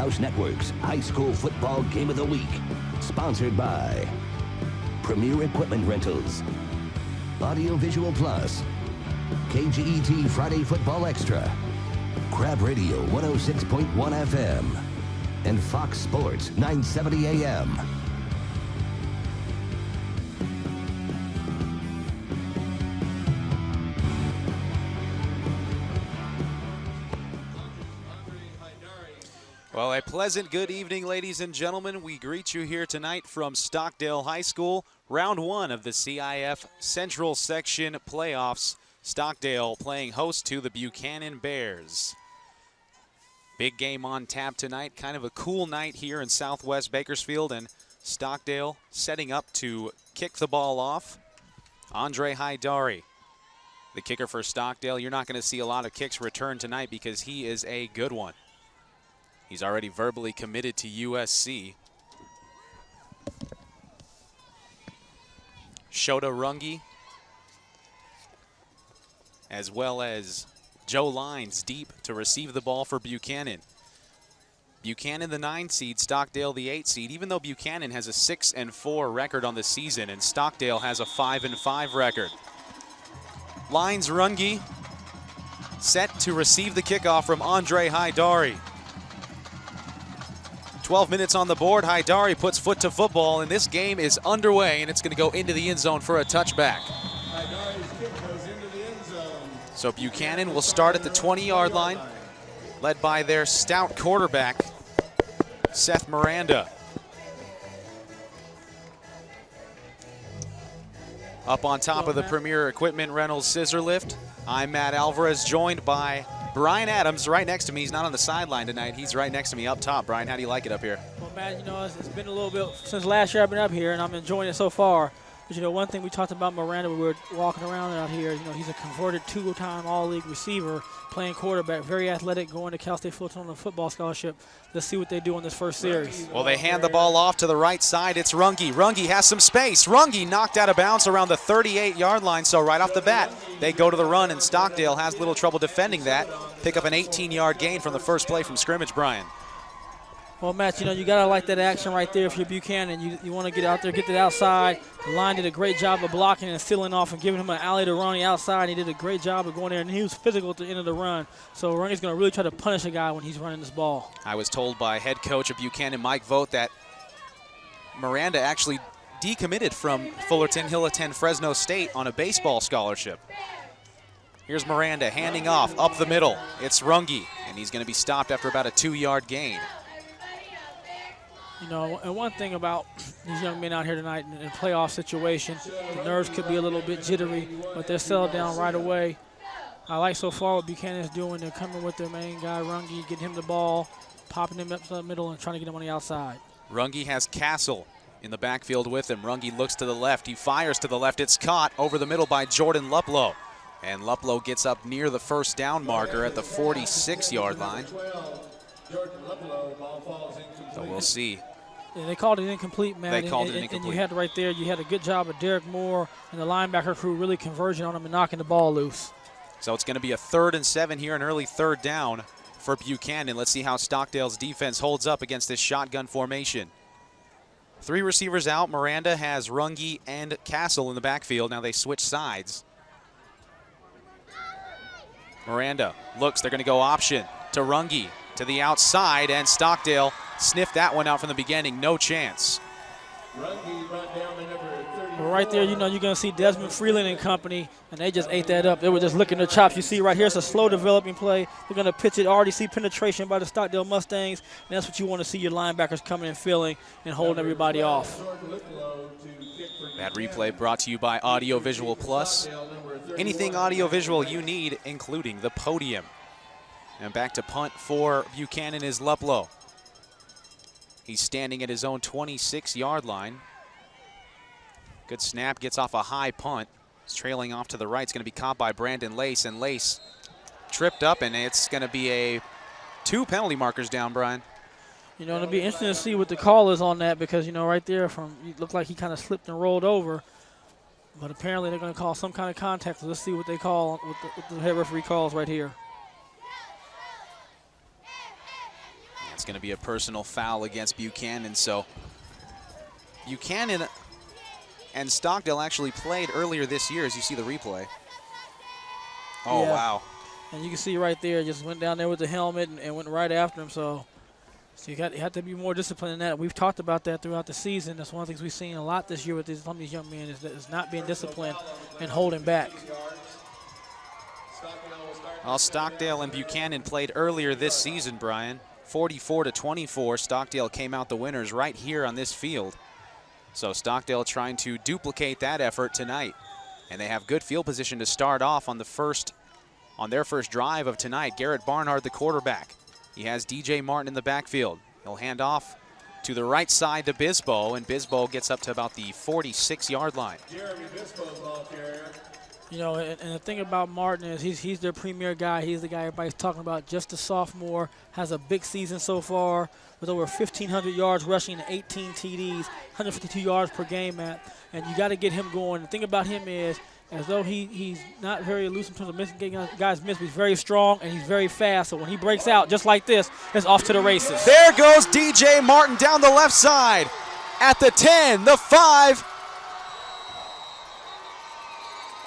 Fieldhouse Network's High School Football Game of the Week. Sponsored by Premier Equipment Rentals, Audiovisual Plus, KGET Friday Football Extra, Crab Radio 106.1 FM, and Fox Sports 970 AM. Well, a pleasant good evening, ladies and gentlemen. We greet you here tonight from Stockdale High School, round one of the CIF Central Section playoffs. Stockdale playing host to the Buchanan Bears. Big game on tap tonight, kind of a cool night here in Southwest Bakersfield, and Stockdale setting up to kick the ball off. Andre Haidari, the kicker for Stockdale. You're not going to see a lot of kicks return tonight because he is a good one. He's already verbally committed to USC. Shota Runge, as well as Joe Lines deep to receive the ball for Buchanan. Buchanan the 9 seed, Stockdale the 8 seed, even though Buchanan has a 6-4 record on the season and Stockdale has a 5-5 record. Lines Runge set to receive the kickoff from Andre Haidari. 12 minutes on the board. Haidari puts foot to football, and this game is underway, and it's going to go into the end zone for a touchback. Haidari's kick goes into the end zone. So Buchanan will start at the 20-yard line, led by their stout quarterback, Seth Miranda. Up on top of the Premier Equipment Rentals scissor lift, I'm Matt Alvarez, joined by Brian Adams right next to me. He's not on the sideline tonight. He's right next to me up top. Brian, how do you like it up here? Well, Matt, you know, it's been a little bit since last year I've been up here, and I'm enjoying it so far. But, you know, one thing we talked about Miranda when we were walking around out here, you know, he's a converted two-time All-League receiver, playing quarterback, very athletic, going to Cal State Fulton on a football scholarship. Let's see what they do in this first series. Well, they hand the ball off to the right side. It's Runge. Runge has some space. Runge knocked out of bounds around the 38-yard line, so right off the bat, they go to the run, and Stockdale has little trouble defending that. Pick up an 18-yard gain from the first play from scrimmage, Brian. Well, Matt, you know, you got to like that action right there if you're Buchanan. You want to get out there, get to the outside. The line did a great job of blocking and sealing off and giving him an alley to run on the outside. He did a great job of going there, and he was physical at the end of the run. So Runge's going to really try to punish a guy when he's running this ball. I was told by head coach of Buchanan, Mike Vogt, that Miranda actually decommitted from Fullerton. He'll attend Fresno State on a baseball scholarship. Here's Miranda handing off up the middle. It's Runge, and he's going to be stopped after about a 2-yard gain. You know, and one thing about these young men out here tonight in a playoff situation, the nerves could be a little bit jittery, but they're settled down right away. I like so far what Buchanan's doing. They're coming with their main guy, Runge, getting him the ball, popping him up to the middle and trying to get him on the outside. Runge has Castle in the backfield with him. Runge looks to the left. He fires to the left. It's caught over the middle by Jordan Luplow. And Luplow gets up near the first down marker at the 46-yard line. So we'll see. Yeah, they called it incomplete, man. They called it incomplete. And you had right there, you had a good job of Derek Moore and the linebacker crew really converging on him and knocking the ball loose. So it's going to be a 3rd and 7 here, an early 3rd down for Buchanan. Let's see how Stockdale's defense holds up against this shotgun formation. 3 receivers out. Miranda has Runge and Castle in the backfield. Now they switch sides. Miranda looks. They're going to go option to Runge to the outside, and Stockdale sniffed that one out from the beginning. No chance. Well, right there, you know, you're going to see Desmond Freeland and company, and they just ate that up. They were just licking their chops. You see right here, it's a slow developing play. They're going to pitch it. Already see penetration by the Stockdale Mustangs, and that's what you want to see your linebackers coming and filling and holding everybody off. That replay brought to you by Audio Visual Plus. Anything audio-visual you need, including the podium. And back to punt for Buchanan is Luplow. He's standing at his own 26-yard line. Good snap, gets off a high punt. He's trailing off to the right. It's going to be caught by Brandon Lace, and Lace tripped up, and it's going to be 2 penalty markers down, Brian. You know, it'll be interesting to see what the call is on that because, you know, right there, it looked like he kind of slipped and rolled over. But apparently they're going to call some kind of contact. So let's see what they call, what the head referee calls right here. It's going to be a personal foul against Buchanan. So Buchanan and Stockdale actually played earlier this year, as you see the replay. Oh, yeah. Wow. And you can see right there, just went down there with the helmet and went right after him. So you have to be more disciplined in that. We've talked about that throughout the season. That's one of the things we've seen a lot this year with some of these young men is not being disciplined and holding back. Well, Stockdale and Buchanan played earlier this season, Brian. 44-24, Stockdale came out the winners right here on this field. So Stockdale trying to duplicate that effort tonight. And they have good field position to start off on their first drive of tonight. Garrett Barnhart, the quarterback. He has DJ Martin in the backfield. He'll hand off to the right side to Bisbo, and Bisbo gets up to about the 46-yard line. Jeremy Bisbo's ball carrier. You know, and the thing about Martin is he's their premier guy. He's the guy everybody's talking about. Just a sophomore, has a big season so far with over 1,500 yards rushing and 18 TDs, 152 yards per game, Matt. And you got to get him going. The thing about him is, as though he's not very elusive in terms of missing guys miss, but he's very strong and he's very fast. So when he breaks out just like this, it's off to the races. There goes DJ Martin down the left side at the 10, the 5.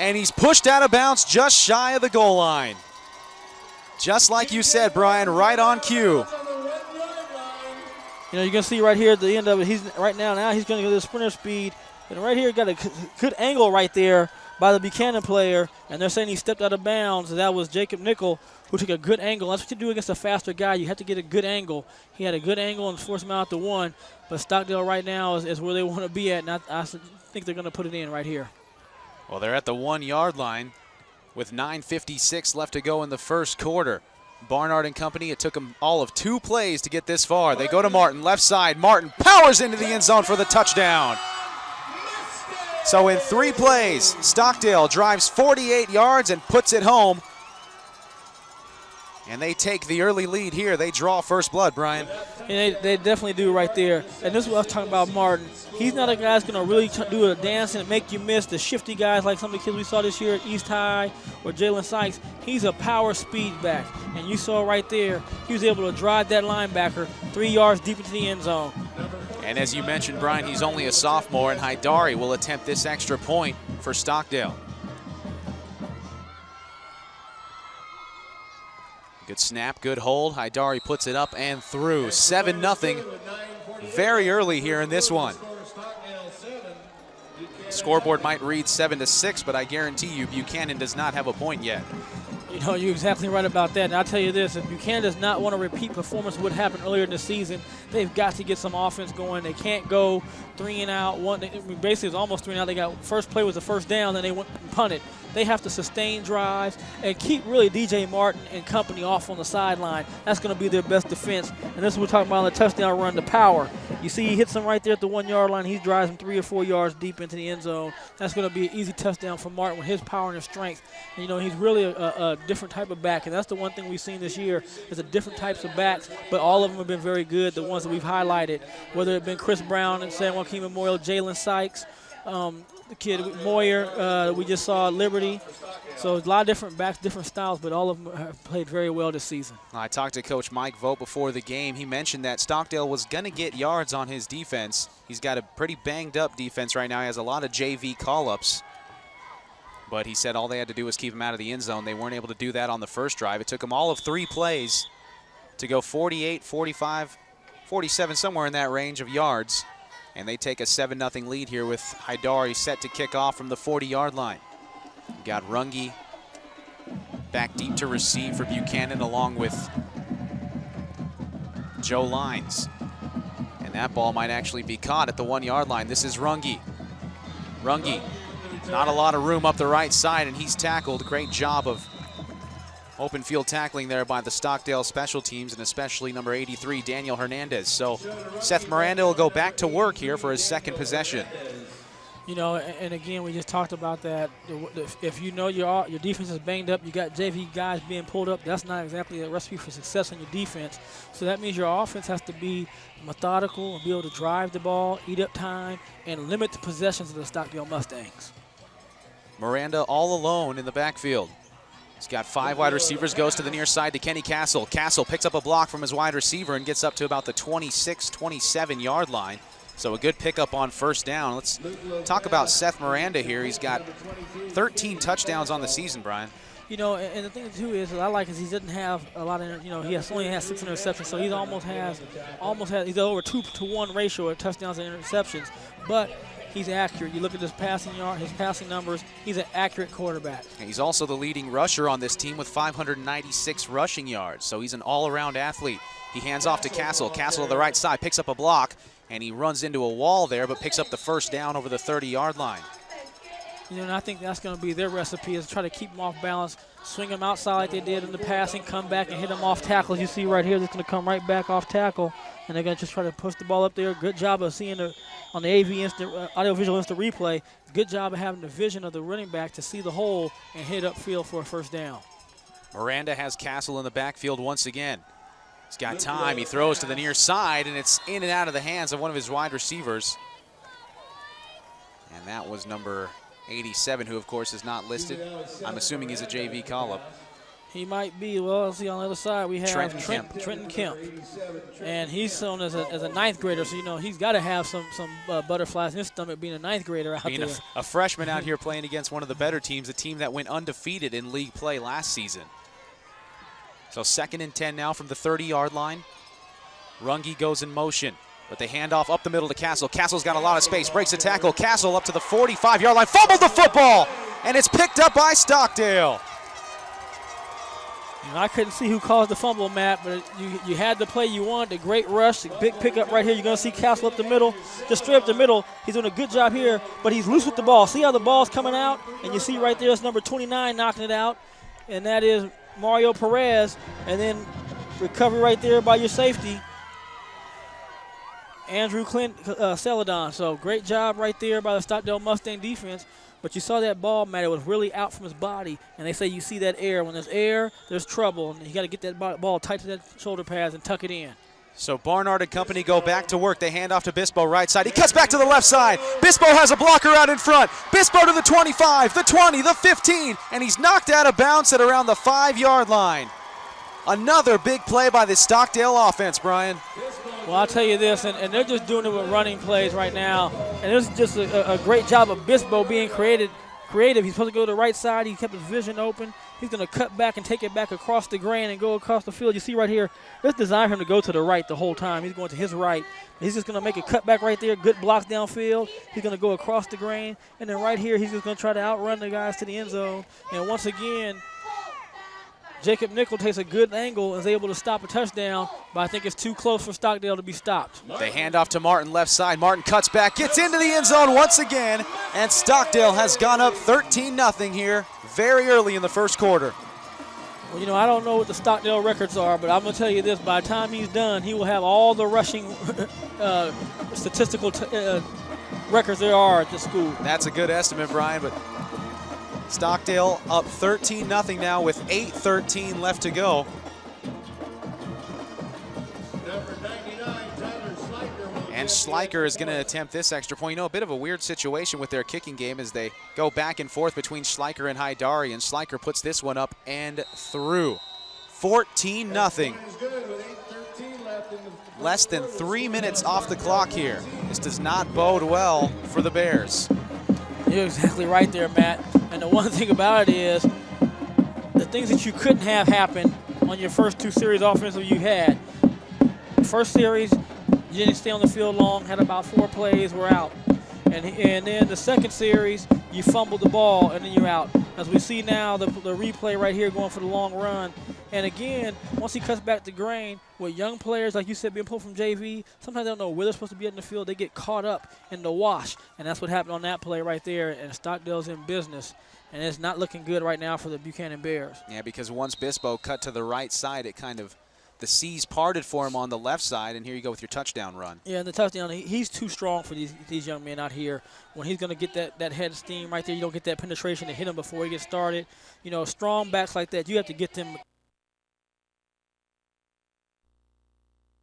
And he's pushed out of bounds just shy of the goal line. Just like you said, Brian, right on cue. You know, you can see right here at the end of it, he's right now he's going to go to the sprinter speed. And right here, got a good angle right there by the Buchanan player. And they're saying he stepped out of bounds. That was Jacob Nickel, who took a good angle. That's what you do against a faster guy. You have to get a good angle. He had a good angle and forced him out to 1. But Stockdale right now is where they want to be at. And I think they're going to put it in right here. Well, they're at the 1-yard line with 9:56 left to go in the first quarter. Barnard and company, it took them all of 2 plays to get this far. They go to Martin, left side. Martin powers into the end zone for the touchdown. So in 3 plays, Stockdale drives 48 yards and puts it home. And they take the early lead here. They draw first blood, Brian. And they definitely do right there. And this is what I was talking about Martin. He's not a guy that's going to really do a dance and make you miss the shifty guys like some of the kids we saw this year at East High or Jalen Sykes. He's a power speed back. And you saw right there, he was able to drive that linebacker 3 yards deep into the end zone. And as you mentioned, Brian, he's only a sophomore, and Haidari will attempt this extra point for Stockdale. Good snap, good hold. Haidari puts it up and through. 7-0. Very early here in this one. Scoreboard might read 7-6, but I guarantee you Buchanan does not have a point yet. You know, you're exactly right about that. And I'll tell you this, if Buchanan does not want to repeat performance of what happened earlier in the season, they've got to get some offense going. They can't go 3 and out. Basically, it was almost 3 and out. They got first play was the first down, then they went and punted. They have to sustain drives and keep really DJ Martin and company off on the sideline. That's going to be their best defense. And this is what we're talking about on the touchdown run, the power. You see he hits him right there at the 1-yard line. He drives him 3 or 4 yards deep into the end zone. That's going to be an easy touchdown for Martin with his power and his strength. And, you know, he's really a different type of back. And that's the one thing we've seen this year is the different types of backs. But all of them have been very good, the ones that we've highlighted, whether it been Chris Brown and San Joaquin Memorial, Jalen Sykes, the kid Moyer, we just saw at Liberty. So a lot of different backs, different styles, but all of them have played very well this season. I talked to Coach Mike Vogt before the game. He mentioned that Stockdale was going to get yards on his defense. He's got a pretty banged-up defense right now. He has a lot of JV call-ups. But he said all they had to do was keep him out of the end zone. They weren't able to do that on the first drive. It took them all of 3 plays to go 48, 45, 47, somewhere in that range of yards. And they take a 7-0 lead here with Haidari set to kick off from the 40-yard line. Got Runge back deep to receive for Buchanan along with Joe Lines. And that ball might actually be caught at the 1-yard line. This is Runge. Runge, not a lot of room up the right side, and he's tackled. Great job of open field tackling there by the Stockdale special teams, and especially number 83, Daniel Hernandez. So Seth Miranda will go back to work here for his second possession. You know, and again, we just talked about that. If you know your defense is banged up, you got JV guys being pulled up, that's not exactly a recipe for success on your defense. So that means your offense has to be methodical and be able to drive the ball, eat up time, and limit the possessions of the Stockdale Mustangs. Miranda all alone in the backfield. He's got 5 wide receivers, goes to the near side to Kenny Castle. Castle picks up a block from his wide receiver and gets up to about the 26, 27-yard line. So a good pickup on first down. Let's talk about Seth Miranda here. He's got 13 touchdowns on the season, Brian. You know, and the thing too is that I like is he doesn't have a lot of, he only has 6 interceptions, so he he's over 2-to-1 ratio of touchdowns and interceptions. But he's accurate. You look at his passing numbers. He's an accurate quarterback. And he's also the leading rusher on this team with 596 rushing yards. So he's an all-around athlete. He hands off to Castle. Castle to the right side picks up a block, and he runs into a wall there, but picks up the first down over the 30-yard line. And I think that's going to be their recipe, is try to keep them off balance, swing them outside like they did in the passing, come back and hit them off tackle. As you see right here, they're going to come right back off tackle, and they're going to just try to push the ball up there. Good job of seeing on the AV audio-visual instant replay, good job of having the vision of the running back to see the hole and hit upfield for a first down. Miranda has Castle in the backfield once again. He's got time. He throws to the near side, and it's in and out of the hands of one of his wide receivers. And that was number 87, who, of course, is not listed. I'm assuming he's a JV call-up. He might be. Well, let's see, on the other side we have Trenton Kemp. And he's shown as a ninth grader, so, he's got to have some butterflies in his stomach being a ninth grader out there. A freshman out here playing against one of the better teams, a team that went undefeated in league play last season. So 2nd and 10 now from the 30-yard line. Runge goes in motion. But they hand off up the middle to Castle. Castle's got a lot of space, breaks a tackle. Castle up to the 45-yard line, fumbled the football, and it's picked up by Stockdale. I couldn't see who caused the fumble, Matt, but you had the play you wanted, the great rush, the big pickup right here. You're going to see Castle up the middle, just straight up the middle. He's doing a good job here, but he's loose with the ball. See how the ball's coming out? And you see right there, it's number 29 knocking it out, and that is Mario Perez. And then recovery right there by your safety, Andrew Celadon. So great job right there by the Stockdale Mustang defense. But you saw that ball, Matt, it was really out from his body. And they say you see that air. When there's air, there's trouble. And you got to get that ball tight to that shoulder pads and tuck it in. So Barnard and company go back to work. They hand off to Bispo right side. He cuts back to the left side. Bispo has a blocker out in front. Bispo to the 25, the 20, the 15. And he's knocked out of bounds at around the 5-yard line. Another big play by the Stockdale offense, Brian. Well, I'll tell you this, and they're just doing it with running plays right now. And this is just a great job of Bispo being creative. He's supposed to go to the right side. He kept his vision open. He's going to cut back and take it back across the grain and go across the field. You see right here, it's designed for him to go to the right the whole time. He's going to his right. He's just going to make a cut back right there, good blocks downfield. He's going to go across the grain. And then right here, he's just going to try to outrun the guys to the end zone. And once again, Jacob Nickel takes a good angle and is able to stop a touchdown, but I think it's too close for Stockdale to be stopped. They hand off to Martin left side. Martin cuts back, gets into the end zone once again, and Stockdale has gone up 13-0 here very early in the first quarter. Well, I don't know what the Stockdale records are, but I'm going to tell you this. By the time he's done, he will have all the rushing statistical records there are at the school. That's a good estimate, Brian, but Stockdale up 13-0 now with 8:13 left to go. And Schleicher is going to attempt this extra point. A bit of a weird situation with their kicking game as they go back and forth between Schleicher and Haidari, and Schleicher puts this one up and through. 14-0. Less than 3 minutes off the clock here. This does not bode well for the Bears. You're exactly right there, Matt. And the one thing about it is the things that you couldn't have happen on your first 2 series offensively you had. The first series, you didn't stay on the field long, had about 4 plays, were out. And then the second series, you fumbled the ball, and then you're out. As we see now, the replay right here going for the long run. And again, once he cuts back the grain, with young players, like you said, being pulled from JV, sometimes they don't know where they're supposed to be in the field. They get caught up in the wash, and that's what happened on that play right there, and Stockdale's in business. And it's not looking good right now for the Buchanan Bears. Yeah, because once Bispo cut to the right side, it kind of, the seas parted for him on the left side, and here you go with your touchdown run. Yeah, and the touchdown, he's too strong for these young men out here. When he's going to get that head steam right there, you don't get that penetration to hit him before he gets started. Strong backs like that, you have to get them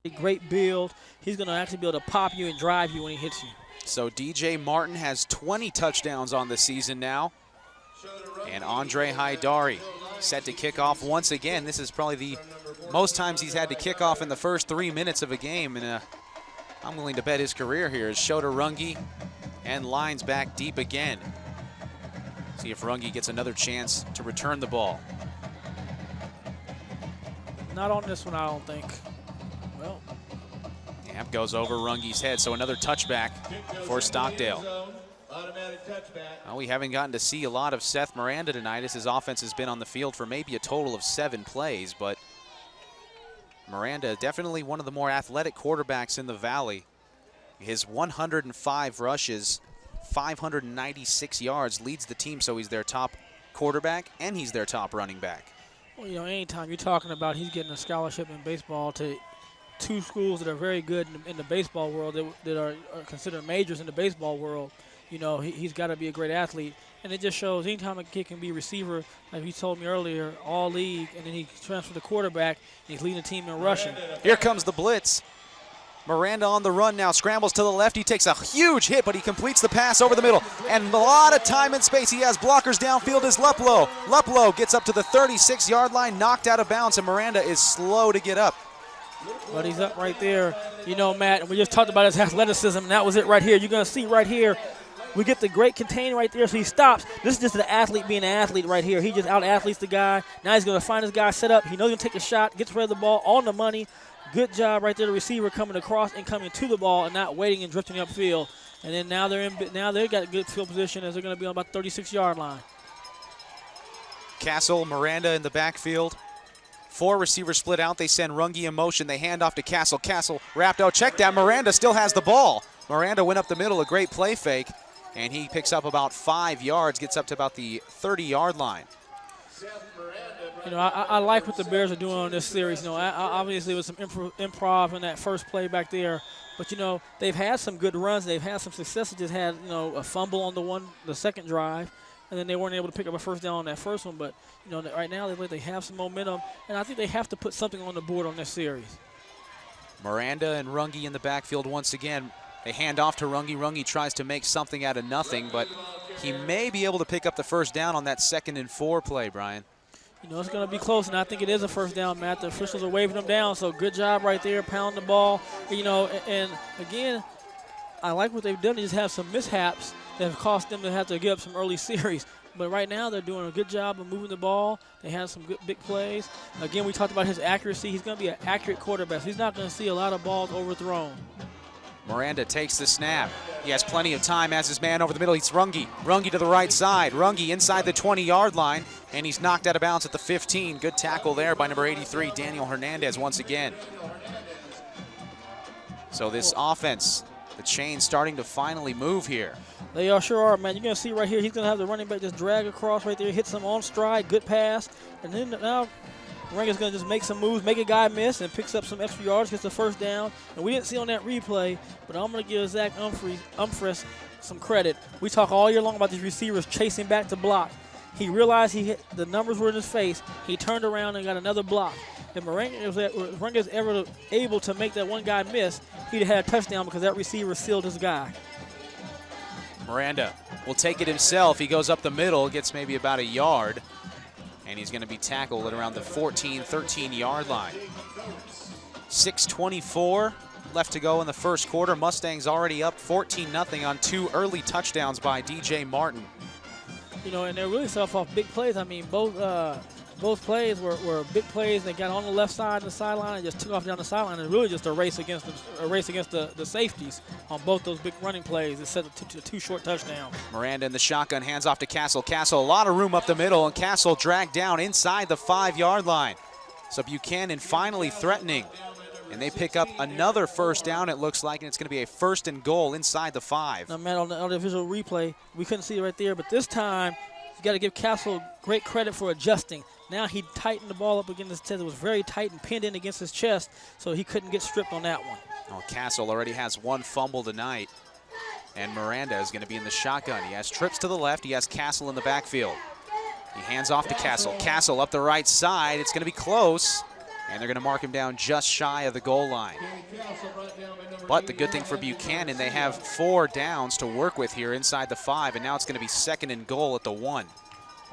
a great build. He's going to actually be able to pop you and drive you when he hits you. So DJ Martin has 20 touchdowns on the season now. And Andre Haidari set to kick off once again. This is probably the most times he's had to kick off in the first 3 minutes of a game, and I'm willing to bet his career here is Shota Runge, and lines back deep again. See if Runge gets another chance to return the ball. Not on this one, I don't think. Well, Yep, goes over Runge's head, so another touchback for Stockdale. Well, we haven't gotten to see a lot of Seth Miranda tonight as his offense has been on the field for maybe a total of 7 plays, but Miranda definitely one of the more athletic quarterbacks in the Valley. His 105 rushes, 596 yards leads the team, so he's their top quarterback and he's their top running back. Well, you know, anytime you're talking about he's getting a scholarship in baseball to 2 schools that are very good in the baseball world, that are considered majors in the baseball world, you know, he's got to be a great athlete. And it just shows anytime a kid can be a receiver, like he told me earlier, all league, and then he transfers to quarterback, and he's leading the team in rushing. Here comes the blitz. Miranda on the run now, scrambles to the left. He takes a huge hit, but he completes the pass over the middle. And a lot of time and space. He has blockers downfield as Luplow. Luplow gets up to the 36-yard line, knocked out of bounds, and Miranda is slow to get up. But he's up right there. You know, Matt, and we just talked about his athleticism, and that was it right here. You're going to see right here, we get the great contain right there, so he stops. This is just the athlete being an athlete right here. He just out-athletes the guy. Now he's going to find his guy set up. He knows he's going to take a shot, gets rid of the ball on the money. Good job right there, the receiver coming across and coming to the ball and not waiting and drifting upfield. And then now they've got a good field position as they're going to be on about the 36-yard line. Castle, Miranda in the backfield. 4 receivers split out. They send Runge in motion. They hand off to Castle. Castle wrapped out, check down. Miranda still has the ball. Miranda went up the middle, a great play fake, and he picks up about 5 yards, gets up to about the 30-yard line. You know, I like what the Bears are doing on this series. You know, obviously it was some improv in that first play back there. But, you know, they've had some good runs. They've had some success. They just had, you know, a fumble on the second drive. And then they weren't able to pick up a first down on that first one. But, you know, right now they have some momentum. And I think they have to put something on the board on this series. Miranda and Runge in the backfield once again. They hand off to Runge. Runge tries to make something out of nothing, but he may be able to pick up the first down on that 2nd and 4 play, Brian. You know, it's going to be close, and I think it is a first down, Matt. The officials are waving them down, so good job right there, pounding the ball. You know, and again, I like what they've done. They just have some mishaps that have cost them to have to give up some early series. But right now they're doing a good job of moving the ball. They have some good big plays. Again, we talked about his accuracy. He's going to be an accurate quarterback. So he's not going to see a lot of balls overthrown. Miranda takes the snap. He has plenty of time as his man over the middle. He's Runge. Runge to the right side. Runge inside the 20-yard line, and he's knocked out of bounds at the 15. Good tackle there by number 83, Daniel Hernandez, once again. So this offense, the chain starting to finally move here. They sure are, man. You're going to see right here, he's going to have the running back just drag across right there, hits him on stride, good pass. And then now Ranger's going to just make some moves, make a guy miss, and picks up some extra yards, gets the first down. And we didn't see on that replay, but I'm going to give Zach Umphreys some credit. We talk all year long about these receivers chasing back to block. He realized the numbers were in his face. He turned around and got another block. If Morenga was ever able to make that one guy miss, he'd have had a touchdown because that receiver sealed his guy. Miranda will take it himself. He goes up the middle, gets maybe about a yard, and he's going to be tackled at around the 14, 13-yard line. 6:24 left to go in the first quarter. Mustangs already up 14-0 on 2 early touchdowns by DJ Martin. You know, and they're really set off big plays. I mean, both plays were big plays. They got on the left side of the sideline and just took off down the sideline. And really just a race against the safeties on both those big running plays. It set to 2 short touchdowns. Miranda in the shotgun, hands off to Castle. Castle, a lot of room up the middle, and Castle dragged down inside the 5-yard line. So Buchanan finally threatening. And they pick up another first down, it looks like, and it's going to be a 1st and goal inside the 5. Now, Matt, on the visual replay, we couldn't see it right there, but this time you got to give Castle great credit for adjusting. Now he tightened the ball up against his chest. It was very tight and pinned in against his chest, so he couldn't get stripped on that one. Oh, Castle already has 1 fumble tonight, and Miranda is going to be in the shotgun. He has trips to the left. He has Castle in the backfield. He hands off to Castle. Castle up the right side. It's going to be close. And they're going to mark him down just shy of the goal line. But the good thing for Buchanan, they have 4 downs to work with here inside the 5, and now it's going to be 2nd and goal at the 1.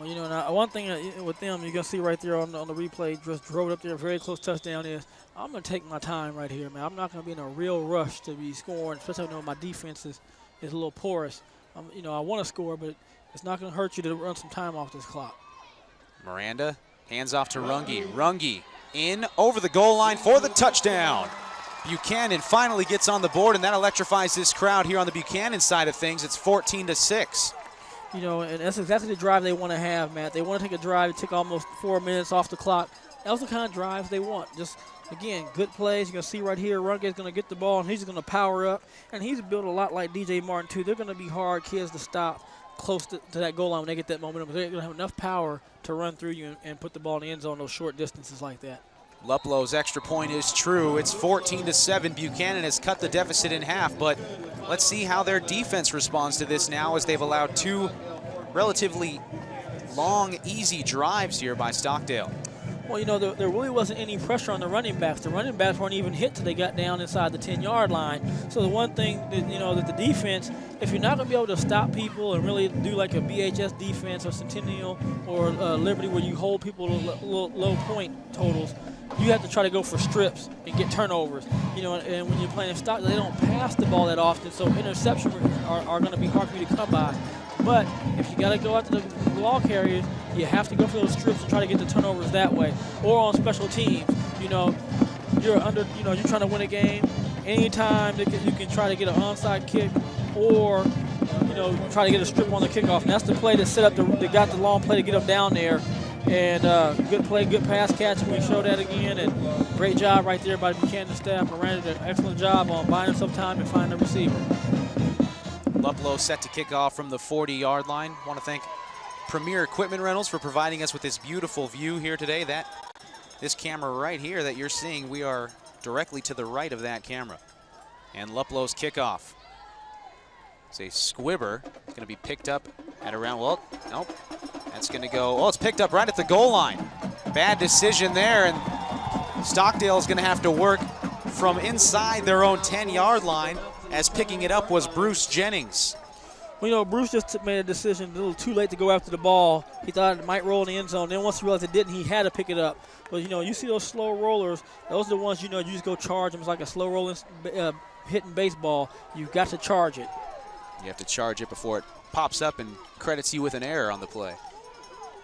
Well, you know, now one thing with them, you can see right there on the replay, just drove it up there, very close touchdown is, I'm going to take my time right here, man. I'm not going to be in a real rush to be scoring, especially when my defense is a little porous. You know, I want to score, but it's not going to hurt you to run some time off this clock. Miranda hands off to Runge. Runge in over the goal line for the touchdown. Buchanan finally gets on the board, and that electrifies this crowd here on the Buchanan side of things. It's 14-6. You know, and that's exactly the drive they want to have, Matt. They want to take a drive, take almost 4 minutes off the clock. That's the kind of drives they want. Just, again, good plays. You're going to see right here, Runge is going to get the ball, and he's going to power up. And he's built a lot like DJ Martin, too. They're going to be hard kids to stop close to that goal line when they get that momentum. But they're going to have enough power to run through you and put the ball in the end zone those short distances like that. Luplow's extra point is true. It's 14-7. Buchanan has cut the deficit in half, but let's see how their defense responds to this now as they've allowed two relatively long, easy drives here by Stockdale. Well, you know, there really wasn't any pressure on the running backs. The running backs weren't even hit till they got down inside the 10-yard line. So the one thing that, you know, that the defense, if you're not going to be able to stop people and really do like a BHS defense or Centennial or Liberty where you hold people to low point totals, you have to try to go for strips and get turnovers. You know, and when you're playing Stockdale, they don't pass the ball that often, so interceptions are going to be hard for you to come by. But if you got to go after the ball carriers, you have to go for those strips and try to get the turnovers that way. Or on special teams, you know, you're trying to win a game. Anytime you can try to get an onside kick, or you know, try to get a strip on the kickoff. And that's the play that set up they got the long play to get them down there. And good play, good pass catch. We show that again, and great job right there by the Buchanan staff. Miranda did an excellent job on buying himself time and finding the receiver. Luplow set to kick off from the 40-yard line. Want to thank Premier Equipment Rentals for providing us with this beautiful view here today. This camera right here that you're seeing, we are directly to the right of that camera. And Luplow's kickoff. It's a squibber. It's going to be picked up at around, well, nope. That's going to go, oh, it's picked up right at the goal line. Bad decision there, and Stockdale is going to have to work from inside their own 10-yard line, as picking it up was Bruce Jennings. Well, you know, Bruce just made a decision a little too late to go after the ball. He thought it might roll in the end zone. Then once he realized it didn't, he had to pick it up. But, you know, you see those slow rollers, those are the ones, you know, you just go charge them. It's like a slow rolling hitting baseball. You've got to charge it. You have to charge it before it pops up and credits you with an error on the play.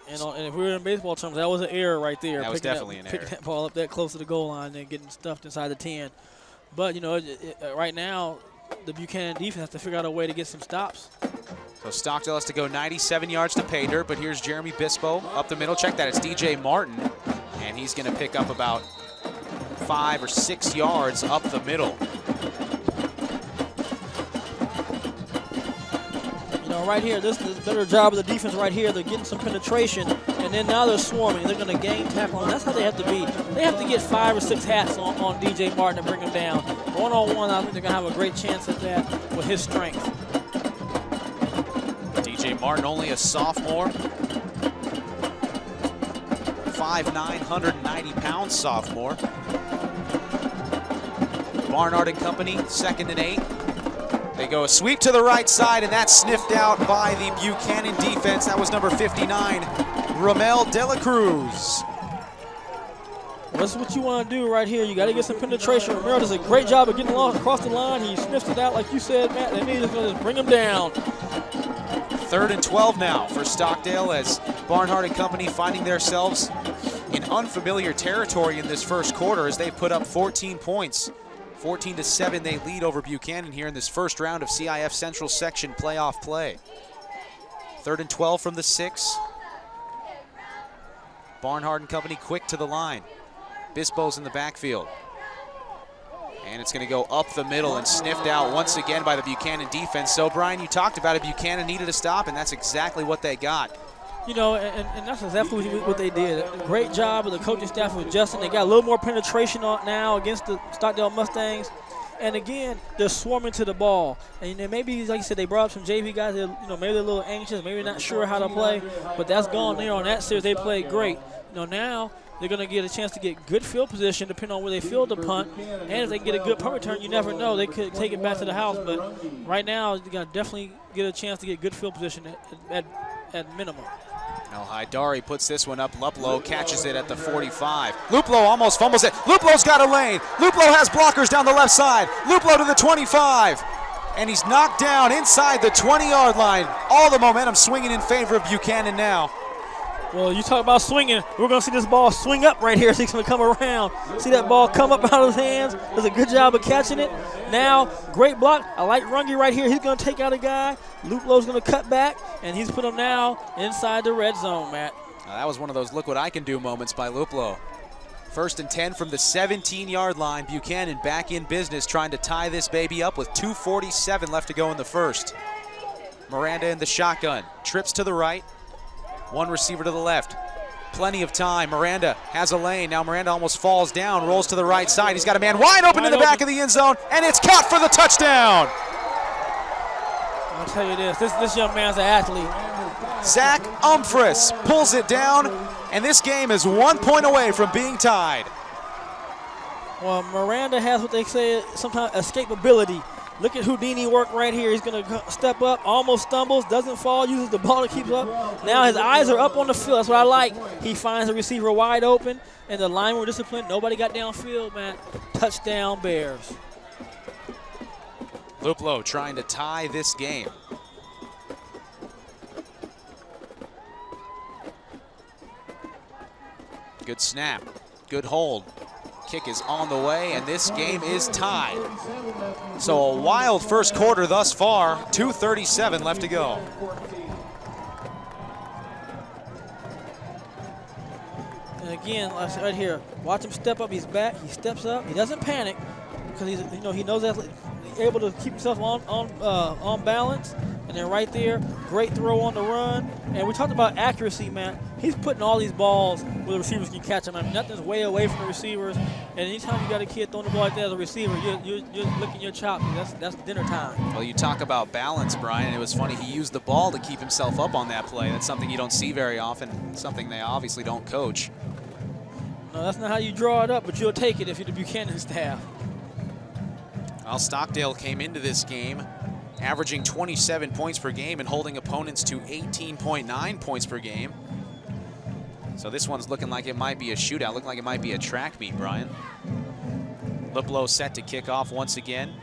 And if we were in baseball terms, that was an error right there. That was definitely an error. Picking that ball up that close to the goal line and getting stuffed inside the 10. But, you know, right now, the Buchanan defense has to figure out a way to get some stops. So Stockdale has to go 97 yards to pay dirt, but here's Jeremy Bispo up the middle. Check that, it's DJ Martin, and he's going to pick up about 5 or 6 yards up the middle. You know, right here, this is a better job of the defense right here. They're getting some penetration, and then now they're swarming. They're going to gain tackle, and that's how they have to be. They have to get 5 or 6 hats on DJ Martin to bring him down. One-on-one, I think they're going to have a great chance at that with his strength. DJ Martin, only a sophomore. 5'9", 190-pound sophomore. Barnard and Company, 2nd and 8. They go a sweep to the right side, and that's sniffed out by the Buchanan defense. That was number 59, Ramel De La Cruz. That's what you want to do right here. You got to get some penetration. Romero does a great job of getting across the line. He sniffs it out like you said, Matt. They need to just bring him down. 3rd and 12 now for Stockdale, as Barnhart and Company finding themselves in unfamiliar territory in this first quarter as they put up 14 points. 14-7 they lead over Buchanan here in this first round of CIF Central Section playoff play. 3rd and 12 from the 6. Barnhart and Company quick to the line. Bispo's in the backfield. And it's going to go up the middle and sniffed out once again by the Buchanan defense. So, Brian, you talked about it. Buchanan needed a stop, and that's exactly what they got. You know, and that's exactly what they did. Great job of the coaching staff with Justin. They got a little more penetration on now against the Stockdale Mustangs. And again, they're swarming to the ball. And maybe, like you said, they brought up some JV guys that, you know, maybe they're a little anxious, maybe not sure how to play. But that's gone there on that series. They played great. You know, now they're going to get a chance to get good field position depending on where they field the punt. And if they get a good punt return, you never know. They could take it back to the house. But right now, you got to definitely get a chance to get good field position at minimum. Now Haidari puts this one up. Luplo catches it at the 45. Luplo almost fumbles it. Luplo's got a lane. Luplo has blockers down the left side. Luplo to the 25. And he's knocked down inside the 20-yard line. All the momentum swinging in favor of Buchanan now. Well, you talk about swinging. We're going to see this ball swing up right here. So he's going to come around. See that ball come up out of his hands. Does a good job of catching it. Now, great block. I like Runge right here. He's going to take out a guy. Luplo's going to cut back, and he's put him now inside the red zone, Matt. That was one of those look what I can do moments by Luplo. 1st and 10 from the 17-yard line. Buchanan back in business trying to tie this baby up with 2:47 left to go in the first. Miranda in the shotgun. Trips to the right. One receiver to the left. Plenty of time. Miranda has a lane. Now Miranda almost falls down, rolls to the right side. He's got a man wide open in the back of the end zone, and it's caught for the touchdown. I'll tell you this young man's an athlete. Zach Umphris pulls it down, and this game is 1 point away from being tied. Well, Miranda has what they say sometimes escapability. Look at Houdini work right here. He's going to step up, almost stumbles, doesn't fall, uses the ball to keep up. Now his eyes are up on the field. That's what I like. He finds the receiver wide open, and the linemen were disciplined. Nobody got downfield, man. Touchdown, Bears. Luplo trying to tie this game. Good snap, good hold. Kick is on the way, and this game is tied. So a wild first quarter thus far, 2:37 left to go. And again, like I said right here, watch him step up. He's back. He steps up. He doesn't panic because he knows that he's able to keep himself on balance. And then right there, great throw on the run. And we talked about accuracy, man. He's putting all these balls where the receivers can catch them. I mean, nothing's way away from the receivers. And anytime you got a kid throwing the ball like that as a receiver, you're licking your chops. That's dinner time. Well, you talk about balance, Brian. It was funny. He used the ball to keep himself up on that play. That's something you don't see very often, something they obviously don't coach. No, that's not how you draw it up, but you'll take it if you're the Buchanan staff. Well, Stockdale came into this game averaging 27 points per game and holding opponents to 18.9 points per game. So this one's looking like it might be a shootout, looking like it might be a track meet, Brian. Luplo set to kick off once again.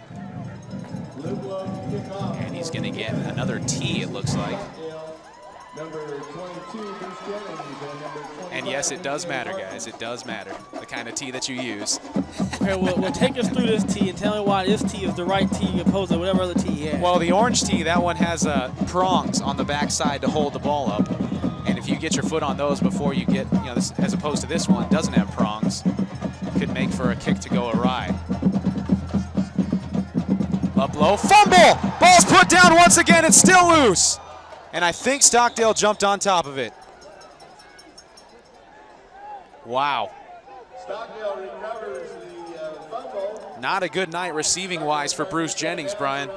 And he's going to get another tee, it looks like. And yes, it does matter, guys. It does matter, the kind of tee that you use. Okay, well, take us through this tee and tell me why this tee is the right tee opposed to whatever other tee he has. Well, the orange tee, that one has prongs on the backside to hold the ball up. And if you get your foot on those before you get, this, as opposed to this one, doesn't have prongs, could make for a kick to go awry. Up low, fumble! Ball's put down once again, it's still loose. And I think Stockdale jumped on top of it. Wow. Stockdale recovers the fumble. Not a good night receiving-wise for Bruce Jennings, Brian.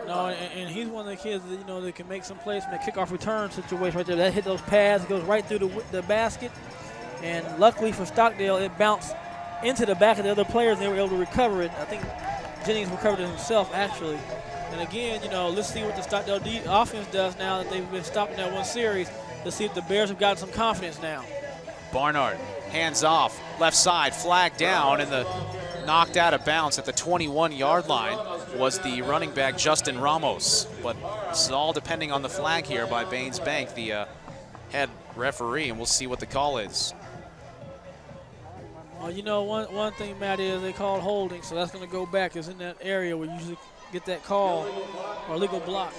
No, and he's one of the kids that, that can make some plays from the kickoff return situation right there. That hit those pads, goes right through the basket. And luckily for Stockdale, it bounced into the back of the other players, and they were able to recover it. I think Jennings recovered it himself, actually. And again, let's see what the Stockdale offense does now that they've been stopping that one series. Let's see if the Bears have gotten some confidence now. Barnard, hands off, left side, flag down, and the knocked out of bounds at the 21-yard line was the running back Justin Ramos. But this is all depending on the flag here by Baines Bank, the head referee, and we'll see what the call is. Well, one thing, Matt, is they called holding, so that's going to go back. It's in that area where you usually get that call or legal block.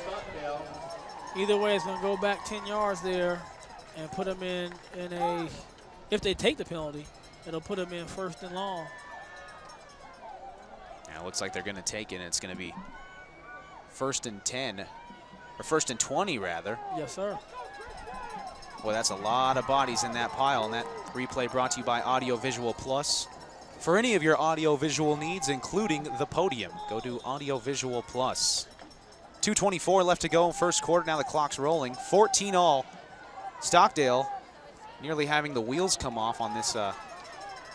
Either way, it's going to go back 10 yards there and put them in a, if they take the penalty, it'll put them in 1st and long. Now it looks like they're going to take it, and it's going to be 1st and 10, or 1st and 20 rather. Yes, sir. Boy, that's a lot of bodies in that pile, and that replay brought to you by Audio Visual Plus. For any of your audio-visual needs, including the podium, go to Audio Visual Plus. 2:24 left to go in first quarter. Now the clock's rolling. 14-all. Stockdale nearly having the wheels come off on this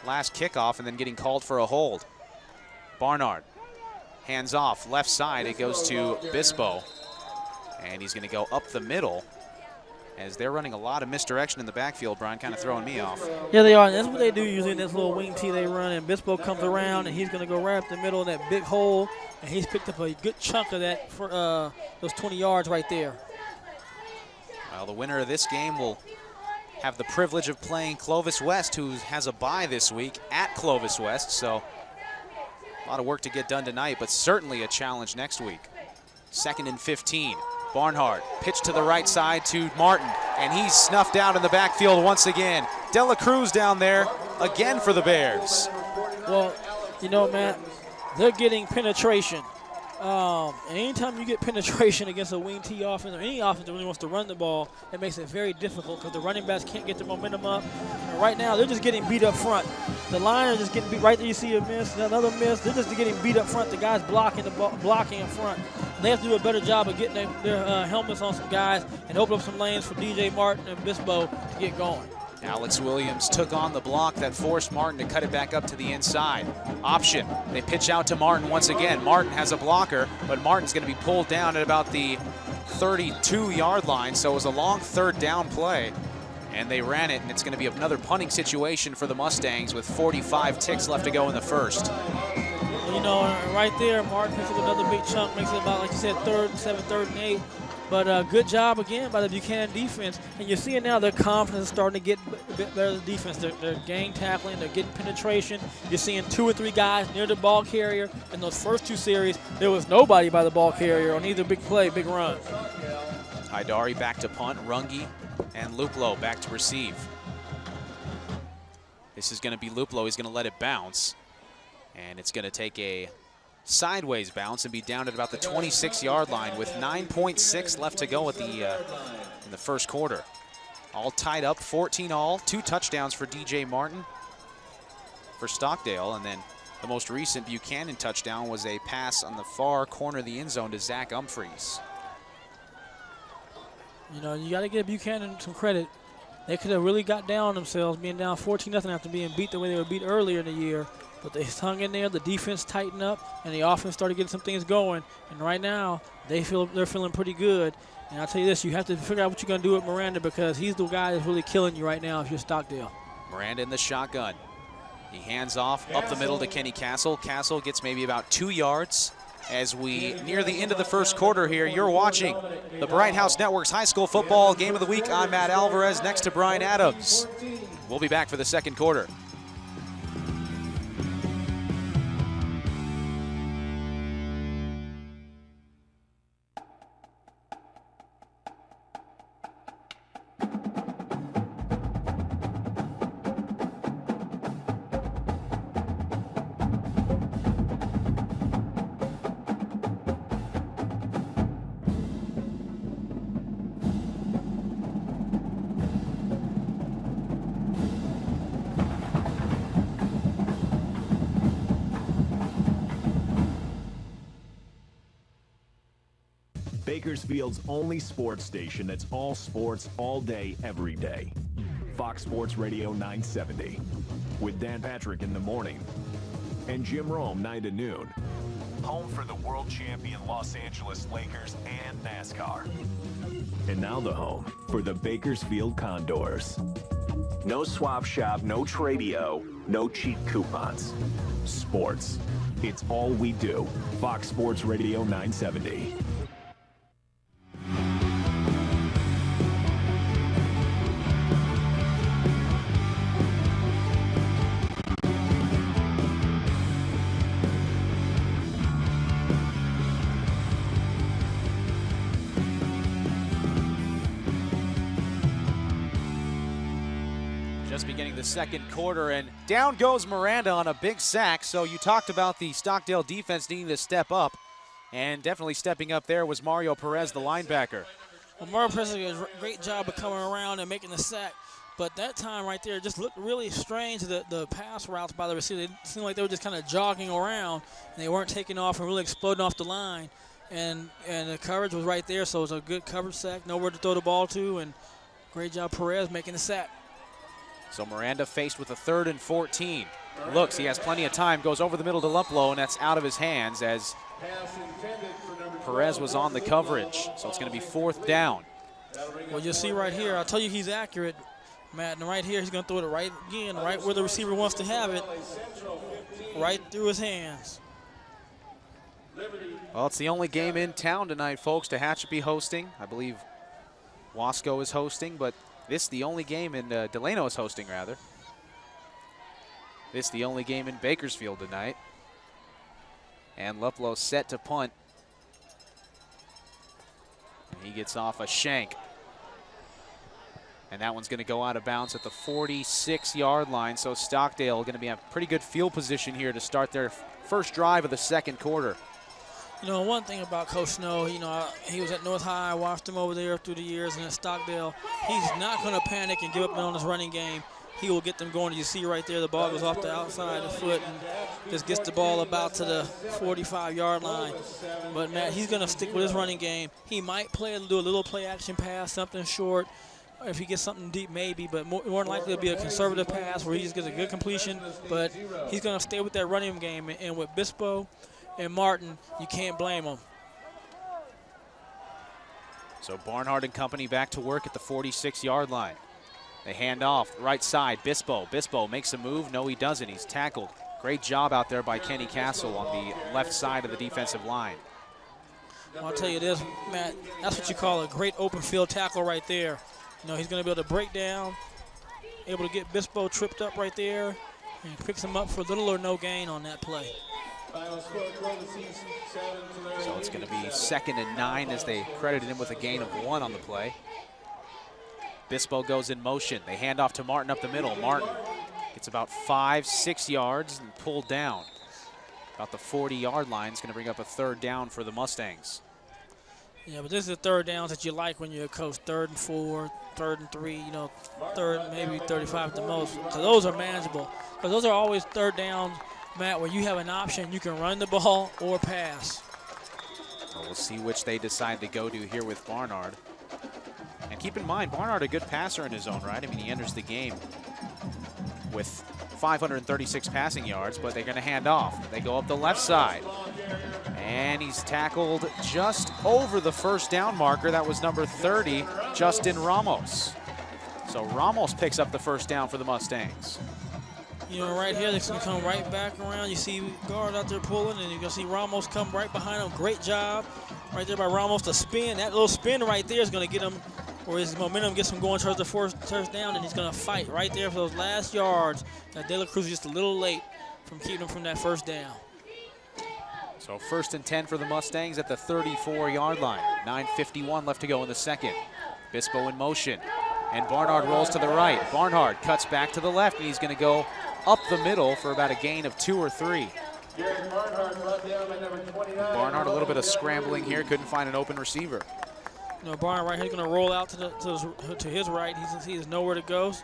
last kickoff and then getting called for a hold. Barnard, hands off, left side. It goes to Bispo, and he's going to go up the middle. as they're running a lot of misdirection in the backfield, Brian, kind of throwing me off. Yeah, they are. And that's what they do usually in this little wing tee they run. And Bispo comes around, and he's going to go right up the middle of that big hole, and he's picked up a good chunk of that for those 20 yards right there. Well, the winner of this game will have the privilege of playing Clovis West, who has a bye this week at Clovis West. So a lot of work to get done tonight, but certainly a challenge next week. 2nd and 15. Barnhart, pitch to the right side to Martin, and he's snuffed out in the backfield once again. Dela Cruz down there again for the Bears. Well, you know, Matt, they're getting penetration. And anytime you get penetration against a wing T offense or any offense that really wants to run the ball, it makes it very difficult because the running backs can't get the momentum up. And right now, they're just getting beat up front. The line are just getting beat. Right there, you see a miss, another miss. They're just getting beat up front. The guys blocking in front. They have to do a better job of getting their helmets on some guys and open up some lanes for DJ Martin and Bispo to get going. Alex Williams took on the block that forced Martin to cut it back up to the inside. Option, they pitch out to Martin once again. Martin has a blocker, but Martin's going to be pulled down at about the 32-yard line, so it was a long 3rd down play. And they ran it, and it's going to be another punting situation for the Mustangs with 45 ticks left to go in the first. You know, right there, Martin picks up another big chunk, makes it about, like you said, 3rd and 8. But good job again by the Buchanan defense. And you're seeing now their confidence is starting to get a bit better. The defense, they're gang tackling, they're getting penetration. You're seeing 2 or 3 guys near the ball carrier. In those first 2 series, there was nobody by the ball carrier on either big play, big run. Haidari back to punt, Runge and Luplo back to receive. This is going to be Luplo. He's going to let it bounce. And it's going to take a sideways bounce and be down at about the 26-yard line with 9.6 left to go at in the first quarter. All tied up, 14 all, 2 touchdowns for DJ Martin for Stockdale, and then the most recent Buchanan touchdown was a pass on the far corner of the end zone to Zach Humphreys. You know, you got to give Buchanan some credit. They could have really got down on themselves, being down 14-0 after being beat the way they were beat earlier in the year. But they hung in there, the defense tightened up, and the offense started getting some things going. And right now, they're feeling pretty good. And I'll tell you this, you have to figure out what you're going to do with Miranda because he's the guy that's really killing you right now if you're Stockdale. Miranda in the shotgun. He hands off up the middle to Kenny Castle. Castle gets maybe about 2 yards as we near the end of the first quarter here. You're watching the Bright House Network's High School Football Game of the Week. I'm Matt Alvarez next to Brian Adams. We'll be back for the second quarter. Bakersfield's only sports station that's all sports, all day, every day. Fox Sports Radio 970. With Dan Patrick in the morning. And Jim Rome 9 to noon. Home for the world champion Los Angeles Lakers and NASCAR. And now the home for the Bakersfield Condors. No swap shop, no Tradio, no cheap coupons. Sports. It's all we do. Fox Sports Radio 970. Beginning the second quarter, and down goes Miranda on a big sack. So you talked about the Stockdale defense needing to step up, and definitely stepping up there was Mario Perez, the linebacker. Well, Mario Perez did a great job of coming around and making the sack, but that time right there just looked really strange, the pass routes by the receiver. It seemed like they were just kind of jogging around, and they weren't taking off and really exploding off the line, and the coverage was right there, so it was a good coverage sack, nowhere to throw the ball to, and great job Perez making the sack. So Miranda faced with a 3rd and 14. Looks, he has plenty of time, goes over the middle to Luplo, and that's out of his hands as Perez was on the coverage. So it's going to be 4th down. Well, you'll see right here, I'll tell you he's accurate, Matt, and right here he's going to throw it right where the receiver wants to have it, right through his hands. Well, it's the only game in town tonight, folks. Tehachapi hosting. I believe Wasco is hosting, but this is the only game in Delano is hosting, rather. This is the only game in Bakersfield tonight. And Luplow set to punt. He gets off a shank. And that one's going to go out of bounds at the 46-yard line. So Stockdale going to be in pretty good field position here to start their first drive of the second quarter. You know, one thing about Coach Snow, you know, he was at North High, I watched him over there through the years, and at Stockdale, he's not going to panic and give up on his running game. He will get them going. You see right there, the ball goes off the outside of the foot and just gets the ball about to the 45-yard line. But, Matt, he's going to stick with his running game. He might do a little play-action pass, something short. If he gets something deep, maybe, but more than likely it'll be a conservative pass where he just gets a good completion. But he's going to stay with that running game. And with Bispo and Martin, you can't blame them. So Barnhart and company back to work at the 46-yard line. They hand off, right side, Bispo. Bispo makes a move. No, he doesn't. He's tackled. Great job out there by Kenny Castle on the left side of the defensive line. I'll tell you this, Matt, that's what you call a great open field tackle right there. You know, he's going to be able to break down, able to get Bispo tripped up right there, and picks him up for little or no gain on that play. So it's going to be 2nd and 9 as they credited him with a gain of 1 on the play. Bispo goes in motion. They hand off to Martin up the middle. Martin gets about 5-6 yards and pulled down. About the 40-yard line. It's going to bring up a 3rd down for the Mustangs. Yeah, but this is the 3rd downs that you like when you're a coach. 3rd and 4, 3rd and 3, you know, 3rd, maybe 35 at the most. So those are manageable. Because those are always 3rd downs, Matt, where you have an option. You can run the ball or pass. So we'll see which they decide to go to here with Barnard. And keep in mind, Barnard a good passer in his own right. I mean, he enters the game with 536 passing yards, but they're going to hand off. They go up the left side. And he's tackled just over the 1st down marker. That was number 30, Justin Ramos. So Ramos picks up the 1st down for the Mustangs. You know, right here, they're going to come right back around. You see guard out there pulling, and you're going to see Ramos come right behind him. Great job right there by Ramos to spin. That little spin right there is going to get him, or his momentum gets him going towards the first down, and he's going to fight right there for those last yards. Now, De La Cruz is just a little late from keeping him from that 1st down. So 1st and 10 for the Mustangs at the 34-yard line. 9:51 left to go in the second. Bispo in motion. And Barnard rolls to the right. Barnard cuts back to the left, and he's going to go up the middle for about a gain of 2 or 3. Barnard a little bit of scrambling here. Couldn't find an open receiver. You know, Barnard right here is going to roll out to his right. He has nowhere to go. So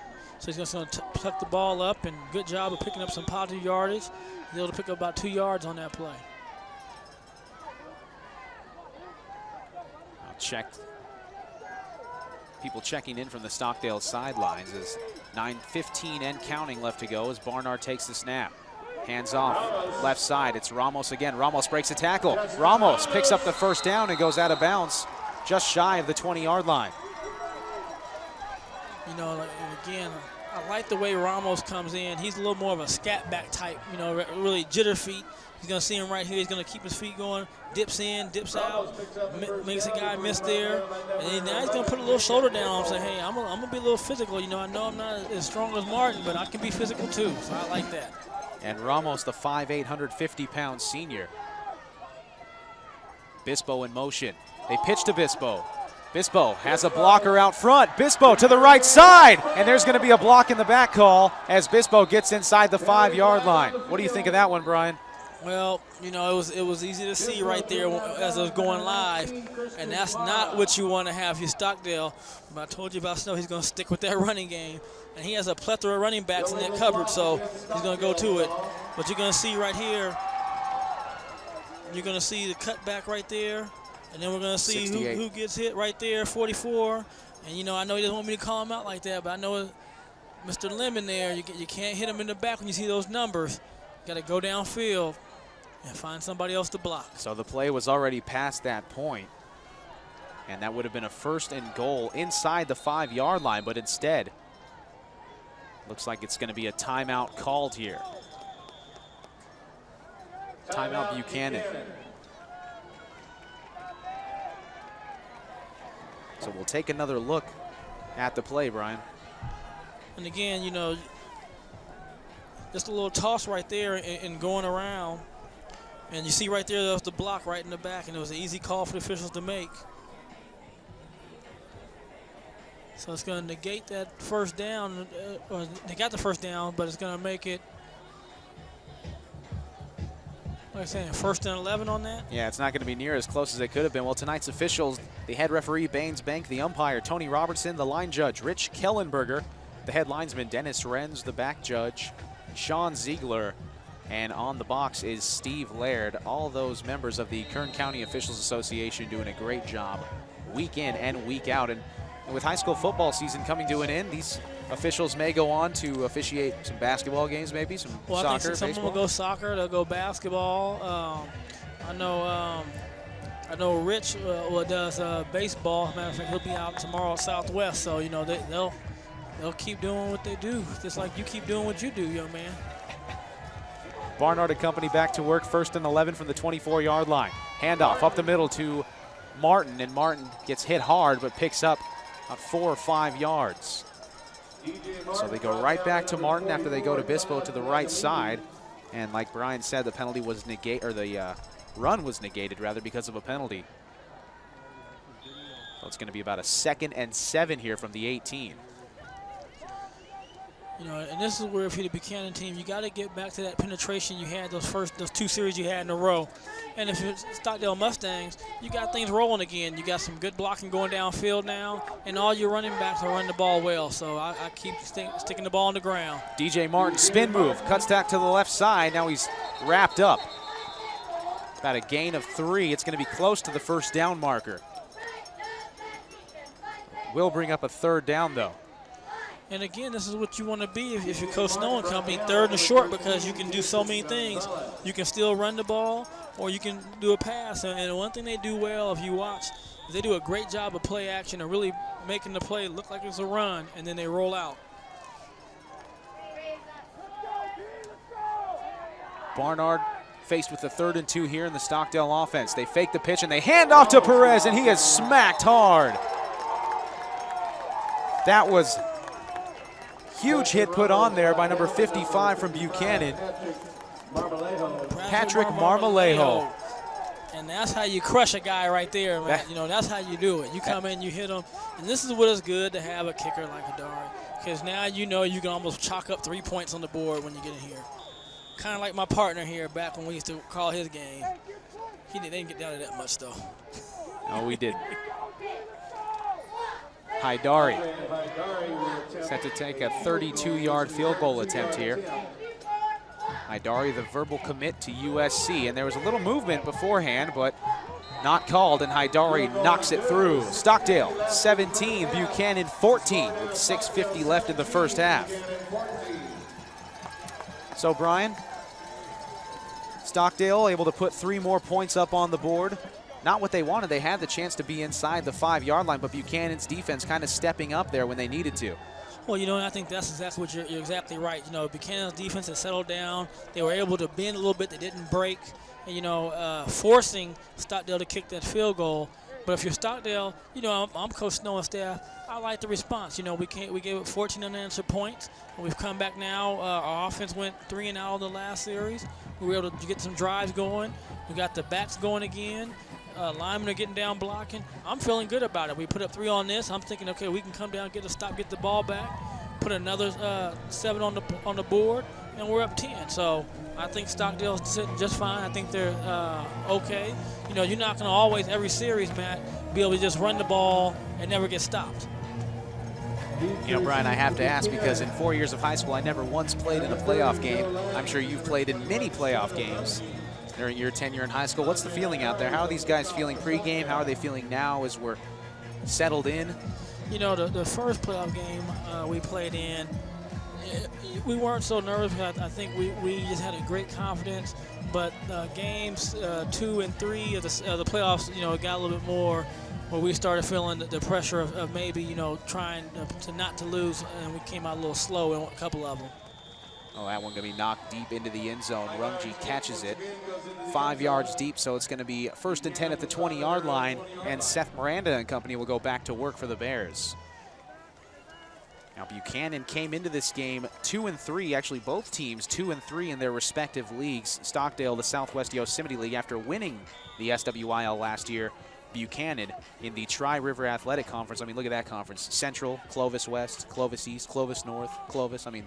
he's just going to tuck the ball up, and good job of picking up some positive yardage. He's able to pick up about 2 yards on that play. Checked. People checking in from the Stockdale sidelines as 9:15 and counting left to go as Barnard takes the snap. Hands off, left side, it's Ramos again. Ramos breaks a tackle. Ramos picks up the 1st down and goes out of bounds just shy of the 20-yard line. You know, again, I like the way Ramos comes in. He's a little more of a scat back type, you know, really jitter feet. He's going to see him right here. He's going to keep his feet going, dips in, dips out, makes a guy miss there. And then now he's going to put a little shoulder down and say, hey, I'm going to be a little physical. You know, I know I'm not as strong as Martin, but I can be physical too. So I like that. And Ramos, the 5'8", 150-pound senior. Bispo in motion. They pitch to Bispo. Bispo has a blocker out front. Bispo to the right side. And there's going to be a block in the back call as Bispo gets inside the 5-yard line. What do you think of that one, Brian? Well, you know, it was easy to see right there as it was going live, and that's not what you want to have your Stockdale. But I told you about Snow, he's going to stick with that running game, and he has a plethora of running backs in that cupboard, so he's going to go to it. But you're going to see right here, you're going to see the cutback right there, and then we're going to see who gets hit right there, 44. And, you know, I know he doesn't want me to call him out like that, but I know Mr. Lemon there, you can't hit him in the back when you see those numbers. Got to go downfield and find somebody else to block. So the play was already past that point. And that would have been a 1st and goal inside the 5-yard line, but instead, looks like it's going to be a timeout called here. Timeout Buchanan. So we'll take another look at the play, Brian. And again, you know, just a little toss right there and going around. And you see right there, there's the block right in the back, and it was an easy call for the officials to make. So it's going to negate that first down, or they got the first down, but it's going to make it, like I'm saying, 1st and 11 on that. Yeah, it's not going to be near as close as it could have been. Well, tonight's officials, the head referee, Baines Bank, the umpire, Tony Robertson, the line judge, Rich Kellenberger, the head linesman, Dennis Renz, the back judge, Sean Ziegler, and on the box is Steve Laird. All those members of the Kern County Officials Association doing a great job week in and week out. And with high school football season coming to an end, these officials may go on to officiate some basketball games, maybe some soccer, I think some baseball. will go soccer, they'll go basketball. I know Rich does baseball. Matter of fact, he'll be out tomorrow at Southwest. So you know they'll keep doing what they do, just like you keep doing what you do, young man. Barnard and company back to work, 1st and 11 from the 24-yard line. Handoff up the middle to Martin, and Martin gets hit hard but picks up about 4 or 5 yards. So they go right back to Martin after they go to Bispo to the right side. And like Brian said, the penalty was negated, or the run was negated rather, because of a penalty. So it's going to be about a 2nd and 7 here from the 18. You know, and this is where if you're the Buchanan team, you got to get back to that penetration you had those 2 series you had in a row. And if it's Stockdale Mustangs, you got things rolling again. You got some good blocking going downfield now, and all your running backs are running the ball well. So I keep sticking the ball on the ground. DJ Martin, spin move, cuts back to the left side. Now he's wrapped up. About a gain of 3. It's going to be close to the 1st down marker. Will bring up a 3rd down, though. And again, this is what you want to be if you're Coach Snow and company, 3rd and short, because you can do so many things. You can still run the ball, or you can do a pass. And one thing they do well, if you watch, is they do a great job of play action and really making the play look like it's a run, and then they roll out. Barnard faced with the 3rd and 2 here in the Stockdale offense. They fake the pitch, and they hand off to Perez, and he is smacked hard. That was huge hit put on there by number 55 from Buchanan, Patrick Marmolejo. And that's how you crush a guy right there, man. You know, that's how you do it. You come in, you hit him. And this is what it's good to have a kicker like Adari, because now you know you can almost chalk up 3 points on the board when you get in here. Kind of like my partner here back when we used to call his game. They didn't get down to that much, though. No, we didn't. Haidari set to take a 32-yard field goal attempt here. Haidari, the verbal commit to USC, and there was a little movement beforehand, but not called, and Haidari knocks it through. Stockdale 17, Buchanan 14, with 6:50 left in the 1st half. So Brian, Stockdale able to put 3 more points up on the board. Not what they wanted. They had the chance to be inside the 5-yard line, but Buchanan's defense kind of stepping up there when they needed to. Well, you know, I think that's exactly what you're exactly right. You know, Buchanan's defense has settled down. They were able to bend a little bit. They didn't break, and, you know, forcing Stockdale to kick that field goal. But if you're Stockdale, you know, I'm Coach Snow and staff. I like the response. You know, we gave it 14 unanswered points. And we've come back now. Our offense went 3 and out of the last series. We were able to get some drives going. We got the backs going again. Linemen are getting down blocking. I'm feeling good about it. We put up 3 on this. I'm thinking, okay, we can come down, get a stop, get the ball back, put another 7 on the board, and we're up 10. So I think Stockdale's sitting just fine. I think they're okay. You know, you're not going to always, every series, Matt, be able to just run the ball and never get stopped. You know, Brian, I have to ask, because in 4 years of high school, I never once played in a playoff game. I'm sure you've played in many playoff games during your tenure in high school. What's the feeling out there? How are these guys feeling pregame? How are they feeling now as we're settled in? You know, the first playoff game we played in, We weren't so nervous. I think we just had a great confidence. But games 2 and 3 of the playoffs, got a little bit more where we started feeling the pressure of maybe, trying to not to lose, and we came out a little slow in a couple of them. Oh, that one going to be knocked deep into the end zone. Runji catches it 5 yards deep, so it's going to be 1st and 10 at the 20-yard line, and Seth Miranda and company will go back to work for the Bears. Now, Buchanan came into this game 2 and 3, actually both teams 2 and 3 in their respective leagues. Stockdale, the Southwest Yosemite League, after winning the SWIL last year. Buchanan in the Tri-River Athletic Conference. I mean, look at that conference. Central, Clovis West, Clovis East, Clovis North, Clovis. I mean,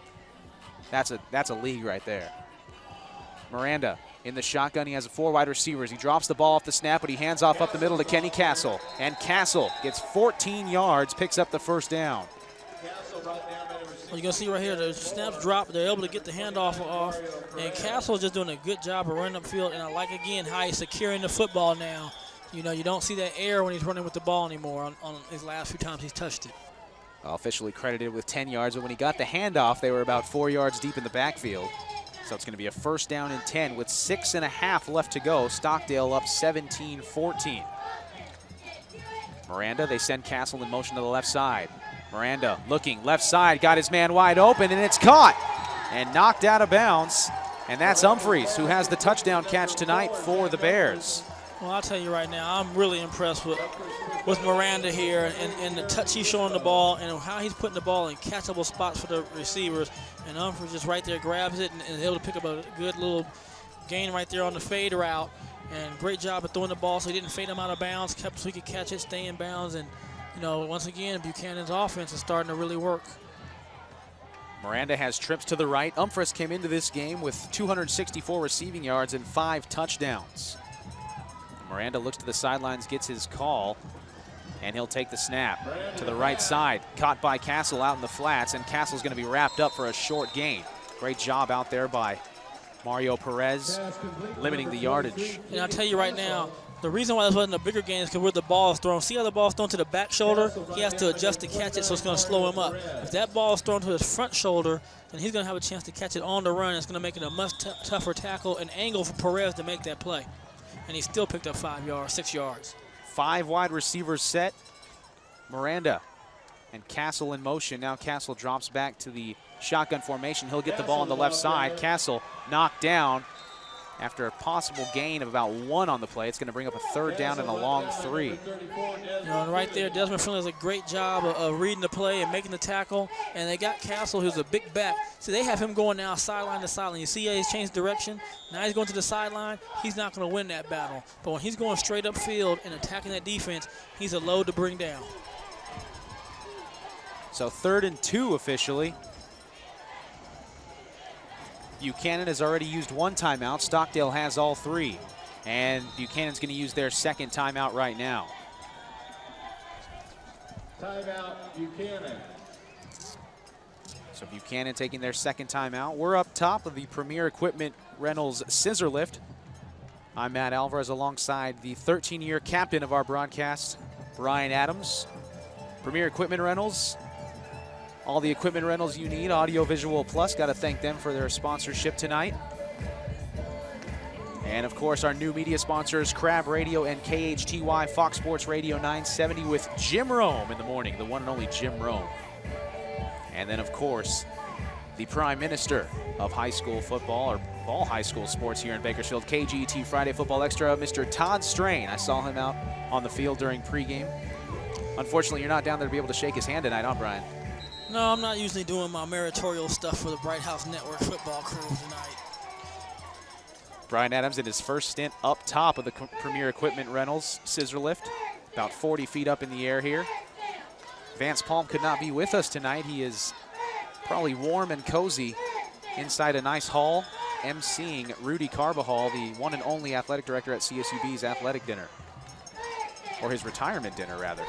that's a league right there. Miranda in the shotgun. He has 4 wide receivers. He drops the ball off the snap, but he hands off up the middle to Kenny Castle. And Castle gets 14 yards, picks up the first down. You can see right here, the snaps drop. They're able to get the handoff off. And Castle's just doing a good job of running upfield. And I like, again, how he's securing the football now. You don't see that air when he's running with the ball anymore on his last few times he's touched it. Officially credited with 10 yards, but when he got the handoff, they were about 4 yards deep in the backfield. So it's going to be a 1st down and 10 with 6.5 left to go. Stockdale up 17-14. Miranda, they send Castle in motion to the left side. Miranda looking left side, got his man wide open, and it's caught and knocked out of bounds. And that's Humphreys, who has the touchdown catch tonight for the Bears. Well, I'll tell you right now, I'm really impressed with Miranda here and the touch he's showing the ball and how he's putting the ball in catchable spots for the receivers. And Humphreys just right there grabs it and is able to pick up a good little gain right there on the fade route. And great job of throwing the ball so he didn't fade him out of bounds, kept so he could catch it, stay in bounds. And, once again, Buchanan's offense is starting to really work. Miranda has trips to the right. Humphreys came into this game with 264 receiving yards and 5 touchdowns. Miranda looks to the sidelines, gets his call, and he'll take the snap to the right side. Caught by Castle out in the flats, and Castle's going to be wrapped up for a short gain. Great job out there by Mario Perez, limiting the yardage. And I'll tell you right now, the reason why this wasn't a bigger gain is because where the ball is thrown. See how the ball is thrown to the back shoulder? He has to adjust to catch it, so it's going to slow him up. If that ball is thrown to his front shoulder, then he's going to have a chance to catch it on the run. It's going to make it a much tougher tackle and angle for Perez to make that play. And he still picked up 6 yards. 5 wide receivers set. Miranda and Castle in motion. Now Castle drops back to the shotgun formation. He'll get the ball on the left side. Castle knocked down after a possible gain of about 1 on the play. It's going to bring up a 3rd down and a long 3. And right there, Desmond Finley does a great job of reading the play and making the tackle. And they got Castle, who's a big back. So they have him going now sideline to sideline. You see how he's changed direction? Now he's going to the sideline. He's not going to win that battle. But when he's going straight up field and attacking that defense, he's a load to bring down. So 3rd and 2 officially. Buchanan has already used 1 timeout. Stockdale has all 3. And Buchanan's going to use their 2nd timeout right now. Timeout, Buchanan. So Buchanan taking their 2nd timeout. We're up top of the Premier Equipment Rentals Scissor Lift. I'm Matt Alvarez alongside the 13-year captain of our broadcast, Brian Adams. Premier Equipment Rentals. All the equipment rentals you need, Audio Visual Plus. Got to thank them for their sponsorship tonight. And, of course, our new media sponsors, Crab Radio and KHTY Fox Sports Radio 970 with Jim Rome in the morning, the one and only Jim Rome. And then, of course, the Prime Minister of high school football, or all high school sports here in Bakersfield, KGET Friday Football Extra, Mr. Todd Strain. I saw him out on the field during pregame. Unfortunately, you're not down there to be able to shake his hand tonight, huh, Brian? No, I'm not usually doing my meritorial stuff for the Bright House Network football crew tonight. Brian Adams in his first stint up top of the Premier Equipment Rentals Scissor Lift, about 40 feet up in the air here. Vance Palm could not be with us tonight. He is probably warm and cozy inside a nice hall, emceeing Rudy Carbajal, the one and only athletic director at CSUB's athletic dinner, or his retirement dinner, rather.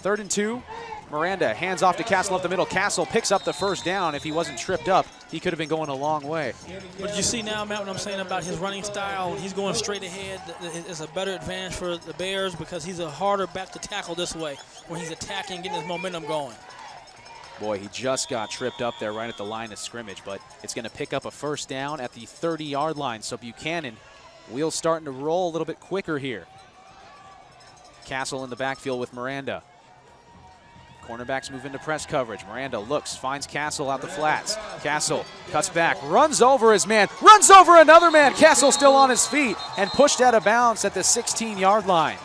3rd and 2. Miranda hands off to Castle up the middle. Castle picks up the 1st down. If he wasn't tripped up, he could have been going a long way. But did you see now, Matt, what I'm saying about his running style? He's going straight ahead. It's a better advantage for the Bears because he's a harder back to tackle this way when he's attacking, getting his momentum going. Boy, he just got tripped up there right at the line of scrimmage, but it's going to pick up a first down at the 30-yard line. So Buchanan, wheels starting to roll a little bit quicker here. Castle in the backfield with Miranda. Cornerbacks move into press coverage. Miranda looks, finds Castle out the flats. Castle cuts back, runs over his man, runs over another man. Castle still on his feet and pushed out of bounds at the 16-yard line.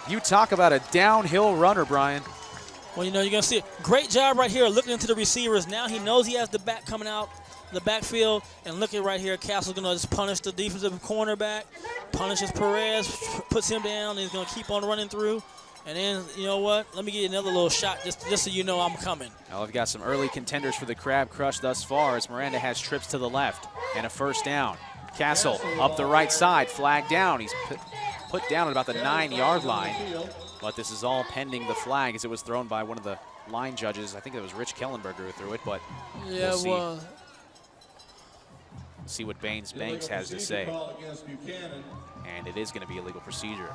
You talk about a downhill runner, Brian. Well, you know, you're going to see a great job right here looking into the receivers. Now he knows he has the back coming out the backfield, and look at right here, Castle's going to just punish the defensive cornerback, punishes Perez, puts him down, and he's going to keep on running through. And then, you know what, let me get you another little shot just so you know I'm coming. Well, I've got some early contenders for the Crab Crush thus far as Miranda has trips to the left and a first down. Castle up the right side, flag down. He's put down at about the 9-yard line. But this is all pending the flag as it was thrown by one of the line judges. I think it was Rich Kellenberger who threw it, but yeah, we'll see. Well, See what Baines Banks has to say. And it is going to be a legal procedure.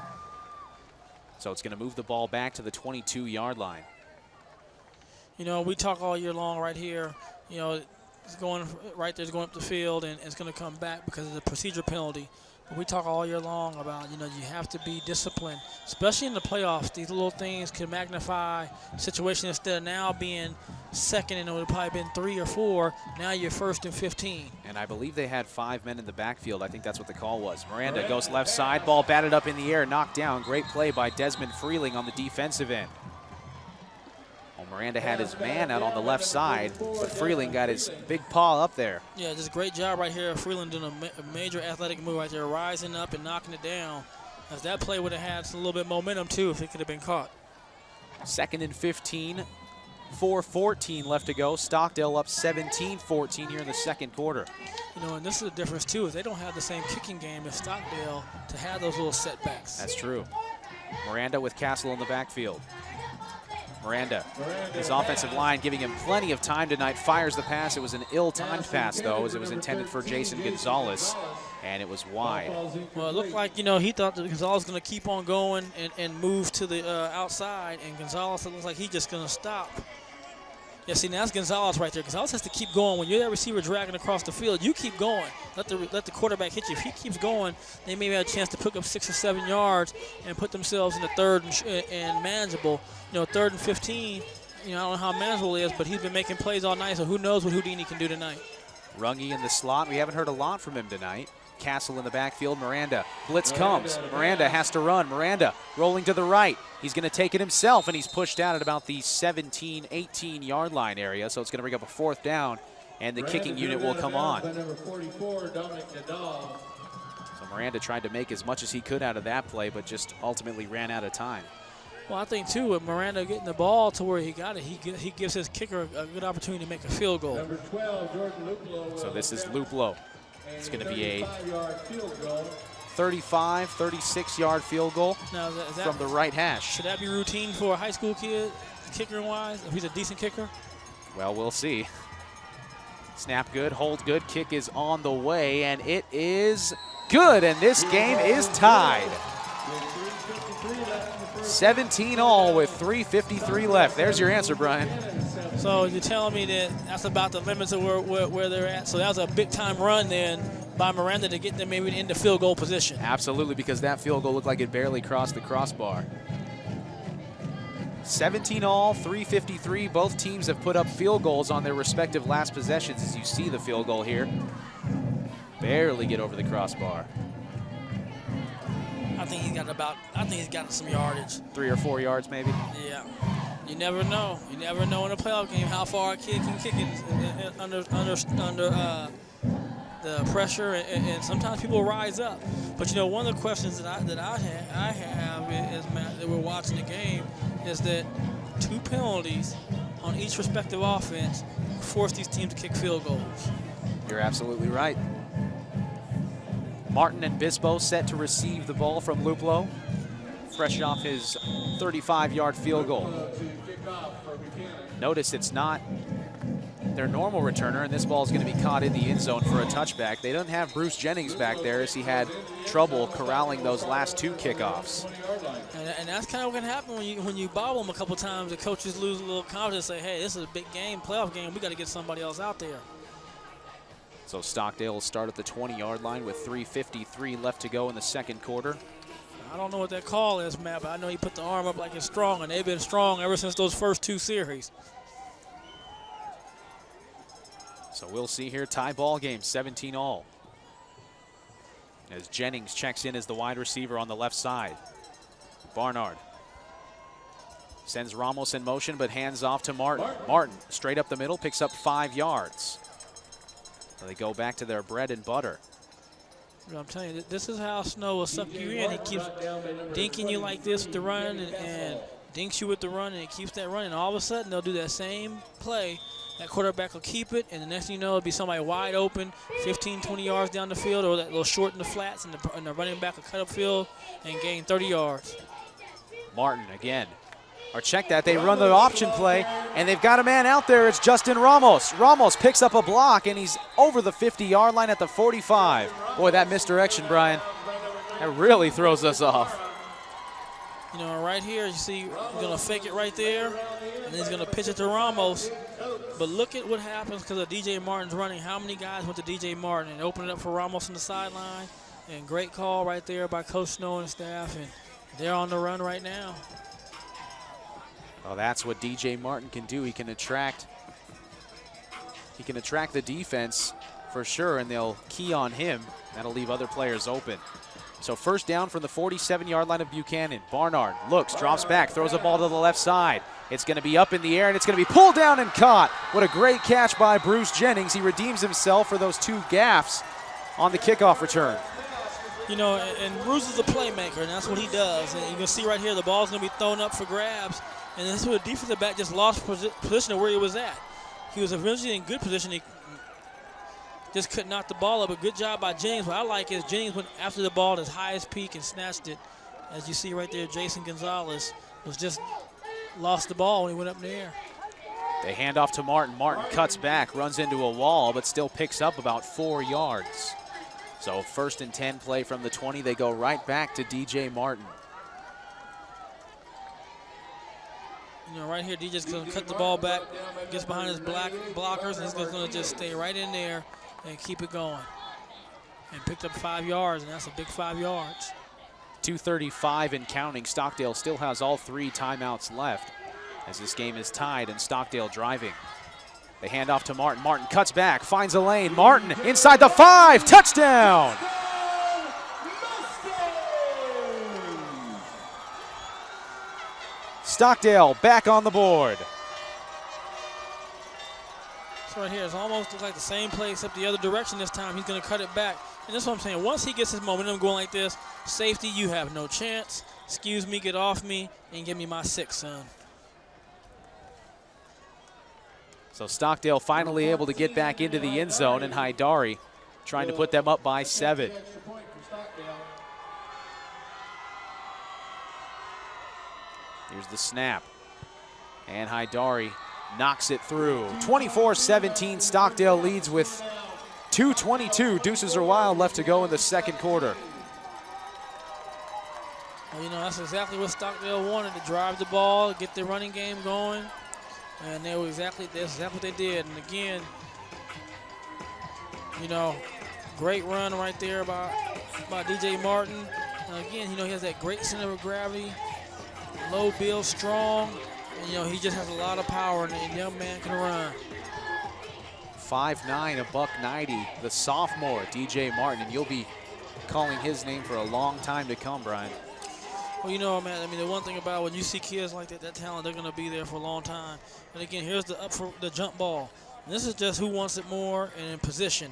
So it's going to move the ball back to the 22-yard line. You know, we talk all year long right here. You know, it's going right there, it's going up the field, and it's going to come back because of the procedure penalty. But we talk all year long about, you know, you have to be disciplined, especially in the playoffs. These little things can magnify situations. Instead of now being second and it would have probably been 3 or 4, now you're first and 15. And I believe they had 5 men in the backfield. I think that's what the call was. Miranda goes left side, ball batted up in the air, knocked down. Great play by Desmond Freeling on the defensive end. Well, Miranda had his man out on the left side, but Freeling got his big paw up there. Yeah, just great job right here. Freeling doing a major athletic move right there, rising up and knocking it down. As that play would have had a little bit of momentum too if it could have been caught. 2nd and 15, 4:14 left to go. Stockdale up 17-14 here in the second quarter. You know, and this is the difference too, is they don't have the same kicking game as Stockdale to have those little setbacks. That's true. Miranda with Castle in the backfield. Miranda, his offensive line giving him plenty of time tonight, fires the pass. It was an ill-timed pass, though, as it was intended for Jason Gonzalez, and it was wide. Well, it looked like, you know, he thought that Gonzalez was going to keep on going and move to the outside, and Gonzalez, it looks like he's just going to stop. Yeah, see, now that's Gonzalez right there. Gonzalez has to keep going. When you're that receiver dragging across the field, you keep going. Let the quarterback hit you. If he keeps going, they maybe have a chance to pick up 6 or 7 yards and put themselves in the third and manageable. You know, 3rd and 15, you know, I don't know how manageable it is, but he's been making plays all night, so who knows what Houdini can do tonight. Rungy in the slot. We haven't heard a lot from him tonight. Castle in the backfield. Miranda. Blitz comes. Miranda has to run. Miranda rolling to the right. He's going to take it himself, and he's pushed out at about the 17, 18-yard line area, so it's going to bring up a 4th down, and the kicking unit will come on. So Miranda tried to make as much as he could out of that play, but just ultimately ran out of time. Well, I think, too, with Miranda getting the ball to where he got it, he gives his kicker a good opportunity to make a field goal. Number 12, Jordan Luplow. So this is Luplow. It's going to be a 35, 36-yard field goal now, is that from the right hash. Should that be routine for a high school kid, kicker-wise, if he's a decent kicker? Well, we'll see. Snap good, hold good, kick is on the way, and it is good, and this game is tied. 17-all with 3:53 left. There's your answer, Brian. So you're telling me that that's about the limits of where they're at. So that was a big-time run then by Miranda to get them maybe into field goal position. Absolutely, because that field goal looked like it barely crossed the crossbar. 17-all, 3:53. Both teams have put up field goals on their respective last possessions, as you see the field goal here. Barely get over the crossbar. I think he's got some yardage. 3 or 4 yards, maybe. Yeah. You never know. You never know in a playoff game how far a kid can kick it under the pressure, and sometimes people rise up. But you know, one of the questions that I have is, Matt, that we're watching the game, is that 2 penalties on each respective offense force these teams to kick field goals. You're absolutely right. Martin and Bispo set to receive the ball from Luplow, fresh off his 35-yard field goal. Notice it's not their normal returner, and this ball is going to be caught in the end zone for a touchback. They don't have Bruce Jennings back there as he had trouble corralling those last 2 kickoffs. And that's kind of what can happen when you bobble them a couple times. The coaches lose a little confidence and say, hey, this is a big game, playoff game. We got to get somebody else out there. So Stockdale will start at the 20-yard line with 3:53 left to go in the second quarter. I don't know what that call is, Matt, but I know he put the arm up like it's strong, and they've been strong ever since those first 2 series. So we'll see here, tie ball game, 17-all. As Jennings checks in as the wide receiver on the left side. Barnard sends Ramos in motion, but hands off to Martin. Martin straight up the middle, picks up 5 yards. So they go back to their bread and butter. I'm telling you, this is how Snow will suck you in. He keeps dinking you like this with the run and dinks you with the run, and he keeps that running. All of a sudden, they'll do that same play. That quarterback will keep it, and the next thing you know, it'll be somebody wide open, 15, 20 yards down the field, or that little short in the flats, and the running back will cut up field and gain 30 yards. Martin again. Or check that, they run the option play, and they've got a man out there. It's Justin Ramos. Ramos picks up a block, and he's over the 50-yard line at the 45. Boy, that misdirection, Brian, that really throws us off. You know, right here, you see, he's going to fake it right there, and he's going to pitch it to Ramos. But look at what happens because of DJ Martin's running. How many guys went to DJ Martin and opened it up for Ramos on the sideline? And great call right there by Coach Snow and staff, and they're on the run right now. Well, that's what DJ Martin can do. He can attract the defense for sure, and they'll key on him. That'll leave other players open. So first down from the 47-yard line of Buchanan. Barnard looks, drops back, throws a ball to the left side. It's going to be up in the air, and it's going to be pulled down and caught. What a great catch by Bruce Jennings. He redeems himself for those 2 gaffes on the kickoff return. You know, and Bruce is a playmaker, and that's what he does. And you can see right here, the ball's going to be thrown up for grabs. And this is where the defensive back just lost position of where he was at. He was eventually in good position. He just couldn't knock the ball up. A good job by Jennings. What I like is Jennings went after the ball at his highest peak and snatched it. As you see right there, Jason Gonzalez was just lost the ball when he went up in the air. They hand off to Martin. Martin cuts back, runs into a wall, but still picks up about 4 yards. So 1st and 10 play from the 20. They go right back to DJ Martin. You know, right here, DJ's going to cut the ball back, gets behind his blockers, and he's going to just stay right in there and keep it going. And picked up 5 yards, and that's a big 5 yards. 2:35 and counting. Stockdale still has all 3 timeouts left as this game is tied and Stockdale driving. They hand off to Martin. Martin cuts back, finds a lane. Martin inside the 5, touchdown! Stockdale back on the board. So right here, it's almost like the same play except the other direction this time. He's going to cut it back. And that's what I'm saying. Once he gets his momentum going like this, safety, you have no chance. Excuse me, get off me, and give me my 6, son. So Stockdale finally able to get back into the end zone, and Haidari trying to put them up by 7. Here's the snap. And Haidari knocks it through. 24-17, Stockdale leads with 2:22. Deuces are wild left to go in the second quarter. Well, you know, that's exactly what Stockdale wanted, to drive the ball, get the running game going. And that's exactly what they did. And again, you know, great run right there by DJ Martin. And again, you know, he has that great center of gravity, low build, strong, and you know, he just has a lot of power, and the young man can run. 5'9", $190, the sophomore DJ Martin, and you'll be calling his name for a long time to come, Brian. Well, you know, man, I mean, the one thing about when you see kids like that talent, they're going to be there for a long time. And again, here's the up for the jump ball. And this is just who wants it more and in position.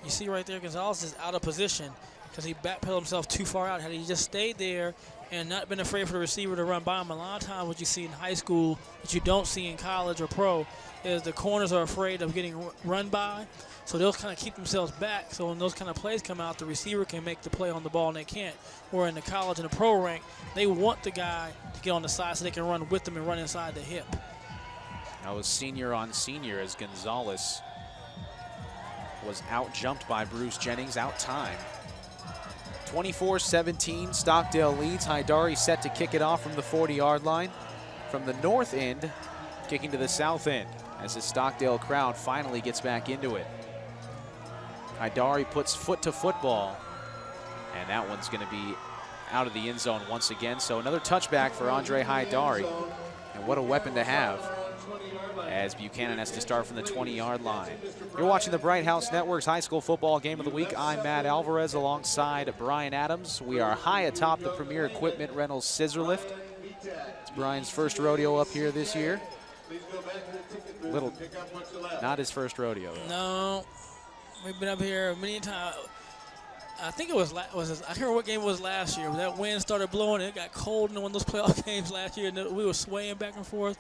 You see right there, Gonzalez is out of position because he backpedaled himself too far out. Had he just stayed there and not been afraid for the receiver to run by him, a lot of times what you see in high school that you don't see in college or pro is the corners are afraid of getting run by. So they'll kind of keep themselves back. So when those kind of plays come out, the receiver can make the play on the ball, and they can't. Where in the college and the pro rank, they want the guy to get on the side so they can run with them and run inside the hip. That was senior on senior as Gonzalez was out-jumped by Bruce Jennings, out-time. 24-17, Stockdale leads. Haidari set to kick it off from the 40-yard line. From the north end, kicking to the south end as the Stockdale crowd finally gets back into it. Haidari puts foot to football, and that one's going to be out of the end zone once again. So another touchback for Andre Haidari, and what a weapon to have as Buchanan has to start from the 20-yard line. You're watching the Bright House Network's High School Football Game of the Week. I'm Matt Alvarez alongside Brian Adams. We are high atop the Premier Equipment Rentals Scissor Lift. It's Brian's first rodeo up here this year. Not his first rodeo. No, we've been up here many times. I think it was I can't remember what game it was last year, but that wind started blowing. It got cold in one of those playoff games last year, and we were swaying back and forth.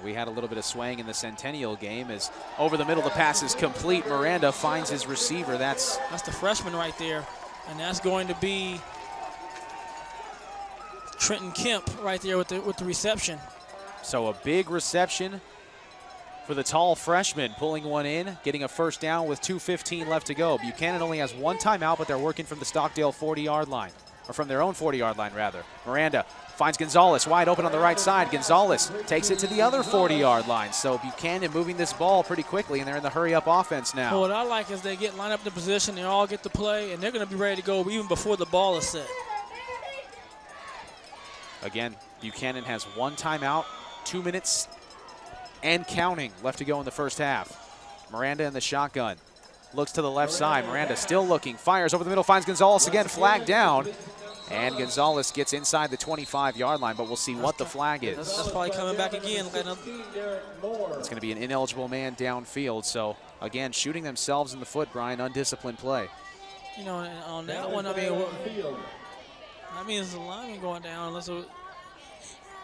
We had a little bit of swaying in the Centennial game as over the middle the pass is complete. Miranda finds his receiver. That's the freshman right there, and that's going to be Trenton Kemp right there with the reception. So a big reception for the tall freshman, pulling one in, getting a first down with 2:15 left to go. Buchanan only has one timeout, but they're working from the Stockdale 40-yard line, or from their own 40-yard line, rather. Miranda finds Gonzalez wide open on the right side. Gonzalez takes it to the other 40-yard line. So Buchanan moving this ball pretty quickly, and they're in the hurry-up offense now. Well, what I like is they get lined up in the position, they all get to play, and they're going to be ready to go even before the ball is set. Again, Buchanan has one timeout, 2 minutes and counting left to go in the first half. Miranda in the shotgun. Looks to the left side. Miranda still looking. Fires over the middle. Finds Gonzalez again. Flag down. And Gonzalez gets inside the 25-yard line, but we'll see what the flag is. That's probably coming back again. It's going to be an ineligible man downfield. So, again, shooting themselves in the foot, Brian. Undisciplined play. You know, and on that one, I mean, it's a lineman going down. Unless where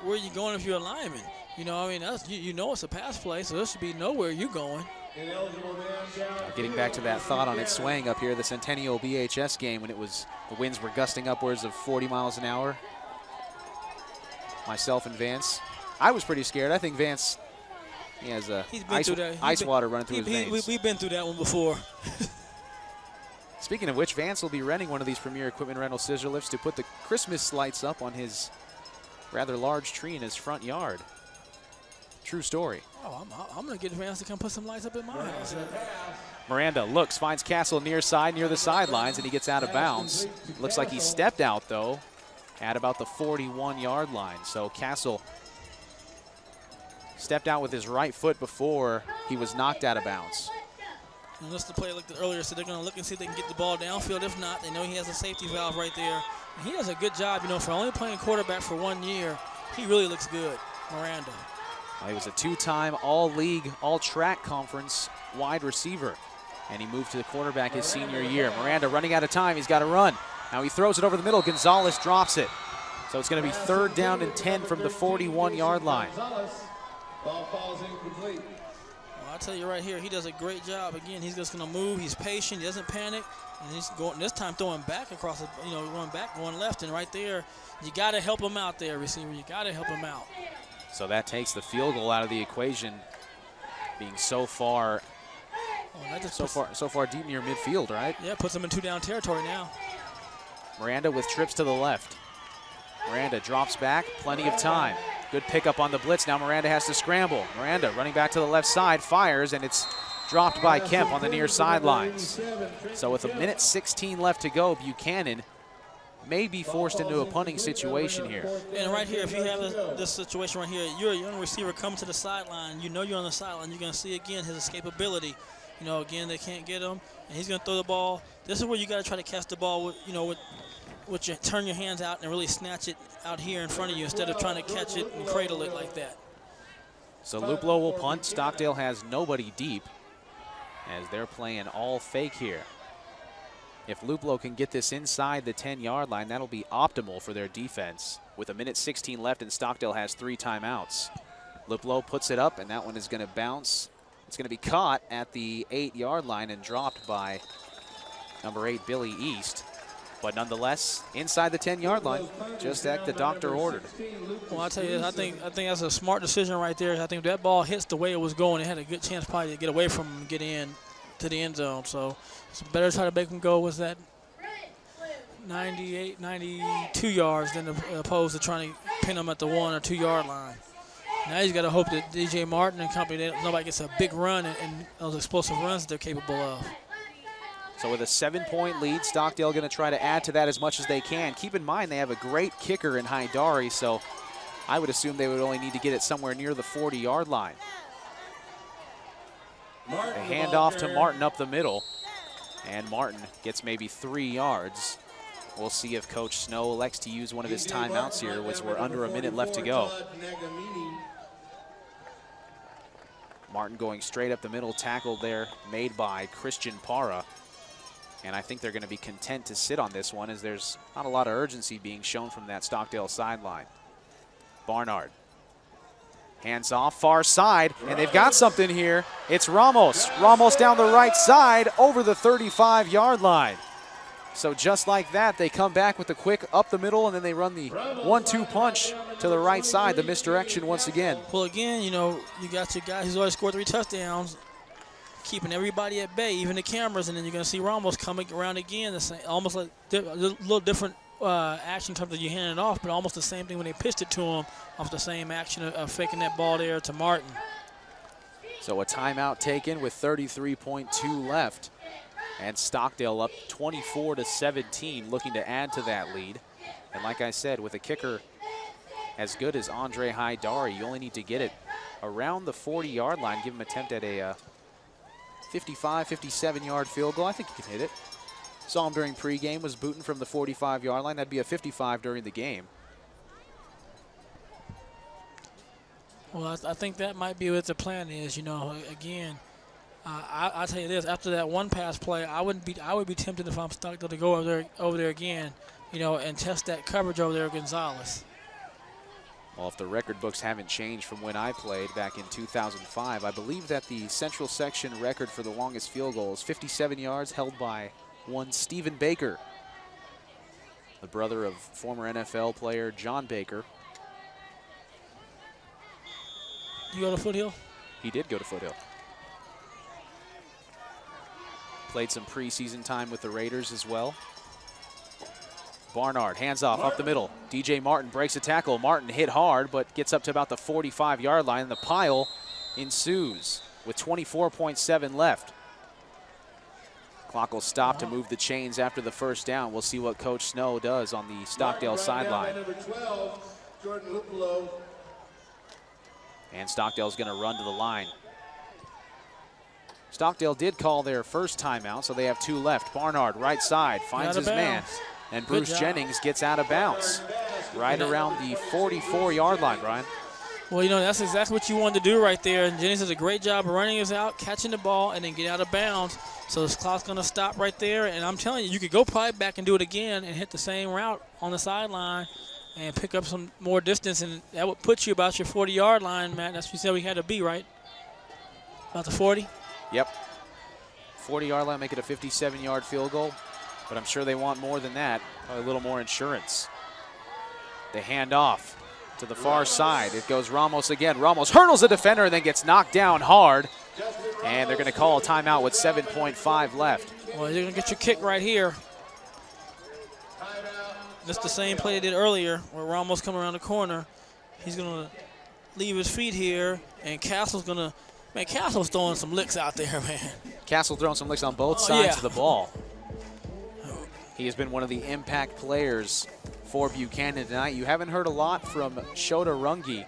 are you going if you're a lineman? You know, I mean, you know it's a pass play, so there should be nowhere you're going. Getting back to that thought on it swaying up here, the Centennial BHS game when the winds were gusting upwards of 40 miles an hour. Myself and Vance, I was pretty scared. I think Vance, he has ice water running through his veins. We've been through that one before. Speaking of which, Vance will be renting one of these Premier Equipment Rental scissor lifts to put the Christmas lights up on his rather large tree in his front yard. True story. Oh, I'm going to get Vance to come put some lights up in my house. Miranda looks, finds Castle near the sidelines, and he gets out of bounds. Looks like he stepped out, though, at about the 41-yard line. So Castle stepped out with his right foot before he was knocked out of bounds. And just the play looked at earlier, so they're going to look and see if they can get the ball downfield. If not, they know he has a safety valve right there. And he does a good job, you know, for only playing quarterback for 1 year. He really looks good, Miranda. He was a two-time all-league, all-track conference wide receiver, and he moved to the quarterback his senior year. Miranda running out of time. He's got to run. Now he throws it over the middle. Gonzalez drops it. So it's going to be 3rd down and 10 from the 41-yard line. Ball falls incomplete. Well, I'll tell you right here, he does a great job. Again, he's just going to move. He's patient. He doesn't panic. And he's going this time throwing back across, going back, going left. And right there, you got to help him out there, receiver. You got to help him out. So that takes the field goal out of the equation, being so far deep near midfield, right? Yeah, puts him in 2-down territory now. Miranda with trips to the left. Miranda drops back, plenty of time. Good pickup on the blitz. Now Miranda has to scramble. Miranda running back to the left side, fires, and it's dropped by Kemp on the near sidelines. So with 1:16 left to go, Buchanan may be forced into a punting situation here. And right here, if you have this situation right here, you're a young receiver coming to the sideline. You know you're on the sideline. You're going to see, again, his escapability. You know, again, they can't get him, and he's going to throw the ball. This is where you got to try to catch the ball with your turn your hands out and really snatch it out here in front of you instead of trying to catch it and cradle it like that. So Luplo will punt. Stockdale has nobody deep as they're playing all fake here. If Luplo can get this inside the 10-yard line, that'll be optimal for their defense. With 1:16 left and Stockdale has 3 timeouts. Luplo puts it up, and that one is going to bounce. It's going to be caught at the 8-yard line and dropped by number 8, Billy East. But nonetheless, inside the 10-yard line, just like the doctor ordered. Well, I'll tell you this, I think that's a smart decision right there. I think if that ball hits the way it was going, it had a good chance probably to get away from him and get in to the end zone. So it's better to try to make him go with that 98, 92 yards than opposed to trying to pin him at the 1 or 2 yard line. Now he's got to hope that DJ Martin and company, nobody gets a big run and those explosive runs that they're capable of. So with a 7-point lead, Stockdale going to try to add to that as much as they can. Keep in mind they have a great kicker in Haidari, so I would assume they would only need to get it somewhere near the 40-yard line. A handoff to Martin up the middle, and Martin gets maybe 3 yards. We'll see if Coach Snow elects to use one of his timeouts here, which we're under a minute left to go. Martin going straight up the middle, tackle there made by Christian Parra. And I think they're going to be content to sit on this one as there's not a lot of urgency being shown from that Stockdale sideline. Barnard. Hands off, far side, and they've got something here. It's Ramos. Ramos down the right side over the 35-yard line. So just like that, they come back with a quick up the middle, and then they run the 1-2 punch to the right side, the misdirection once again. Well, again, you know, you got your guy who's already scored 3 touchdowns, keeping everybody at bay, even the cameras, and then you're going to see Ramos coming around again, the same, almost like a little different action in terms of you handing it off, but almost the same thing when they pitched it to him, off the same action of faking that ball there to Martin. So a timeout taken with 33.2 left, and Stockdale up 24-17, looking to add to that lead. And like I said, with a kicker as good as Andre Haidari, you only need to get it around the 40-yard line, give him an attempt at a 55, 57-yard field goal. I think he can hit it. Saw him during pregame, was booting from the 45-yard line. That'd be a 55 during the game. Well, I think that might be what the plan is. You know, again, I'll tell you this: after that one pass play, I would be tempted if I'm Stockdale to go over there again, you know, and test that coverage over there, Gonzalez. Well, if the record books haven't changed from when I played back in 2005, I believe that the Central Section record for the longest field goal is 57 yards, held by one Stephen Baker, the brother of former NFL player John Baker. You go to Foothill? He did go to Foothill. Played some preseason time with the Raiders as well. Barnard, hands off, up the middle. DJ Martin breaks a tackle. Martin hit hard, but gets up to about the 45-yard line, and the pile ensues with 24.7 left. Clock will stop to move the chains after the first down. We'll see what Coach Snow does on the Stockdale sideline. And Stockdale's going to run to the line. Stockdale did call their first timeout, so they have 2 left. Barnard, right side, finds his man. And Bruce Jennings gets out of bounds right around the 44-yard line, Brian. Well, you know, that's exactly what you wanted to do right there. And Jennings does a great job of running us out, catching the ball, and then get out of bounds. So this clock's going to stop right there. And I'm telling you, you could go probably back and do it again and hit the same route on the sideline and pick up some more distance. And that would put you about your 40-yard line, Matt. That's what you said we had to be, right? About the 40? Yep. 40-yard line, make it a 57-yard field goal. But I'm sure they want more than that, a little more insurance. They hand off to the far side. It goes Ramos again. Ramos hurdles the defender and then gets knocked down hard. And they're going to call a timeout with 7.5 left. Well, you're going to get your kick right here. Just the same play they did earlier where Ramos come around the corner. He's going to leave his feet here, and Castle's going to – man, Castle's throwing some licks out there, man. Castle throwing some licks on both sides of the ball. He has been one of the impact players for Buchanan tonight. You haven't heard a lot from Shota Rungi,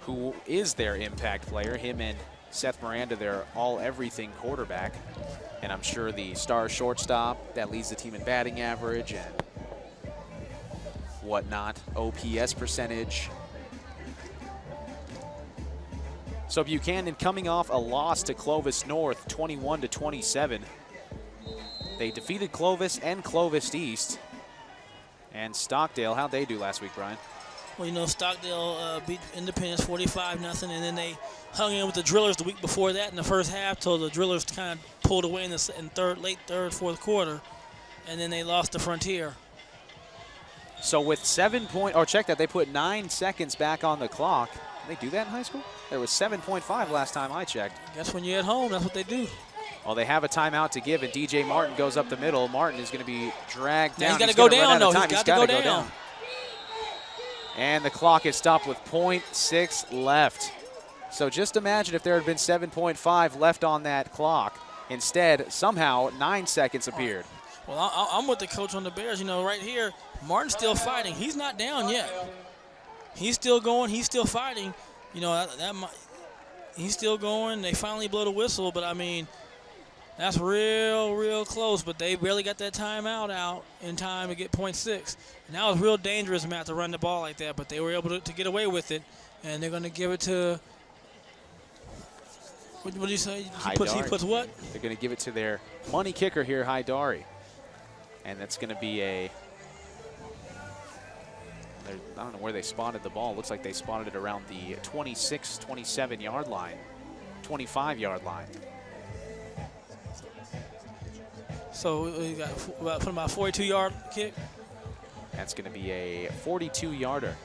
who is their impact player. Him and Seth Miranda, their all-everything quarterback. And I'm sure the star shortstop that leads the team in batting average and whatnot, OPS percentage. So Buchanan coming off a loss to Clovis North, 21-27. They defeated Clovis and Clovis East. And Stockdale, how'd they do last week, Brian? Well, you know, Stockdale beat Independence 45-0, and then they hung in with the Drillers the week before that in the first half till the Drillers kind of pulled away in the late third, fourth quarter. and then they lost the Frontier. So with 7 point, or check that, they put 9 seconds back on the clock. Did they do that in high school? There was 7.5 last time I checked. Guess when you're at home, that's what they do. Well, they have a timeout to give, and DJ Martin goes up the middle. Martin is going to be dragged down. He's got to go down, though. He's got to go down. And the clock is stopped with 0.6 left. So just imagine if there had been 7.5 left on that clock. Instead, somehow 9 seconds appeared. Well, I'm with the coach on the Bears. You know, right here, Martin's still fighting. He's not down yet. He's still going. He's still fighting. You know, he's still going. They finally blow the whistle, but, I mean, that's real close. But they barely got that timeout out in time to get 0.6. And that was real dangerous, Matt, to run the ball like that. But they were able to get away with it, and they're going to give it to – what did you say? He puts what? They're going to give it to their money kicker here, Haidari. And that's going to be I don't know where they spotted the ball. Looks like they spotted it around the 26, 27-yard line, 25-yard line. So we got about 42-yard kick. That's going to be a 42-yarder.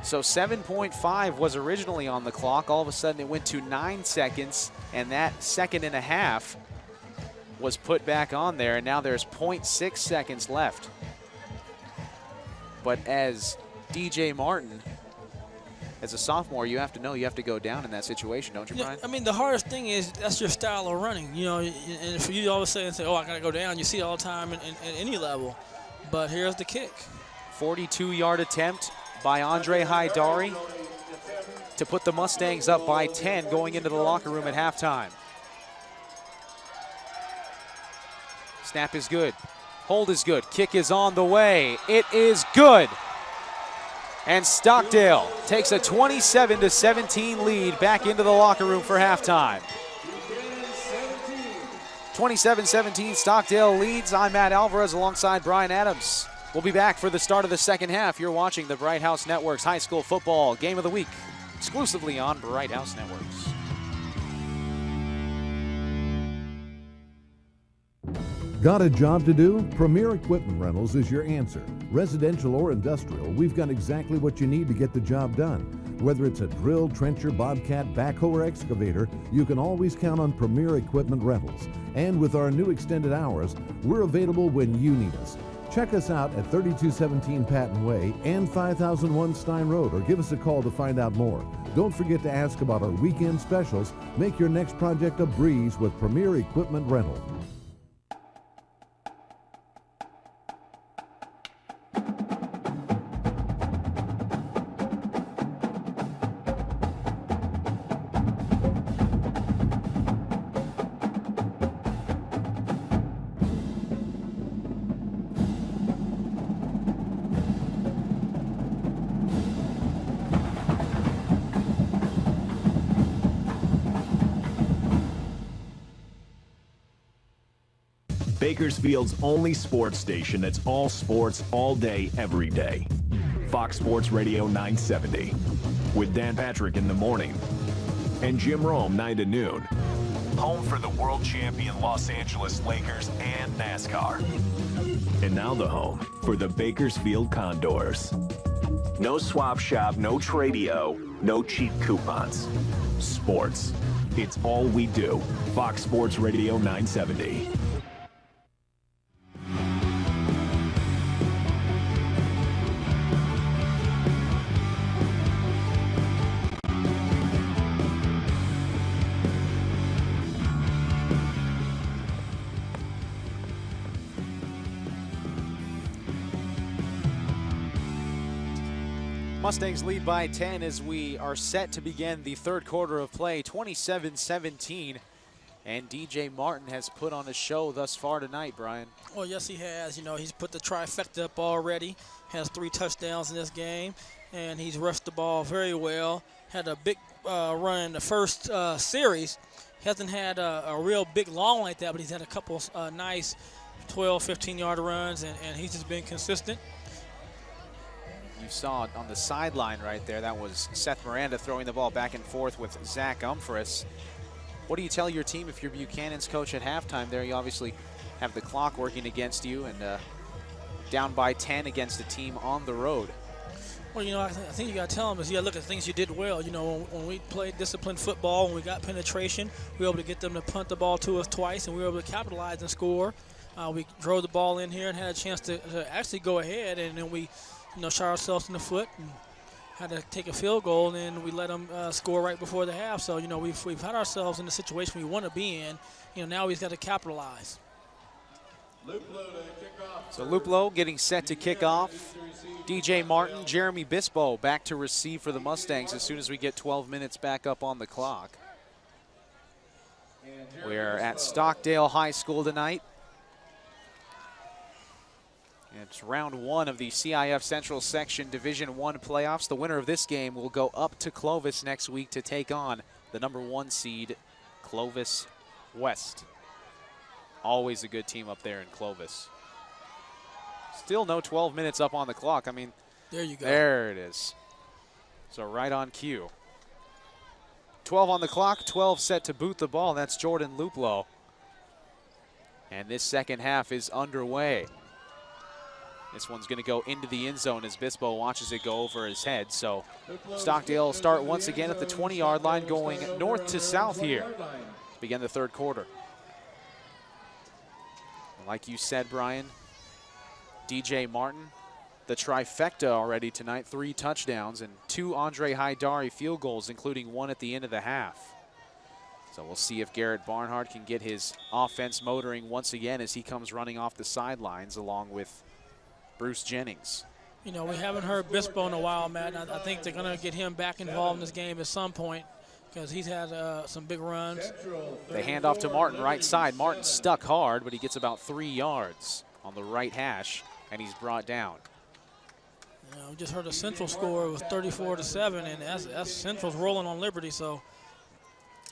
So 7.5 was originally on the clock. All of a sudden it went to 9 seconds, and that second and a half was put back on there, and now there's 0.6 seconds left. But as DJ Martin, as a sophomore, you have to know you have to go down in that situation, don't you, Brian? I mean, the hardest thing is that's your style of running, you know, and for you to all of a sudden say, oh, I got to go down, you see it all the time at any level. But here's the kick. 42-yard attempt by Andre Haidari to put the Mustangs up by 10 going into the locker room at halftime. Snap is good. Hold is good. Kick is on the way. It is good. And Stockdale takes a 27-17 lead back into the locker room for halftime. 27-17, Stockdale leads. I'm Matt Alvarez alongside Brian Adams. We'll be back for the start of the second half. You're watching the Bright House Network's High School Football Game of the Week, exclusively on Bright House Networks. Got a job to do? Premier Equipment Rentals is your answer. Residential or industrial, we've got exactly what you need to get the job done. Whether it's a drill, trencher, bobcat, backhoe, or excavator, you can always count on Premier Equipment Rentals. And with our new extended hours, we're available when you need us. Check us out at 3217 Patton Way and 5001 Stein Road, or give us a call to find out more. Don't forget to ask about our weekend specials. Make your next project a breeze with Premier Equipment Rental. Bakersfield's only sports station that's all sports, all day, every day. Fox Sports Radio 970. With Dan Patrick in the morning and Jim Rome 9 to noon. Home for the world champion Los Angeles Lakers and NASCAR. And now the home for the Bakersfield Condors. No swap shop, no Tradio, no cheap coupons. Sports. It's all we do. Fox Sports Radio 970. Mustangs lead by 10 as we are set to begin the third quarter of play, 27-17. And DJ Martin has put on a show thus far tonight, Brian. Well, yes, he has. You know, he's put the trifecta up already, has 3 touchdowns in this game, and he's rushed the ball very well. Had a big run in the first series. He hasn't had a real big long like that, but he's had a couple nice 12, 15-yard runs, and he's just been consistent. You saw it on the sideline right there. That was Seth Miranda throwing the ball back and forth with Zach Umphris. What do you tell your team if you're Buchanan's coach at halftime there? You obviously have the clock working against you and down by 10 against a team on the road. Well, you know, I think you got to tell them is, yeah, look at things you did well. You know, when we played disciplined football, when we got penetration, we were able to get them to punt the ball to us twice, and we were able to capitalize and score. We drove the ball in here and had a chance to actually go ahead, and then we, you know, shot ourselves in the foot and had to take a field goal, and then we let them score right before the half. So, you know, we've had ourselves in the situation we want to be in. You know, now we've got to capitalize. So Luplo getting set to kick off. DJ Martin, Jeremy Bispo back to receive for the Mustangs as soon as we get 12 minutes back up on the clock. We're at Stockdale High School tonight. It's round 1 of the CIF Central Section Division I playoffs. The winner of this game will go up to Clovis next week to take on the number 1 seed, Clovis West. Always a good team up there in Clovis. Still no 12 minutes up on the clock. I mean, there you go. There it is. So right on cue. 12 on the clock, 12 set to boot the ball. That's Jordan Luplo. And this second half is underway. This one's going to go into the end zone as Bispo watches it go over his head. So Stockdale will start once again at the 20-yard line, going north to south here to begin the third quarter. Like you said, Brian, DJ Martin, the trifecta already tonight, 3 touchdowns and 2 Andre Haidari field goals, including 1 at the end of the half. So we'll see if Garrett Barnhart can get his offense motoring once again as he comes running off the sidelines along with Bruce Jennings. You know, we haven't heard Bispo in a while, Matt. I think they're going to get him back involved in this game at some point because he's had some big runs. They hand off to Martin, right side. Martin stuck hard, but he gets about 3 yards on the right hash, and he's brought down. You know, we just heard a Central score. It was 34-7, and that's Central's rolling on Liberty, so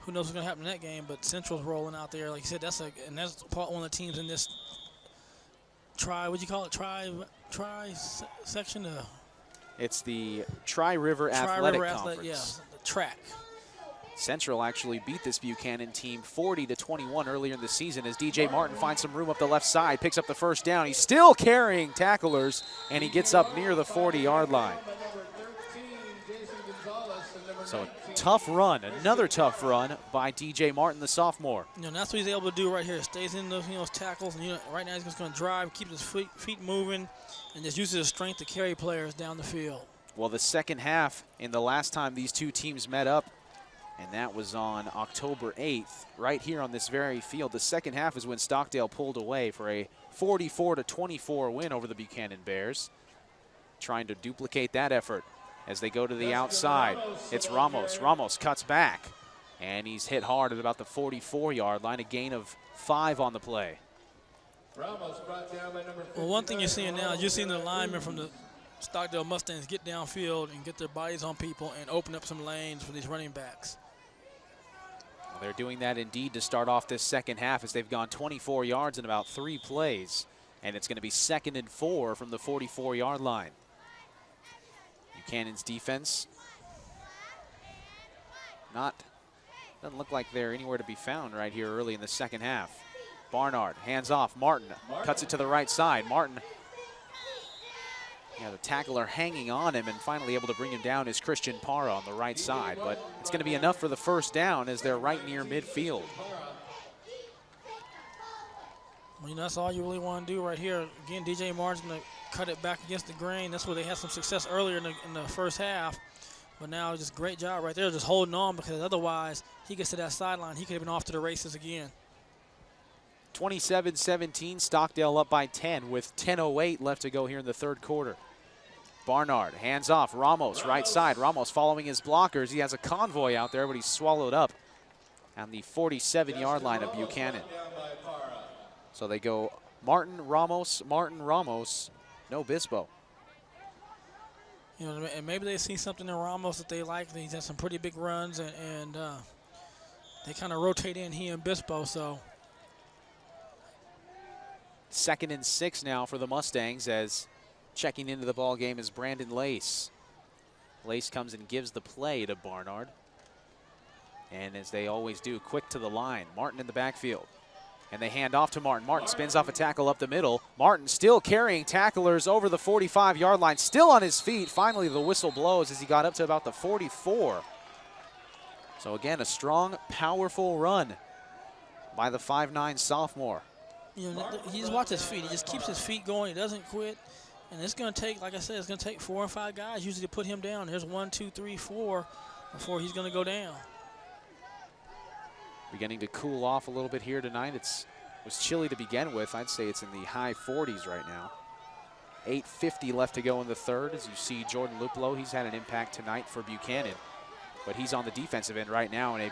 who knows what's going to happen in that game, but Central's rolling out there. Like you said, that's one of the teams in this what'd you call it, section? It's the Tri-River Athletic Conference. Yeah, the track. Central actually beat this Buchanan team 40-21 earlier in the season as DJ Martin finds some room up the left side, picks up the first down. He's still carrying tacklers, and he gets up near the 40-yard line. So a tough run, another tough run by DJ Martin, the sophomore. You know, that's what he's able to do right here. Stays in those, those tackles, and right now he's just going to drive, keep his feet moving, and just uses his strength to carry players down the field. Well, the second half, in the last time these two teams met up, and that was on October 8th, right here on this very field. The second half is when Stockdale pulled away for a 44-24 win over the Buchanan Bears. Trying to duplicate that effort as they go to the outside. It's Ramos. Ramos cuts back, and he's hit hard at about the 44-yard line, a gain of 5 on the play. Well, one thing you're seeing now is you're seeing the linemen from the Stockdale Mustangs get downfield and get their bodies on people and open up some lanes for these running backs. Well, they're doing that indeed to start off this second half as they've gone 24 yards in about 3 plays, and it's going to be 2nd and 4 from the 44-yard line. Buchanan's defense doesn't look like they're anywhere to be found right here early in the second half. Barnard hands off. Martin cuts it to the right side. Martin, the tackler hanging on him, and finally able to bring him down is Christian Parra on the right side, but it's going to be enough for the first down as they're right near midfield. Well, that's all you really want to do right here. Again, DJ Martin's going to cut it back against the grain. That's where they had some success earlier in the first half. But now just great job right there, just holding on, because otherwise he gets to that sideline, he could have been off to the races again. 27-17, Stockdale up by 10 with 10:08 left to go here in the third quarter. Barnard hands off. Ramos, right side. Ramos following his blockers. He has a convoy out there, but he's swallowed up on the 47-yard line of Buchanan. So they go Martin, Ramos, no Bispo. And maybe they see something in Ramos that they like. He's had some pretty big runs, and they kind of rotate in he and Bispo. So 2nd and 6 now for the Mustangs as checking into the ball game is Brandon Lace. Lace comes and gives the play to Barnard. And as they always do, quick to the line. Martin in the backfield. And they hand off to Martin. Martin spins off a tackle up the middle. Martin still carrying tacklers over the 45-yard line, still on his feet. Finally, the whistle blows as he got up to about the 44. So again, a strong, powerful run by the 5'9" sophomore. You know, he just watch his feet. He just keeps his feet going. He doesn't quit. And it's going to take, like I said, it's going to take 4 or 5 guys usually to put him down. There's 1, 2, 3, 4 before he's going to go down. Beginning to cool off a little bit here tonight. It was chilly to begin with. I'd say it's in the high 40s right now. 8:50 left to go in the third. As you see Jordan Luplow, he's had an impact tonight for Buchanan. But he's on the defensive end right now, and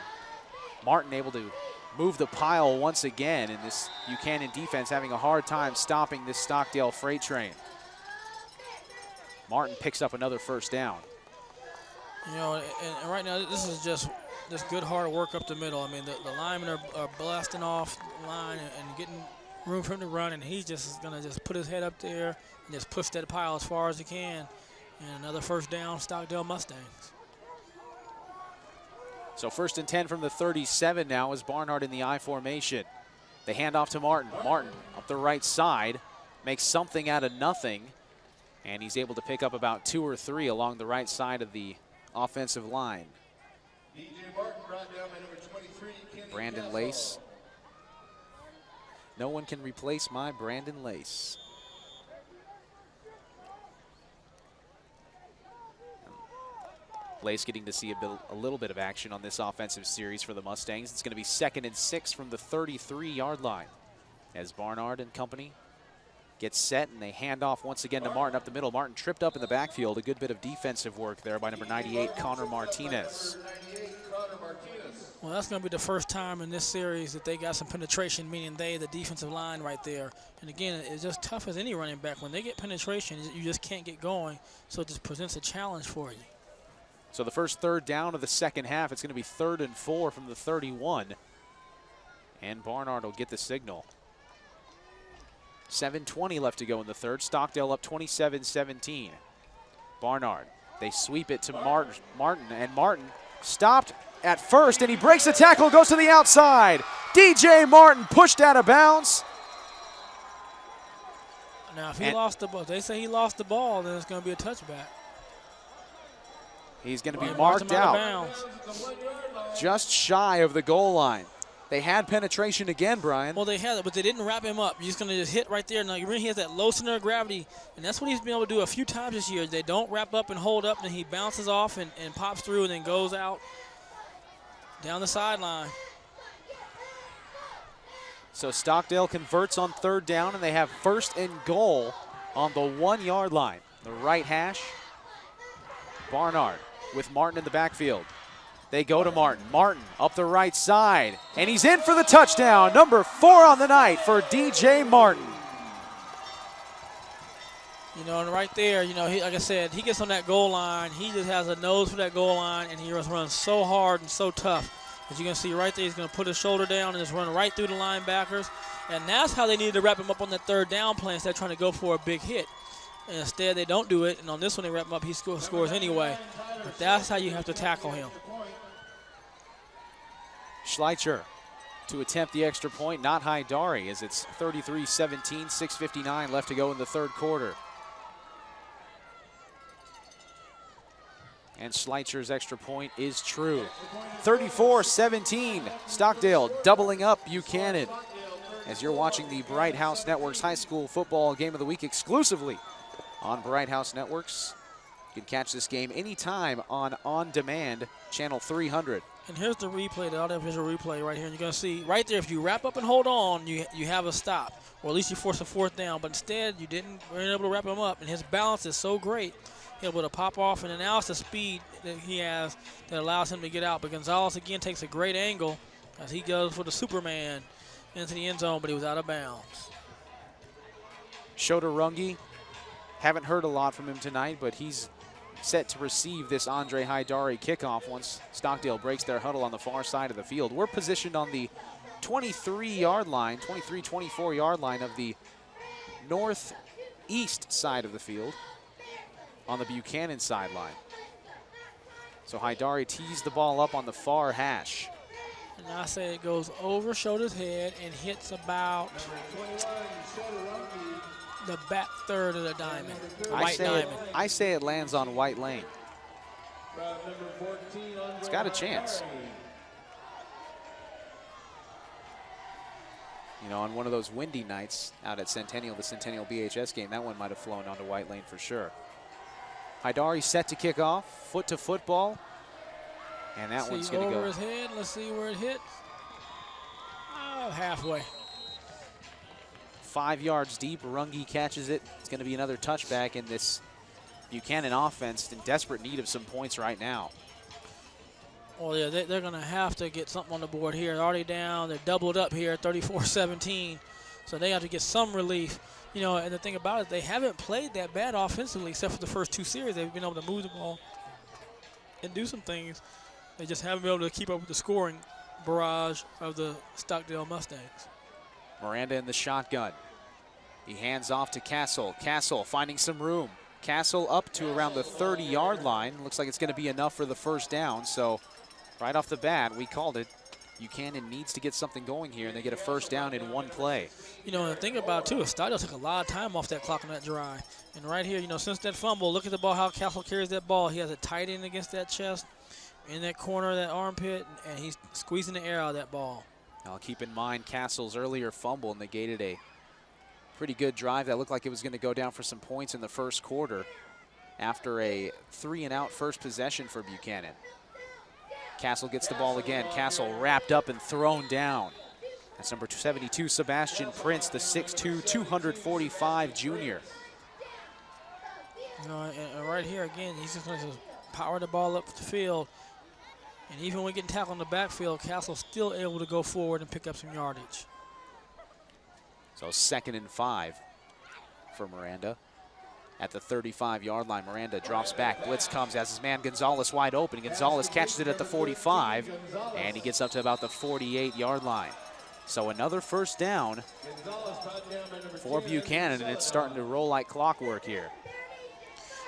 Martin able to move the pile once again, and this Buchanan defense having a hard time stopping this Stockdale freight train. Martin picks up another first down. You know, and right now this is just good hard work up the middle. I mean, the linemen are blasting off the line and getting room for him to run, and he just is going to just put his head up there and just push that pile as far as he can. And another first down, Stockdale Mustangs. So 1st and 10 from the 37 now as Barnhart in the I formation. They hand off to Martin. Martin up the right side, makes something out of nothing, and he's able to pick up about 2 or 3 along the right side of the offensive line. Brandon Lace. No one can replace my Brandon Lace. Lace getting to see a little bit of action on this offensive series for the Mustangs. It's going to be 2nd and 6 from the 33-yard line as Barnard and company get set, and they hand off once again to Martin up the middle. Martin tripped up in the backfield. A good bit of defensive work there by number 98, Connor Martinez. Well, that's going to be the first time in this series that they got some penetration, meaning the defensive line right there. And again, it's just tough as any running back. When they get penetration, you just can't get going, so it just presents a challenge for you. So the first third down of the second half, it's going to be 3rd and 4 from the 31. And Barnard will get the signal. 7:20 left to go in the third. Stockdale up 27-17. Barnard, they sweep it to Martin, and Martin stopped at first, and he breaks the tackle, goes to the outside. DJ Martin pushed out of bounds. Now, if he lost the ball, they say he lost the ball, then it's going to be a touchback. He's going to be marked out just shy of the goal line. They had penetration again, Brian. Well, they had it, but they didn't wrap him up. He's going to just hit right there. Now, he has that low center of gravity, and that's what he's been able to do a few times this year. They don't wrap up and hold up, and he bounces off and pops through and then goes out down the sideline. So Stockdale converts on 3rd down, and they have 1st and goal on the 1-yard line. The right hash, Barnard with Martin in the backfield. They go to Martin. Martin up the right side, and he's in for the touchdown. Number 4 on the night for DJ Martin. You know, and right there, you know, like I said, he gets on that goal line. He just has a nose for that goal line, and he just runs so hard and so tough. As you can see right there, he's going to put his shoulder down and just run right through the linebackers. And that's how they needed to wrap him up on that 3rd down play instead of trying to go for a big hit. And instead, they don't do it, and on this one, they wrap him up. He scores anyway. But that's how you have to tackle him. Schleicher to attempt the extra point, not Haidari, as it's 33-17, 6:59 left to go in the 3rd quarter. And Schleicher's extra point is true. 34-17, Stockdale doubling up Buchanan. As you're watching the Bright House Networks High School Football Game of the Week exclusively on Bright House Networks. You can catch this game anytime on demand, channel 300. And here's the replay, the audiovisual replay right here. And you're going to see right there, if you wrap up and hold on, you have a stop. Or at least you force a 4th down. But instead, you weren't able to wrap him up. And his balance is so great. He's able to pop off. And now it's the speed that he has that allows him to get out. But Gonzalez, again, takes a great angle as he goes for the Superman into the end zone, but he was out of bounds. Shota Runge, haven't heard a lot from him tonight, but he's set to receive this Andre Haidari kickoff once Stockdale breaks their huddle on the far side of the field. We're positioned on the 23-yard line, 24-yard line of the northeast side of the field on the Buchanan sideline. So Haidari tees the ball up on the far hash. And I say it goes over shoulder's head and hits about the back third of the diamond, white diamond. I say it lands on white lane. It's got a chance. You know, on one of those windy nights out at Centennial, the Centennial BHS game, that one might have flown onto white lane for sure. Haidari set to kick off, foot to football, and that one's going to go over his head. Let's see where it hits. Oh, halfway. 5 yards deep. Runge catches it. It's going to be another touchback in this Buchanan offense in desperate need of some points right now. Well, yeah, they're going to have to get something on the board here. They're already down. They're doubled up here, 34-17. So they have to get some relief. You know, and the thing about it, they haven't played that bad offensively except for the first 2 series. They've been able to move the ball and do some things. They just haven't been able to keep up with the scoring barrage of the Stockdale Mustangs. Miranda in the shotgun. He hands off to Castle. Castle finding some room. Castle up to around the 30-yard line. Looks like it's going to be enough for the first down. So right off the bat, we called it. Buchanan needs to get something going here, and they get a first down in one play. You know, the thing about it, too, is Stockdale took a lot of time off that clock on that drive. And right here, you know, since that fumble, look at the ball, how Castle carries that ball. He has it tight end against that chest, in that corner of that armpit, and he's squeezing the air out of that ball. Now keep in mind Castle's earlier fumble negated a pretty good drive that looked like it was going to go down for some points in the first quarter after a 3-and-out first possession for Buchanan. Castle gets the ball again. Castle wrapped up and thrown down. That's number 72, Sebastian Prince, the 6'2", 245 junior. You know, and right here again, he's just going to power the ball up the field. And even when getting tackled in the backfield, Castle's still able to go forward and pick up some yardage. So 2nd and 5 for Miranda. At the 35-yard line, Miranda drops back. Blitz comes as his man Gonzalez wide open. Gonzalez catches it at the 45, and he gets up to about the 48-yard line. So another first down for Buchanan, and it's starting to roll like clockwork here.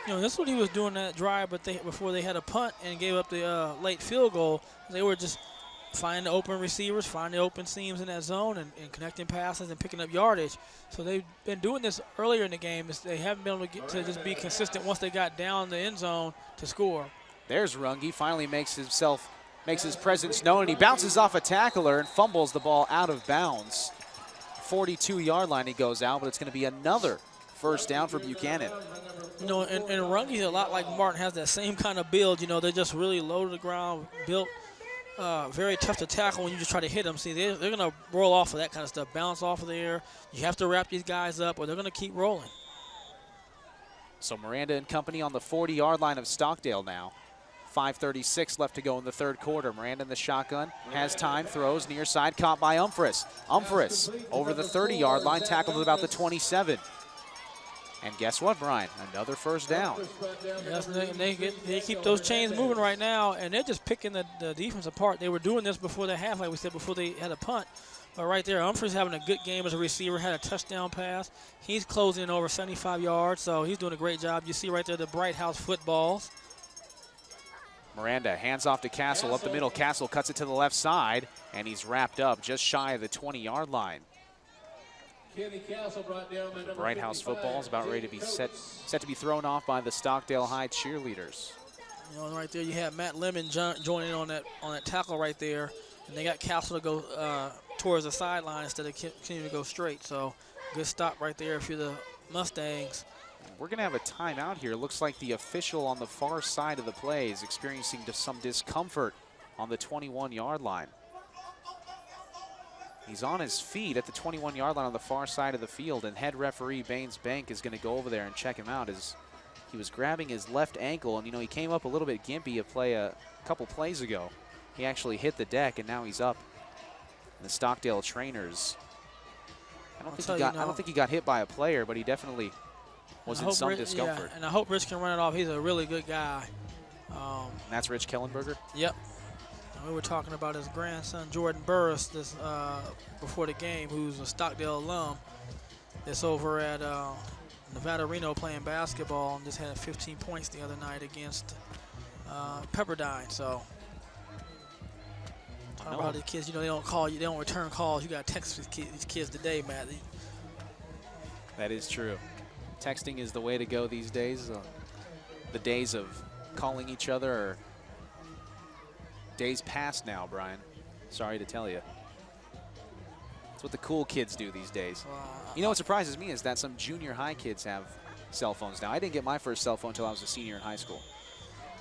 You know, this is what he was doing that drive, but before they had a punt and gave up the late field goal, they were just finding the open receivers, finding the open seams in that zone, and connecting passes and picking up yardage. So they've been doing this earlier in the game. They haven't been able to get to just be consistent once they got down the end zone to score. There's Runge, finally makes his presence known, and he bounces off a tackler and fumbles the ball out of bounds. 42-yard line he goes out, but it's going to be another first down for Buchanan. You know, and Runge's a lot like Martin, has that same kind of build. You know, they're just really low to the ground, built very tough to tackle when you just try to hit them. See, they're going to roll off of that kind of stuff, bounce off of there. You have to wrap these guys up or they're going to keep rolling. So Miranda and company on the 40-yard line of Stockdale now. 5:36 left to go in the third quarter. Miranda in the shotgun, has time, throws near side, caught by Umphris. Umphris over the 30-yard line, tackled at about the 27. And guess what, Brian? Another first down. Yes, they keep those chains moving right now, and they're just picking the defense apart. They were doing this before the half, like we said, before they had a punt. But right there, Humphreys having a good game as a receiver, had a touchdown pass. He's closing in over 75 yards, so he's doing a great job. You see right there the Bright House footballs. Miranda hands off to Castle up the middle. Castle cuts it to the left side, and he's wrapped up just shy of the 20-yard line. Bright House football is about ready to be set to be thrown off by the Stockdale High cheerleaders. You know, right there you have Matt Lemon joining on that tackle right there, and they got Castle to go towards the sideline instead of continuing to go straight. So good stop right there if you're the Mustangs. We're going to have a timeout here. Looks like the official on the far side of the play is experiencing some discomfort on the 21-yard line. He's on his feet at the 21-yard line on the far side of the field, and head referee Baines Bank is going to go over there and check him out as he was grabbing his left ankle. And, you know, he came up a little bit gimpy a couple plays ago. He actually hit the deck, and now he's up. And the Stockdale trainers, I don't think he got hit by a player, but he definitely was in some discomfort. Yeah, and I hope Rich can run it off. He's a really good guy. And that's Rich Kellenberger? Yep. We were talking about his grandson, Jordan Burris, before the game, who's a Stockdale alum. That's over at Nevada Reno playing basketball and just had 15 points the other night against Pepperdine. So How about the kids? They don't call you. They don't return calls. You got to text these kids today, Matt. That is true. Texting is the way to go these days. The days of calling each other are days past now, Brian. Sorry to tell you. That's what the cool kids do these days. What surprises me is that some junior high kids have cell phones now. I didn't get my first cell phone until I was a senior in high school.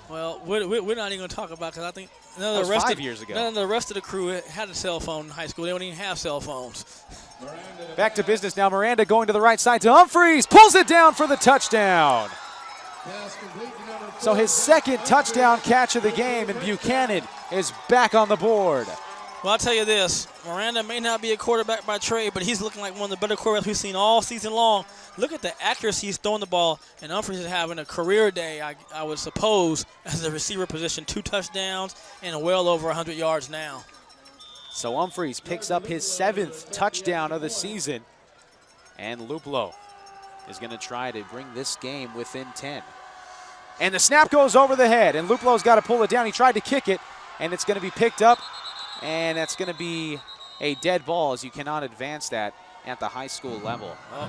Well, we're not even going to talk about because I think none of the rest 5 years ago. None of the rest of the crew had a cell phone in high school. They don't even have cell phones. Back to business now. Miranda going to the right side to Humphreys. Pulls it down for the touchdown. So his second touchdown catch of the game, and Buchanan is back on the board. Well, I'll tell you this. Miranda may not be a quarterback by trade, but he's looking like one of the better quarterbacks we've seen all season long. Look at the accuracy he's throwing the ball, and Humphreys is having a career day, I would suppose, as a receiver position. 2 touchdowns and well over 100 yards now. So Humphreys picks up his 7th touchdown of the season, and Luplo is going to try to bring this game within 10. And the snap goes over the head, and Luplo's got to pull it down. He tried to kick it, and it's going to be picked up. And that's going to be a dead ball, as you cannot advance that at the high school level. Well,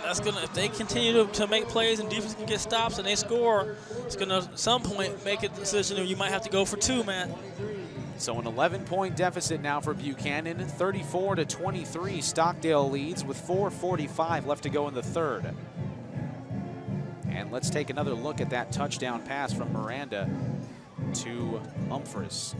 that's going to, if they continue to make plays and defense can get stops and they score, it's going to at some point make a decision you might have to go for 2, man. So an 11-point deficit now for Buchanan, 34-23. Stockdale leads with 4:45 left to go in the third. And let's take another look at that touchdown pass from Miranda to Humphreys.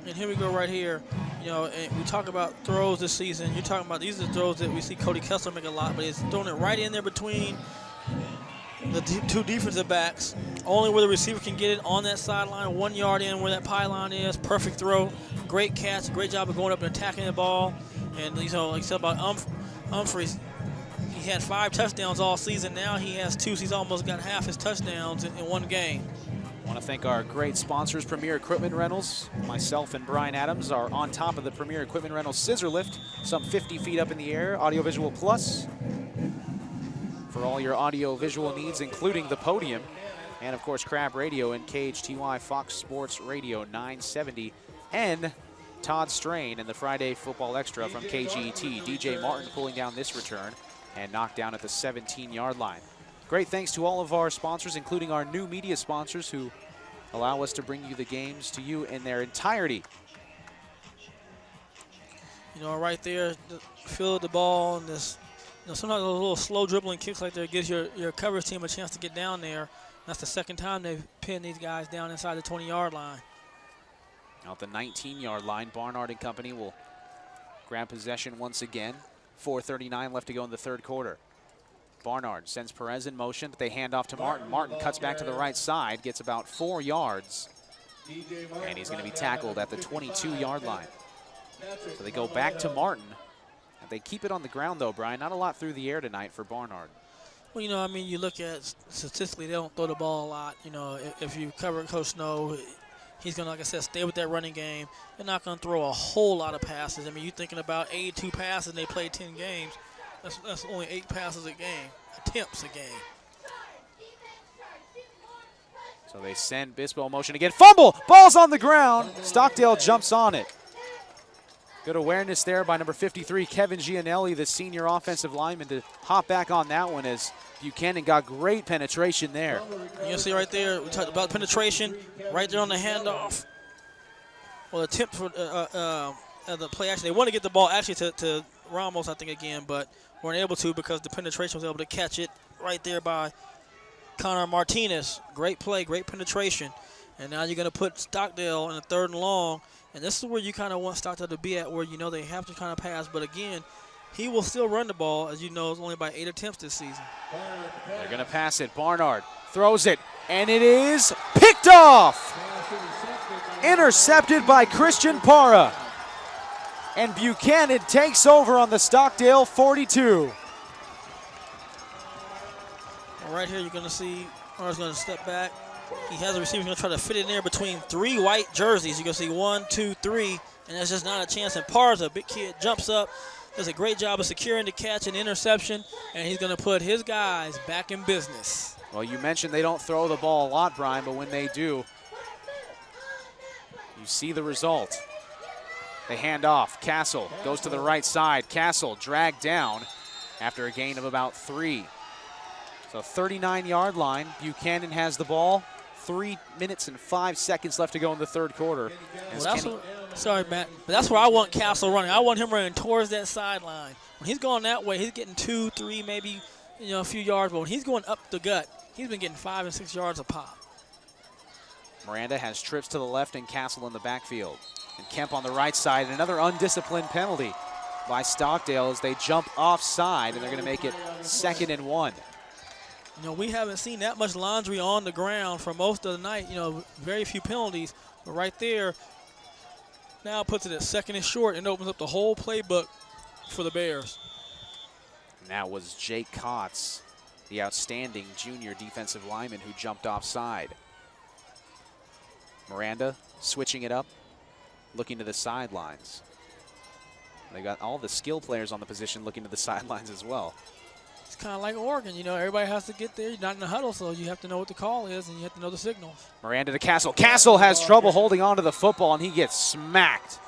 And here we go right here. And we talk about throws this season. You're talking about these are the throws that we see Cody Kessler make a lot, but he's throwing it right in there between the 2 defensive backs, only where the receiver can get it on that sideline, 1 yard in where that pylon is. Perfect throw, great catch, great job of going up and attacking the ball. And like I said about Humphreys, he had 5 touchdowns all season. Now he has 2, so he's almost got half his touchdowns in one game. I want to thank our great sponsors, Premier Equipment Rentals. Myself and Brian Adams are on top of the Premier Equipment Rentals scissor lift, some 50 feet up in the air. Audiovisual Plus for all your audiovisual needs, including the podium. And, of course, Crab Radio and KHTY Fox Sports Radio 970. And Todd Strain and the Friday Football Extra from KGET. DJ Martin pulling down this return and knocked down at the 17-yard line. Great thanks to all of our sponsors, including our new media sponsors who allow us to bring you the games to you in their entirety. Right there, field the ball and this. Sometimes those little slow dribbling kicks like that gives your coverage team a chance to get down there. That's the second time they've pinned these guys down inside the 20-yard line. Now at the 19-yard line, Barnard and company will grab possession once again. 4:39 left to go in the third quarter. Barnard sends Perez in motion, but they hand off to Martin. Martin cuts back to the right side, gets about 4 yards, and he's going to be tackled at the 22-yard line. So they go back to Martin. They keep it on the ground, though, Brian. Not a lot through the air tonight for Barnard. Well, you look at statistically, they don't throw the ball a lot. If you cover Coach Snow, he's going to, like I said, stay with that running game. They're not going to throw a whole lot of passes. I mean, you're thinking about 82 passes, and they play 10 games. That's only 8 passes a game, attempts a game. So they send Bispo in motion again. Fumble! Ball's on the ground. Stockdale jumps on it. Good awareness there by number 53, Kevin Gianelli, the senior offensive lineman, to hop back on that one as Buchanan got great penetration there. You see right there, we talked about penetration, right there on the handoff. Well, attempt for the play action. They want to get the ball actually to Ramos, I think, again, but weren't able to because the penetration was able to catch it right there by Connor Martinez. Great play, great penetration. And now you're going to put Stockdale in a 3rd and long. And this is where you kind of want Stockdale to be at, where they have to kind of pass. But, again, he will still run the ball, as you know, it's only by 8 attempts this season. They're going to pass it. Barnard throws it, and it is picked off. Intercepted by Christian Parra. And Buchanan takes over on the Stockdale 42. Well, right here you're going to see Parra's going to step back. He has a receiver going to try to fit in there between 3 white jerseys. You're going to see 1, 2, 3, and there's just not a chance. And Parra's a big kid, jumps up, does a great job of securing the catch and interception, and he's going to put his guys back in business. Well, you mentioned they don't throw the ball a lot, Brian, but when they do, you see the result. They hand off. Castle goes to the right side. Castle dragged down after a gain of about 3. So 39-yard line. Buchanan has the ball. 3 minutes and 5 seconds left to go in the third quarter. Sorry, Matt, but that's where I want Castle running. I want him running towards that sideline. When he's going that way, he's getting 2, 3, maybe a few yards. But when he's going up the gut, he's been getting 5 and 6 yards a pop. Miranda has trips to the left and Castle in the backfield. And Kemp on the right side. Another undisciplined penalty by Stockdale as they jump offside, and they're going to make it 2nd and 1. We haven't seen that much laundry on the ground for most of the night. Very few penalties. But right there, now puts it at 2nd and short and opens up the whole playbook for the Bears. And that was Jake Kotz, the outstanding junior defensive lineman who jumped offside. Miranda switching it up, looking to the sidelines. They got all the skill players on the position looking to the sidelines as well. It's kind of like Oregon, everybody has to get there. You're not in the huddle, so you have to know what the call is and you have to know the signals. Miranda to Castle. Castle has trouble holding on to the football, and he gets smacked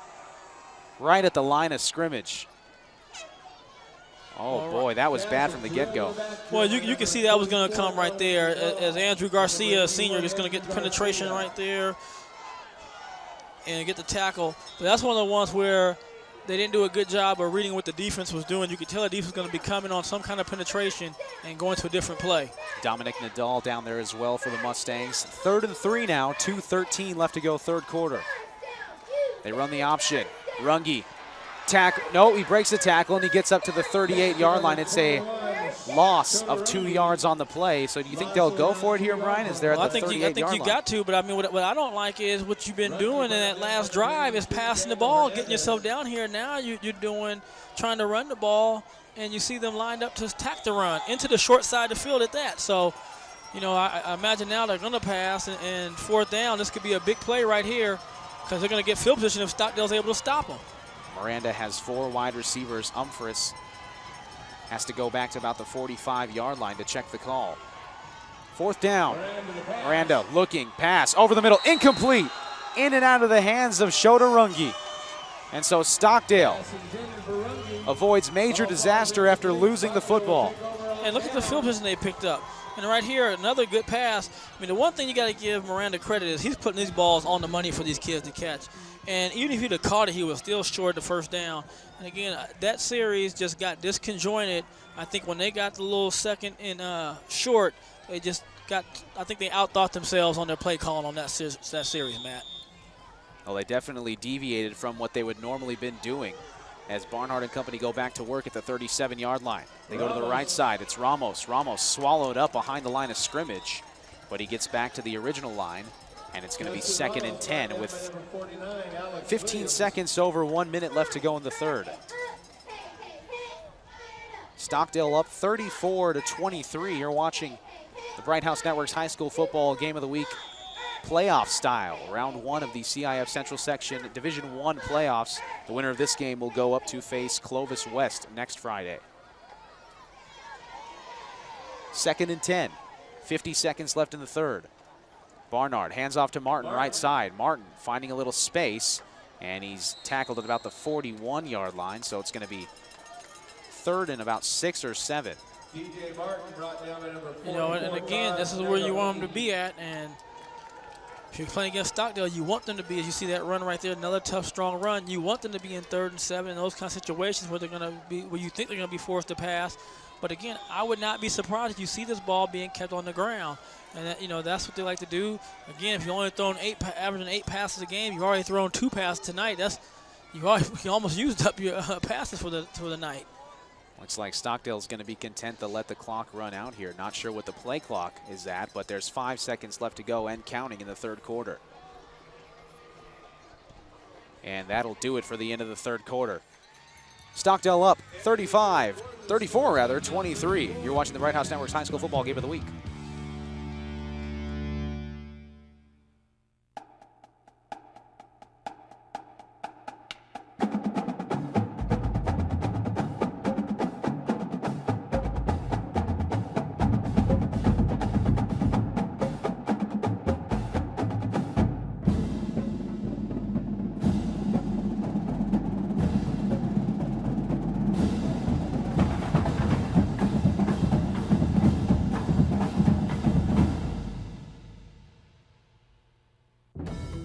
right at the line of scrimmage. Oh, boy, that was bad from the get-go. Well, you can see that was going to come right there as Andrew Garcia, senior, is going to get the penetration right there and get the tackle. But that's one of the ones where they didn't do a good job of reading what the defense was doing. You could tell the defense was going to be coming on some kind of penetration and going to a different play. Dominic Nadal down there as well for the Mustangs. 3rd and 3 now, 2:13 left to go third quarter. They run the option. Runge. No, he breaks the tackle and he gets up to the 38-yard line. It's a loss of 2 yards on the play. So do you think they'll go for it here, Brian? Is there at the 38-yard line? I think you got to, but I mean, what I don't like is what you've been doing in that last drive is passing the ball, getting yourself down here. Now you're trying to run the ball, and you see them lined up to attack the run into the short side of the field at that. So, I imagine now they're going to pass, and 4th down, this could be a big play right here because they're going to get field position if Stockdale's able to stop them. Miranda has 4 wide receivers. Umphris has to go back to about the 45-yard line to check the call. 4th down. Miranda looking, pass over the middle, incomplete. In and out of the hands of Shota Runge. And so Stockdale avoids major disaster after losing the football. And look at the field position they picked up. And right here, another good pass. I mean, the one thing you got to give Miranda credit is he's putting these balls on the money for these kids to catch. And even if he'd have caught it, he was still short the 1st down. And again, that series just got disconjointed. I think when they got the little 2nd and short, they just got, I think they outthought themselves on their play calling on that series, Matt. Well, they definitely deviated from what they would normally been doing as Barnhart and company go back to work at the 37-yard line. They go to the right side. It's Ramos. Ramos swallowed up behind the line of scrimmage, but he gets back to the original line. And it's going to be 2nd and 10 with 15 seconds over 1 minute left to go in the third. Stockdale up 34-23. You're watching the Bright House Network's High School Football Game of the Week playoff style. Round 1 of the CIF Central Section Division I playoffs. The winner of this game will go up to face Clovis West next Friday. 2nd and 10. 50 seconds left in the third. Barnard hands off to Martin, right side. Martin finding a little space, and he's tackled at about the 41-yard line, so it's going to be 3rd and about 6 or 7. DJ Martin brought down at number 4. And again, this is where you want them to be at, and if you're playing against Stockdale, you want them to be, as you see that run right there, another tough, strong run, you want them to be in 3rd and 7 in those kind of situations where they're going to be, where you think they're going to be forced to pass. But again, I would not be surprised if you see this ball being kept on the ground. And that, that's what they like to do. Again, if you're only throwing averaging 8 passes a game, you've already thrown 2 passes tonight. You almost used up your passes for the night. Looks like Stockdale's going to be content to let the clock run out here. Not sure what the play clock is at, but there's 5 seconds left to go and counting in the third quarter. And that'll do it for the end of the third quarter. Stockdale up 23. You're watching the Bright House Network's High School Football Game of the Week.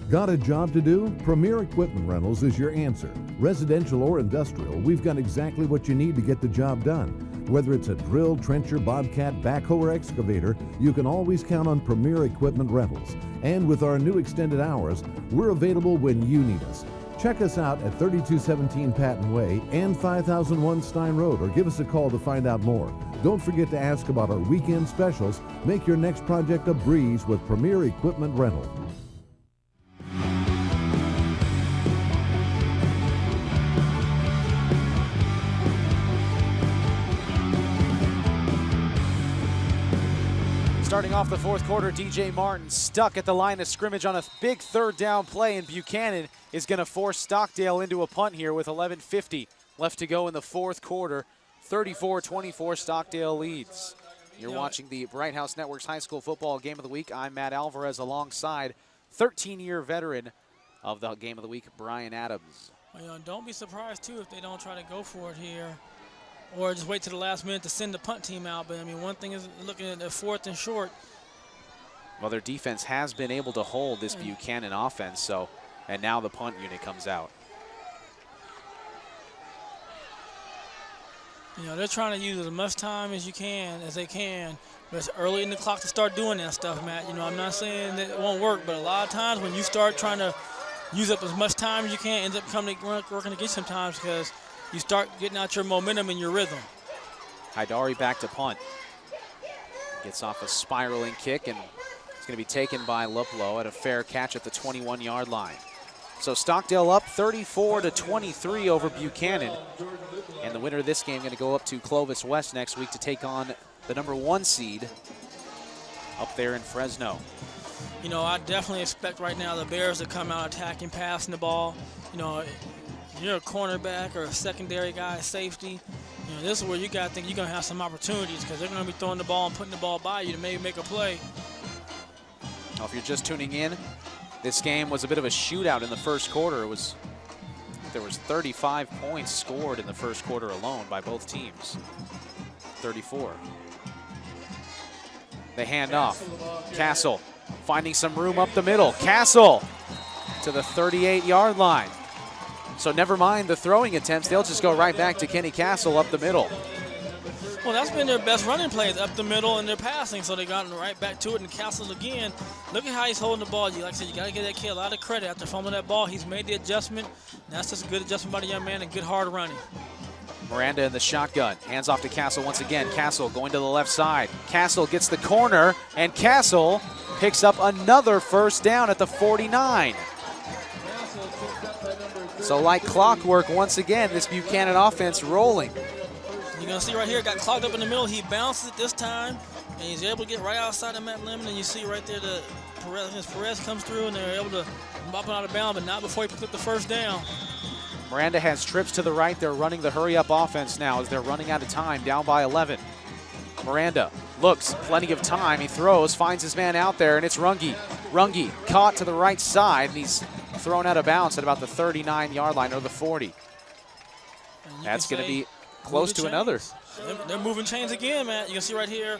Got a job to do? Premier Equipment Rentals is your answer. Residential or industrial, we've got exactly what you need to get the job done. Whether it's a drill, trencher, bobcat, backhoe, or excavator, you can always count on Premier Equipment Rentals. And with our new extended hours, we're available when you need us. Check us out at 3217 Patton Way and 5001 Stein Road, or give us a call to find out more. Don't forget to ask about our weekend specials. Make your next project a breeze with Premier Equipment Rental. Starting off the fourth quarter, DJ Martin stuck at the line of scrimmage on a big third down play, and Buchanan is going to force Stockdale into a punt here with 11:50 left to go in the fourth quarter. 34-24, Stockdale leads. You're watching the Bright House Network's high school football game of the week. I'm Matt Alvarez alongside 13-year veteran of the game of the week, Brian Adams. Well, don't be surprised, too, if they don't try to go for it here, or just wait to the last minute to send the punt team out. But, I mean, one thing is looking at the fourth and short. Well, their defense has been able to hold this Buchanan offense, and now the punt unit comes out. You know, they're trying to use as much time as they can, but it's early in the clock to start doing that stuff, Matt. You know, I'm not saying that it won't work, but a lot of times when you start trying to use up as much time as you can, it ends up working against you sometimes because you start getting out your momentum and your rhythm. Haidari back to punt. Gets off a spiraling kick, and it's going to be taken by Luplow at a fair catch at the 21-yard line. So Stockdale up 34-23 over Buchanan. And the winner of this game going to go up to Clovis West next week to take on the #1 seed up there in Fresno. You know, I definitely expect right now the Bears to come out attacking, passing the ball. You know, you're a cornerback or a secondary guy, safety. You know, this is where you got to think you're going to have some opportunities because they're going to be throwing the ball and putting the ball by you to maybe make a play. Now, if you're just tuning in, this game was a bit of a shootout in the first quarter. There was 35 points scored in the first quarter alone by both teams. 34. They hand off. Castle finding some room up the middle. Castle to the 38-yard line. So never mind the throwing attempts. They'll just go right back to Kenny Castle up the middle. Well, that's been their best running plays, up the middle, and their passing, so they got right back to it. And Castle again, look at how he's holding the ball. Like I said, you got to give that kid a lot of credit after fumbling that ball. He's made the adjustment. And that's just a good adjustment by the young man and good hard running. Miranda in the shotgun. Hands off to Castle once again. Castle going to the left side. Castle gets the corner, and Castle picks up another first down at the 49. So like clockwork, once again, this Buchanan offense rolling. You're going to see right here, got clogged up in the middle. He bounces it this time, and he's able to get right outside of Matt Lemon. And you see right there the Perez comes through, and they're able to bop him out of bounds, but not before he picked up the first down. Miranda has trips to the right. They're running the hurry-up offense now as they're running out of time, down by 11. Miranda looks, plenty of time. He throws, finds his man out there, and it's Runge. Runge caught to the right side, and he's thrown out of bounds at about the 39-yard line or the 40. That's going to be close to another. They're moving chains again, man. You can see right here,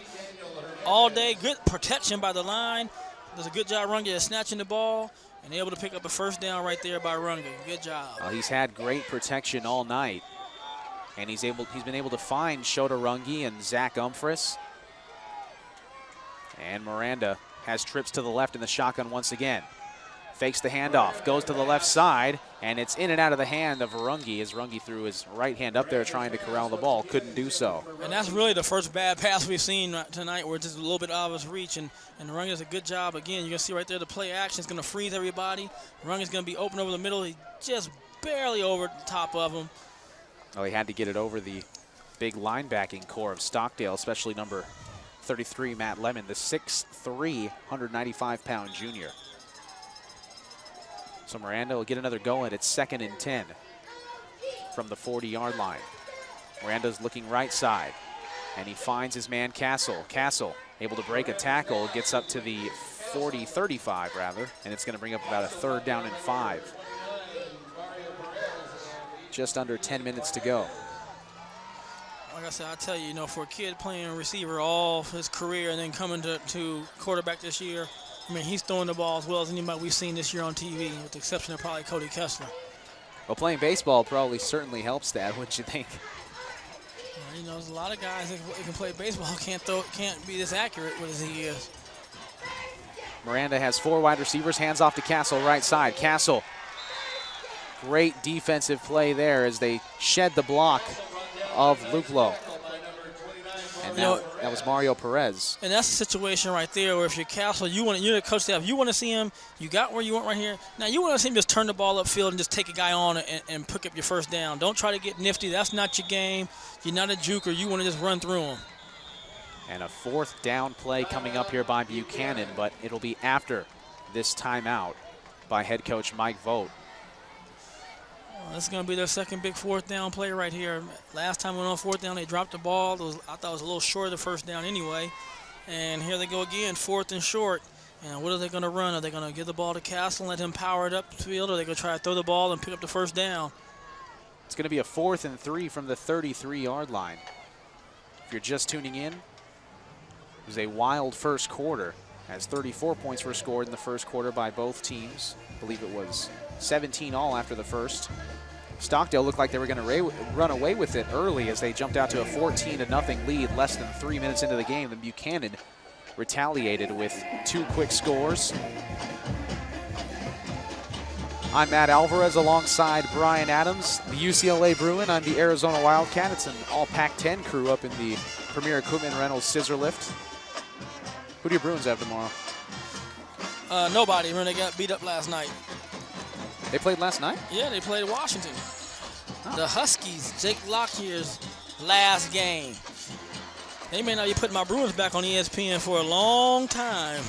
all day, good protection by the line. Does a good job, Runge, at snatching the ball and able to pick up a first down right there by Runge. Good job. He's had great protection all night, and he's been able to find Shota Runge and Zach Umphris. And Miranda has trips to the left in the shotgun once again. Fakes the handoff, goes to the left side, and it's in and out of the hand of Runge as Runge threw his right hand up there trying to corral the ball, couldn't do so. And that's really the first bad pass we've seen tonight where it's just a little bit out of his reach, and Runge does a good job. Again, you can see right there the play action is going to freeze everybody. Runge is going to be open over the middle. He just barely over the top of him. Well, he had to get it over the big linebacking core of Stockdale, especially number 33, Matt Lemon, the 6'3", 195-pound junior. So Miranda will get another go at it. It's 2nd and 10 from the 40-yard line. Miranda's looking right side, and he finds his man Castle. Castle able to break a tackle, gets up to the 35 rather, and it's going to bring up about a 3rd down and 5. Just under 10 minutes to go. Like I said, I tell you, for a kid playing receiver all his career and then coming to quarterback this year, I mean, he's throwing the ball as well as anybody we've seen this year on TV, with the exception of probably Cody Kessler. Well, playing baseball probably certainly helps that, wouldn't you think? You know, there's a lot of guys that can play baseball can't be this accurate as he is. Miranda has 4 wide receivers, hands off to Castle, right side. Castle, great defensive play there as they shed the block of Luplo. And that was Mario Perez. And that's a situation right there where if you're Castle, you're the coach staff, you want to see him, you got where you want right here. Now you want to see him just turn the ball upfield and just take a guy on and pick up your first down. Don't try to get nifty. That's not your game. You're not a juker. You want to just run through him. And a 4th down play coming up here by Buchanan, but it'll be after this timeout by head coach Mike Vogt. This is going to be their second big 4th down play right here. Last time we went on 4th down, they dropped the ball. I thought it was a little short of the first down anyway. And here they go again, 4th and short. And what are they going to run? Are they going to give the ball to Castle and let him power it up the field, or are they going to try to throw the ball and pick up the first down? It's going to be a 4th and 3 from the 33-yard line. If you're just tuning in, it was a wild first quarter as 34 points were scored in the first quarter by both teams. I believe it was 17 all after the first. Stockdale looked like they were going to run away with it early as they jumped out to a 14-0 lead less than 3 minutes into the game. Then Buchanan retaliated with 2 quick scores. I'm Matt Alvarez alongside Brian Adams, the UCLA Bruin. I'm the Arizona Wildcat. It's an all Pac-10 crew up in the Premier Equipment Rentals Scissor Lift. Who do your Bruins have tomorrow? Nobody. They got beat up last night. They played last night? Yeah, they played Washington. Oh. The Huskies, Jake Lockyer's last game. They may not be putting my Bruins back on ESPN for a long time.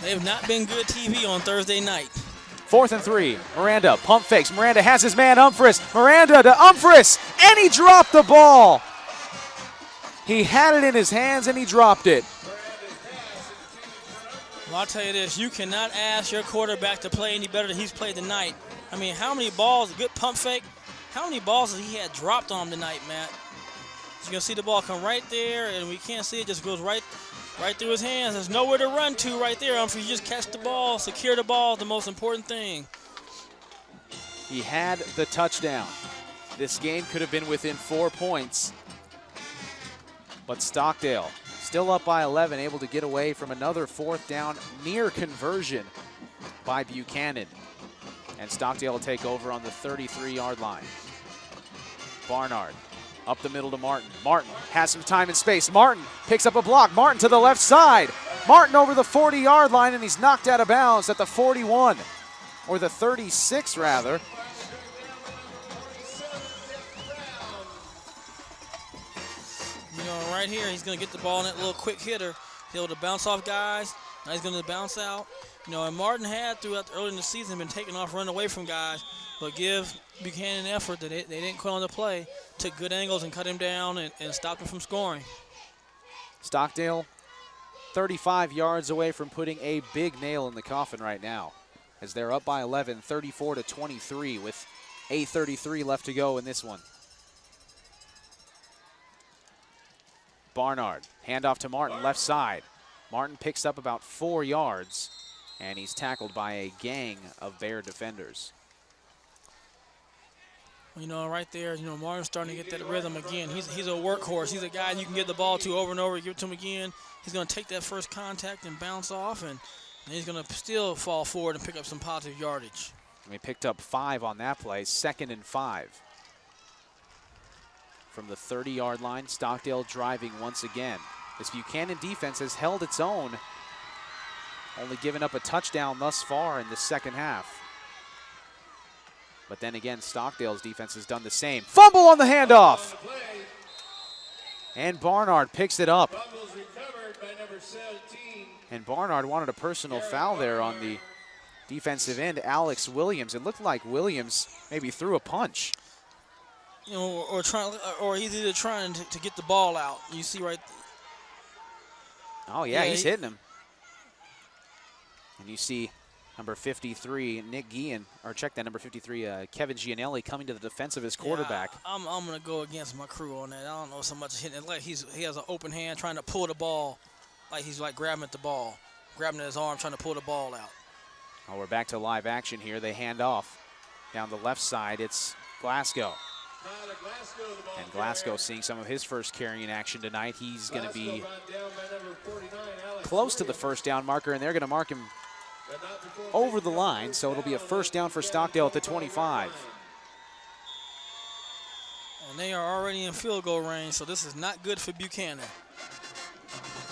They have not been good TV on Thursday night. 4th and 3. Miranda pump fakes. Miranda has his man Umphris. Miranda to Umphris, and he dropped the ball. He had it in his hands and he dropped it. Well, I'll tell you this, you cannot ask your quarterback to play any better than he's played tonight. I mean, how many balls, a good pump fake, how many balls has he had dropped on him tonight, Matt? You can see the ball come right there, and we can't see it, just goes right through his hands. There's nowhere to run to right there. You just catch the ball, secure the ball is the most important thing. He had the touchdown. This game could have been within 4 points. But Stockdale, still up by 11, able to get away from another 4th down near conversion by Buchanan. And Stockdale will take over on the 33-yard line. Barnard up the middle to Martin. Martin has some time and space. Martin picks up a block. Martin to the left side. Martin over the 40-yard line, and he's knocked out of bounds at the 41, or the 36 rather. You know, right here, he's going to get the ball in that little quick hitter. He'll to bounce off guys. Now he's going to bounce out. You know, and Martin had throughout early in the season been taking off, running away from guys, but give Buchanan an effort that they didn't quit on the play. Took good angles and cut him down and stopped him from scoring. Stockdale 35 yards away from putting a big nail in the coffin right now, as they're up by 11, 34-23 with 8:33 left to go in this one. Barnard, handoff to Martin, left side. Martin picks up about 4 yards, and he's tackled by a gang of Bear defenders. You know, right there, you know, Martin's starting to get that rhythm again. He's a workhorse. He's a guy you can get the ball to over and over, give it to him again. He's going to take that first contact and bounce off, and he's going to still fall forward and pick up some positive yardage. And we picked up 5 on that play, 2nd and 5. From the 30-yard line, Stockdale driving once again. This Buchanan defense has held its own, only given up a touchdown thus far in the second half. But then again, Stockdale's defense has done the same. Fumble on the handoff! And Barnard picks it up. And Barnard wanted a personal foul there on the defensive end, Alex Williams. It looked like Williams maybe threw a punch. You know, or he's either trying to get the ball out. You see right. Oh, yeah, he's hitting him. And you see number 53, Nick Guillen, or check that, number 53, Kevin Gianelli coming to the defense of his quarterback. Yeah, I'm going to go against my crew on that. I don't know so much hitting it. Like he has an open hand trying to pull the ball, like he's like grabbing at the ball. grabbing at his arm, trying to pull the ball out. Well, we're back to live action here. They hand off down the left side. It's Glasgow. And Glasgow seeing some of his first carrying action tonight. He's going to be close to the first down marker, and they're going to mark him over the line, so it'll be a first down for Stockdale at the 25. And they are already in field goal range, so this is not good for Buchanan.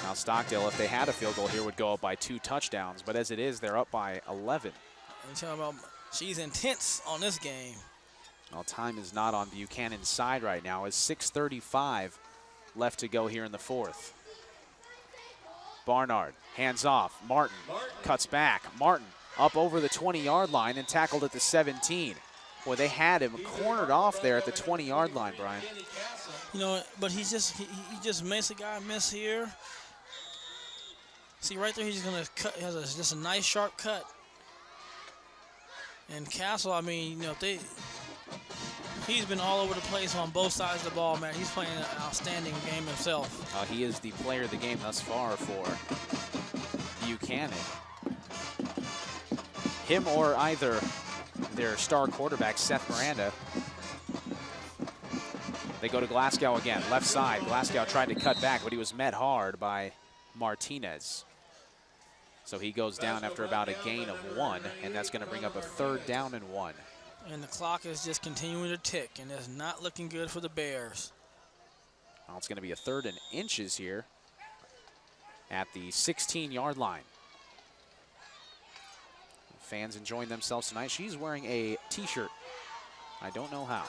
Now Stockdale, if they had a field goal here, would go up by 2 touchdowns, but as it is, they're up by 11. And tell about, she's intense on this game. Well, time is not on Buchanan's side right now. It's 6:35 left to go here in the fourth. Barnard, hands off. Martin cuts back. Martin up over the 20-yard line and tackled at the 17. Boy, they had him cornered off there at the 20-yard line, Brian. You know, but he just makes a guy miss here. See, right there, he's going to cut. He has just a nice, sharp cut. And Castle, I mean, you know, he's been all over the place on both sides of the ball, man. He's playing an outstanding game himself. He is the player of the game thus far for Buchanan. Him or either their star quarterback, Seth Miranda. They go to Glasgow again, left side. Glasgow tried to cut back, but he was met hard by Martinez. So he goes down after about a gain of 1, and that's going to bring up a 3rd down and 1. And the clock is just continuing to tick, and it's not looking good for the Bears. Well, it's going to be a 3rd and inches here at the 16-yard line. Fans enjoying themselves tonight. She's wearing a T-shirt. I don't know how.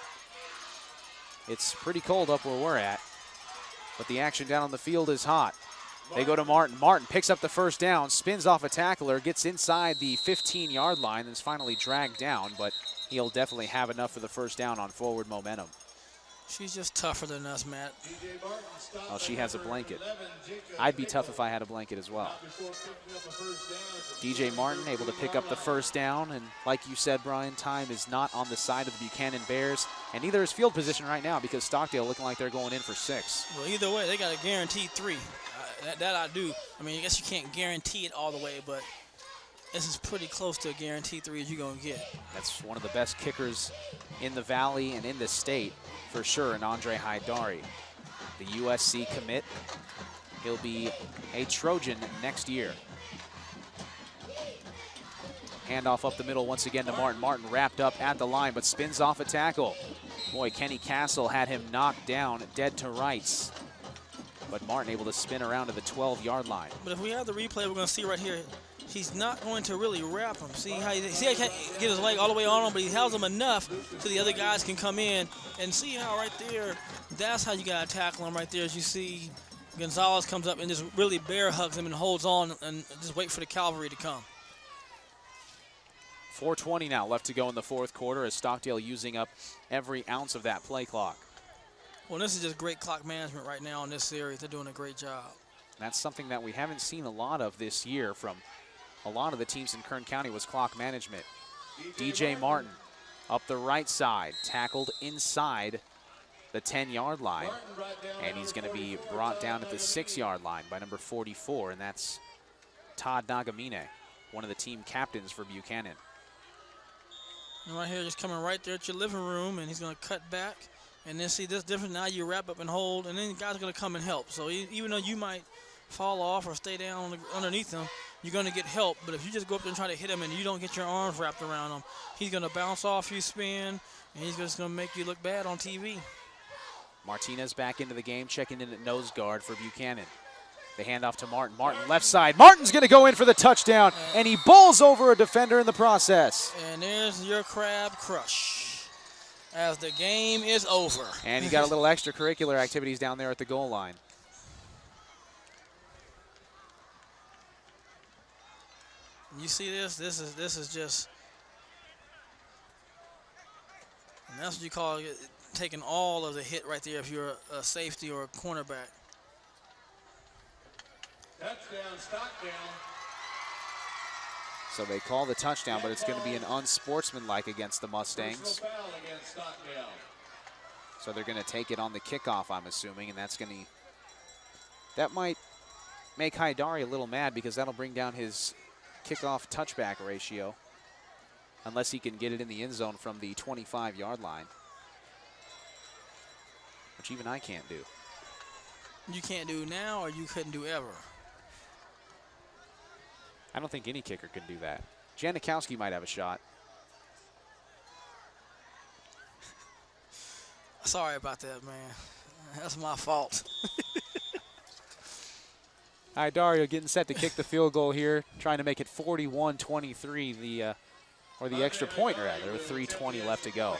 It's pretty cold up where we're at, but the action down on the field is hot. They go to Martin. Martin picks up the first down, spins off a tackler, gets inside the 15-yard line, and is finally dragged down, but he'll definitely have enough for the first down on forward momentum. She's just tougher than us, Matt. Well, she has a blanket. I'd be tough if I had a blanket as well. DJ Martin able to pick up the first down, and like you said, Brian, time is not on the side of the Buchanan Bears, and neither is field position right now because Stockdale looking like they're going in for 6. Well, either way, they got a guaranteed 3. That I do. I mean, I guess you can't guarantee it all the way, but this is pretty close to a guaranteed 3 as you're going to get. That's one of the best kickers in the Valley and in the state for sure, and Andre Haidari, the USC commit. He'll be a Trojan next year. Handoff up the middle once again to Martin. Martin wrapped up at the line, but spins off a tackle. Boy, Kenny Castle had him knocked down dead to rights. But Martin able to spin around to the 12-yard line. But if we have the replay, we're going to see right here, he's not going to really wrap him. See how he can't get his leg all the way on him, but he held him enough so the other guys can come in. And see how right there, that's how you got to tackle him right there. As you see, Gonzalez comes up and just really bear hugs him and holds on and just wait for the cavalry to come. 4:20 now left to go in the fourth quarter as Stockdale using up every ounce of that play clock. Well, this is just great clock management right now in this series. They're doing a great job. That's something that we haven't seen a lot of this year from a lot of the teams in Kern County was clock management. DJ Martin up the right side, tackled inside the 10-yard line, and he's going to be brought down at the 6-yard line by number 44, and that's Todd Nagamine, one of the team captains for Buchanan. And right here, just coming right there at your living room, and he's going to cut back. And then see this difference, now you wrap up and hold, and then the guy's going to come and help. So even though you might fall off or stay down underneath him, you're going to get help. But if you just go up there and try to hit him and you don't get your arms wrapped around him, he's going to bounce off you, spin, and he's just going to make you look bad on TV. Martinez back into the game, checking in at nose guard for Buchanan. They hand off to Martin. Martin left side. Martin's going to go in for the touchdown, and he bowls over a defender in the process. And there's your crab crush as the game is over. And you got a little extracurricular activities down there at the goal line. You see this? This is just, and that's what you call it, taking all of the hit right there if you're a safety or a cornerback. Touchdown, Stockdale. So they call the touchdown, but it's going to be an unsportsmanlike against the Mustangs. Foul against Stockdale. So they're going to take it on the kickoff, I'm assuming, and that's going to, that might make Haidari a little mad because that'll bring down his kickoff touchback ratio unless he can get it in the end zone from the 25-yard line, which even I can't do. You can't do now, or you couldn't do ever? I don't think any kicker can do that. Janikowski might have a shot. Sorry about that, man. That's my fault. Dario getting set to kick the field goal here, trying to make it 41-23, or the extra point rather, with 3:20 left to go.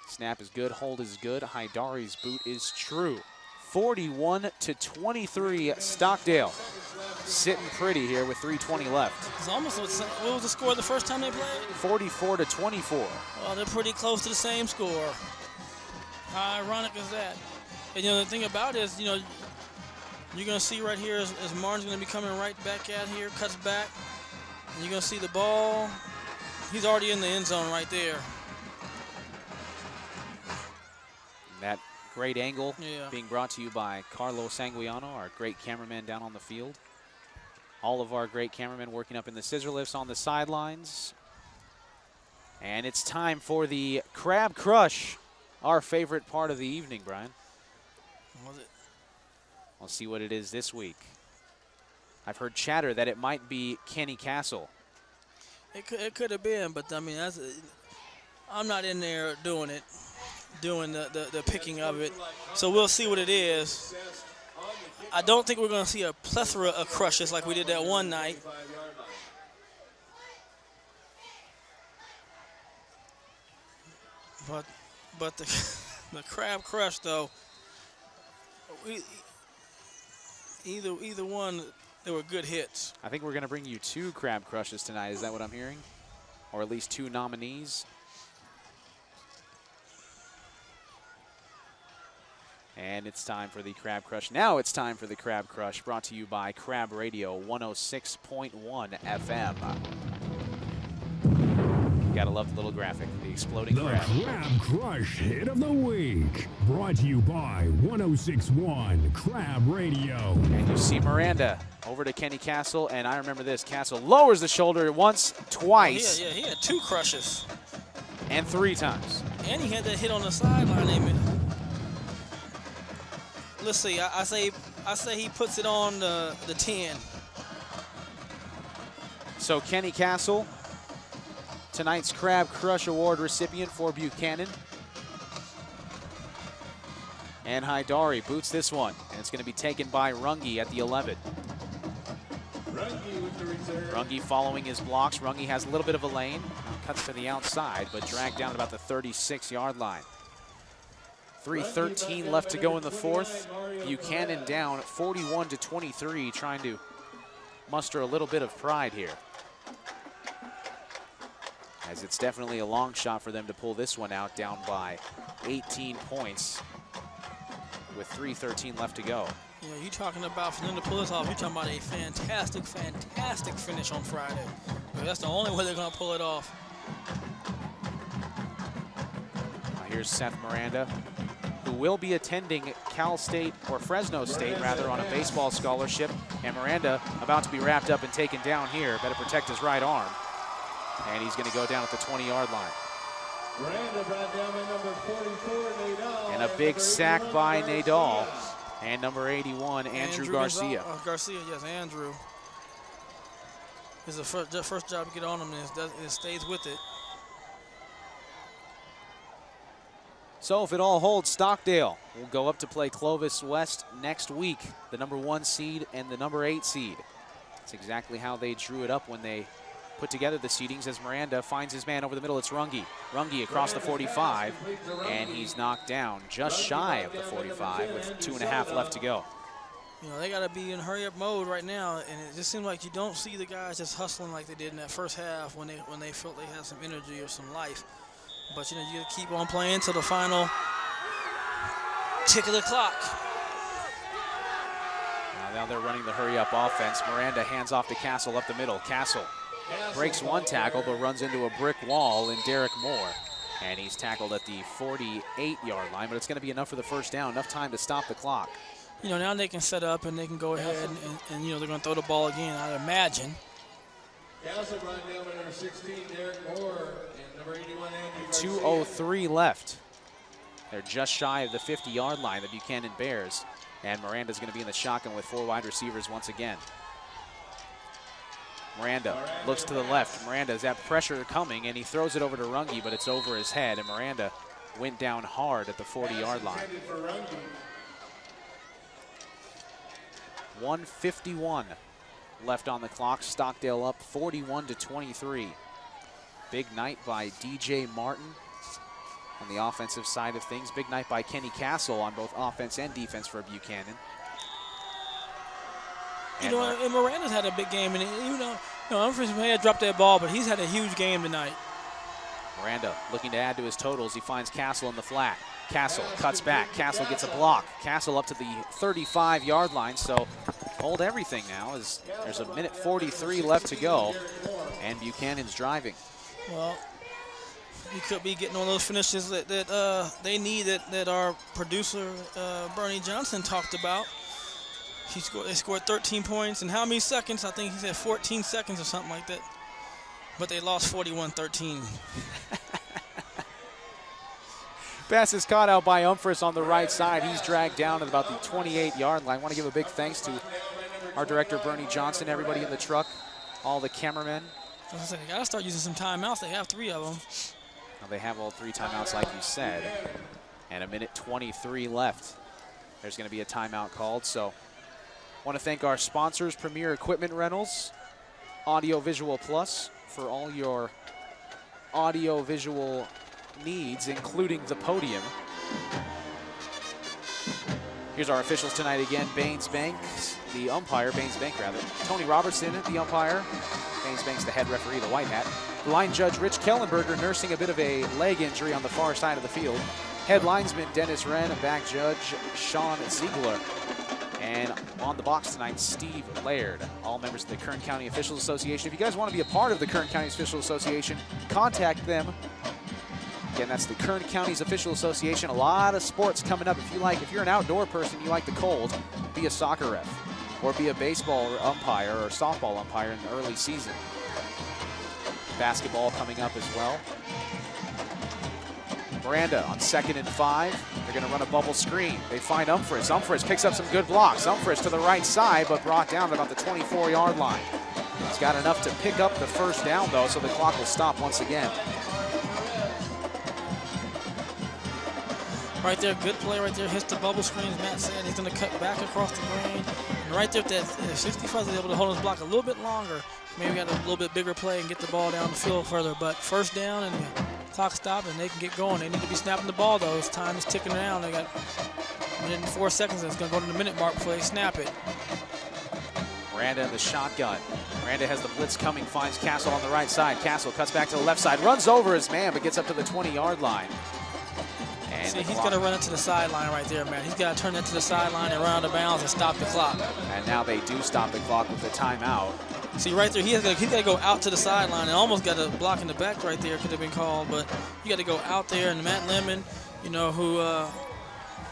Snap is good, hold is good. Haidari's boot is true. 41-23, Stockdale sitting pretty here with 3:20 left. It's almost what was the score the first time they played? 44-24. Well, they're pretty close to the same score. How ironic is that? And the thing about it is, you're going to see right here as Martin's going to be coming right back out here, cuts back, and you're going to see the ball. He's already in the end zone right there. That great angle Yeah. being brought to you by Carlos Sanguiano, our great cameraman down on the field. All of our great cameramen working up in the scissor lifts on the sidelines. And it's time for the Crab Crush, our favorite part of the evening, Brian. Was it? We'll see what it is this week. I've heard chatter that it might be Kenny Castle. It could have been, but I mean, I'm not in there doing the picking of it. So we'll see what it is. I don't think we're going to see a plethora of crushes like we did that one night. But the Crab Crush, though, either one, they were good hits. I think we're going to bring you 2 Crab Crushes tonight. Is that what I'm hearing? Or at least 2 nominees. And it's time for the Crab Crush. Now it's time for the Crab Crush, brought to you by Crab Radio 106.1 FM. Gotta love the little graphic, the exploding The crab. Crab Crush Hit of the Week, brought to you by 106.1 Crab Radio. And you see Miranda over to Kenny Castle, and I remember this. Castle lowers the shoulder once, twice, He had 2 crushes. and 3 times. And he had that hit on the sideline. Let's see. I say he puts it on the 10. So Kenny Castle, tonight's Crab Crush Award recipient for Buchanan. And Haidari boots this one, and it's going to be taken by Runge at the 11. Runge with the reserve. Runge following his blocks. Runge has a little bit of a lane, cuts to the outside, but dragged down about the 36-yard line. 3:13 left to go in the fourth. Buchanan down 41-23, trying to muster a little bit of pride here, as it's definitely a long shot for them to pull this one out, down by 18 points with 3:13 left to go. You talking about for them to pull this off, you're talking about a fantastic, fantastic finish on Friday. That's the only way they're going to pull it off. Now here's Seth Miranda, who will be attending Cal State, or Fresno State rather, on a baseball scholarship. And Miranda about to be wrapped up and taken down here. Better protect his right arm. And he's going to go down at the 20-yard line. Miranda brought down by number 44, Nadal. And a big sack by Nadal. And number 81, Andrew Garcia. Garcia, yes, Andrew. It's the first job to get on him, and it stays with it. So if it all holds, Stockdale will go up to play Clovis West next week, the number 1 seed and the number 8 seed. That's exactly how they drew it up when they put together the seedings, as Miranda finds his man over the middle. It's Runge. Runge across the 45, and he's knocked down just shy of the 45 with 2.5 left to go. They got to be in hurry-up mode right now, and it just seems like you don't see the guys just hustling like they did in that first half when they felt they had some energy or some life. But, you got to keep on playing till the final tick of the clock. Now they're running the hurry-up offense. Miranda hands off to Castle up the middle. Castle breaks one tackle but runs into a brick wall in Derek Moore. And he's tackled at the 48-yard line, but it's going to be enough for the first down, enough time to stop the clock. now they can set up and they can go ahead and they're going to throw the ball again, I'd imagine. Castle brought down by number 16, Derek Moore, and number 81, Andy 2:03 left. They're just shy of the 50-yard line, the Buchanan Bears. And Miranda's going to be in the shotgun with 4 wide receivers once again. Miranda looks to the left. Miranda has that pressure coming, and he throws it over to Runge, but it's over his head, and Miranda went down hard at the 40-yard line. 1:51 left on the clock. Stockdale up 41-23. Big night by DJ Martin on the offensive side of things. Big night by Kenny Castle on both offense and defense for Buchanan. And Miranda's had a big game, and Humphreys may have dropped that ball, but he's had a huge game tonight. Miranda looking to add to his totals. He finds Castle in the flat. Castle cuts back. Castle gets a block. Castle up to the 35-yard line, so hold everything now as there's 1:43 left to go, and Buchanan's driving. Well, he could be getting on those finishes that they need that our producer, Bernie Johnson, talked about. They scored 13 points in how many seconds? I think he said 14 seconds or something like that. But they lost 41-13. Pass is caught out by Humphreys on the right side. He's dragged down at about the 28-yard line. I want to give a big thanks to our director, Bernie Johnson, everybody in the truck, all the cameramen. I was going to say, they got to start using some timeouts. They have 3 of them. Well, they have all 3 timeouts, like you said. And 1:23 left. There's going to be a timeout called. So I want to thank our sponsors, Premier Equipment Rentals, Audio Visual Plus, for all your audio-visual needs, including the podium. Here's our officials tonight again. Baines Banks, the umpire, Baines Bank rather. Tony Robertson, the umpire. Baines Banks, the head referee, the white hat. The line judge, Rich Kellenberger, nursing a bit of a leg injury on the far side of the field. Head linesman, Dennis Wren. Back judge, Sean Ziegler. And on the box tonight, Steve Laird. All members of the Kern County Officials Association. If you guys want to be a part of the Kern County Officials Association, contact them. Again, that's the Kern County's Official Association. A lot of sports coming up. If you're an outdoor person, you like the cold, be a soccer ref, or be a baseball umpire or softball umpire in the early season. Basketball coming up as well. Miranda on 2nd and 5. They're going to run a bubble screen. They find Humphreys. Humphreys picks up some good blocks. Humphreys to the right side, but brought down at about the 24-yard line. He's got enough to pick up the first down, though, so the clock will stop once again. Right there, good play right there. Hits the bubble screen, as Matt said. He's going to cut back across the grain. And right there, if 65 is able to hold his block a little bit longer, maybe got a little bit bigger play and get the ball down the field further. But first down and the clock stopped, and they can get going. They need to be snapping the ball, though. As time is ticking down. They got 1 minute and 4 seconds. It's going to go to the minute mark before they snap it. Miranda in the shotgun. Miranda has the blitz coming, finds Castle on the right side. Castle cuts back to the left side, runs over his man, but gets up to the 20-yard line. And see, he's going to run it to the sideline right there, man. He's got to turn it to the sideline and run out of bounds and stop the clock. And now they do stop the clock with the timeout. See, right there, he's got to go out to the sideline and almost got a block in the back right there. Could have been called, but you got to go out there. And Matt Lemon, who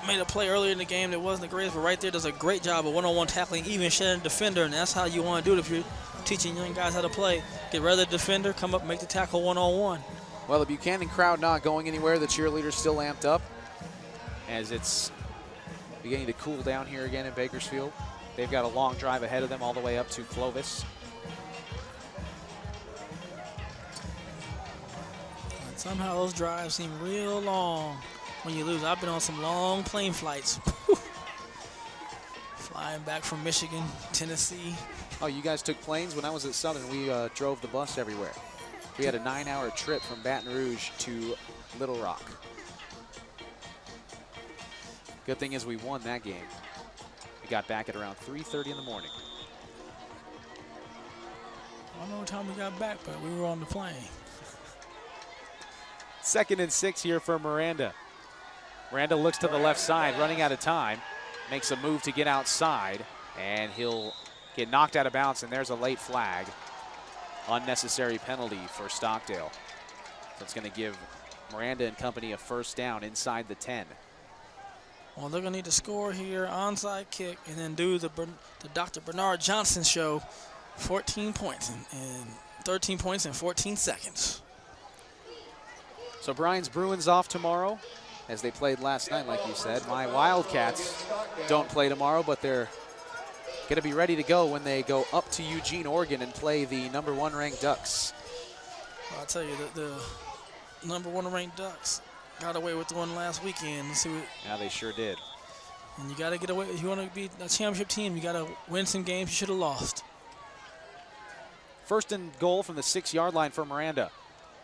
made a play earlier in the game that wasn't the greatest, but right there does a great job of one-on-one tackling, even shedding a defender, and that's how you want to do it if you're teaching young guys how to play. Get rid of the defender, come up, make the tackle one-on-one. Well, the Buchanan crowd not going anywhere. The cheerleaders still amped up as it's beginning to cool down here again in Bakersfield. They've got a long drive ahead of them all the way up to Clovis. And somehow those drives seem real long when you lose. I've been on some long plane flights. Flying back from Michigan, Tennessee. Oh, you guys took planes? When I was at Southern, we drove the bus everywhere. We had a 9-hour trip from Baton Rouge to Little Rock. Good thing is we won that game. We got back at around 3:30 in the morning. I don't know what time we got back, but we were on the plane. 2nd and 6 here for Miranda. Miranda looks to the left side, running out of time. Makes a move to get outside, and he'll get knocked out of bounds, and there's a late flag. Unnecessary penalty for Stockdale. So it's going to give Miranda and company a first down inside the 10. Well, they're going to need to score here, onside kick, and then do the Dr. Bernard Johnson show, 14 points and 13 points in 14 seconds. So Brian's Bruins off tomorrow, as they played last night, like you said. My Wildcats don't play tomorrow, but they're going to be ready to go when they go up to Eugene, Oregon, and play the #1 ranked Ducks. Well, I'll tell you, the #1 ranked Ducks got away with the one last weekend. Let's see what. Yeah, they sure did. And you got to get away. If you want to be a championship team, you got to win some games you should have lost. First and goal from the 6-yard line for Miranda.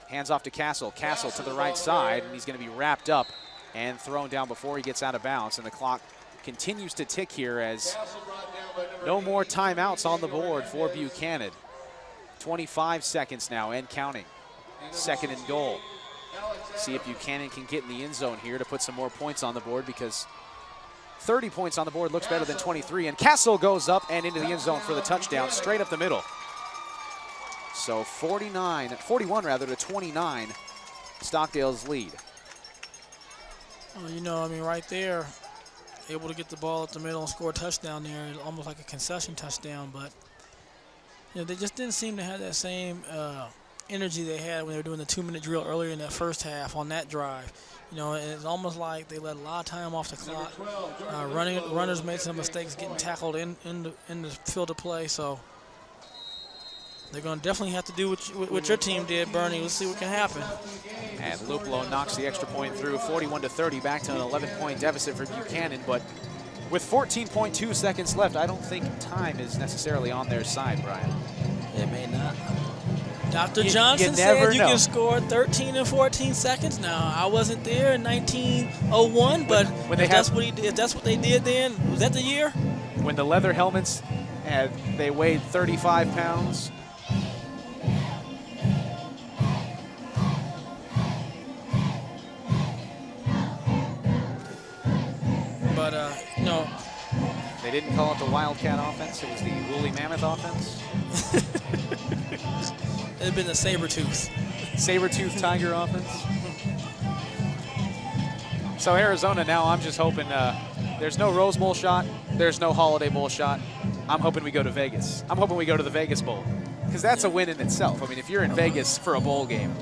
Hands off to Castle. Castle to the right side, and he's going to be wrapped up and thrown down before he gets out of bounds. And the clock continues to tick here as no more timeouts on the board for Buchanan. 25 seconds now and counting. Second and goal. See if Buchanan can get in the end zone here to put some more points on the board, because 30 points on the board looks better than 23. And Castle goes up and into the end zone for the touchdown, straight up the middle. So 41 to 29, Stockdale's lead. Well, you know, I mean, right there, able to get the ball up the middle and score a touchdown there, almost like a concession touchdown. But you know, they just didn't seem to have that same energy they had when they were doing the 2-minute drill earlier in that first half on that drive. You know, and it's almost like they let a lot of time off the clock. Runners made some mistakes getting tackled in the field of play. So they're going to definitely have to do what your team did, Bernie. Let's see what can happen. And Luplo knocks the extra point through, 41 to 30, back to an 11-point deficit for Buchanan. But with 14.2 seconds left, I don't think time is necessarily on their side, Brian. It may not. Dr. Johnson said you can score 13 and 14 seconds. Now, I wasn't there in 1901, but if that's what they did then, was that the year? When the leather helmets, they weighed 35 pounds. But, no. They didn't call it the Wildcat offense. It was the Woolly Mammoth offense. It had been the Sabertooth. Sabertooth Tiger offense. So Arizona now, I'm just hoping there's no Rose Bowl shot. There's no Holiday Bowl shot. I'm hoping we go to Vegas. I'm hoping we go to the Vegas Bowl, because that's a win in itself. I mean, if you're in Vegas for a bowl game.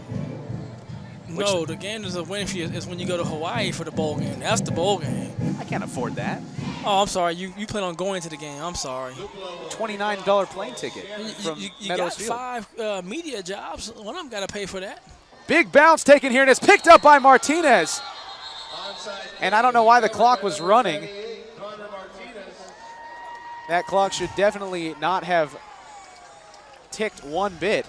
No, the game is a win for you is when you go to Hawaii for the bowl game. That's the bowl game. I can't afford that. Oh, I'm sorry. You plan on going to the game. I'm sorry. $29 plane ticket from you Meadows got Field. 5 media jobs. One of them got to pay for that. Big bounce taken here, and it's picked up by Martinez. And I don't know why the clock was running. That clock should definitely not have ticked one bit,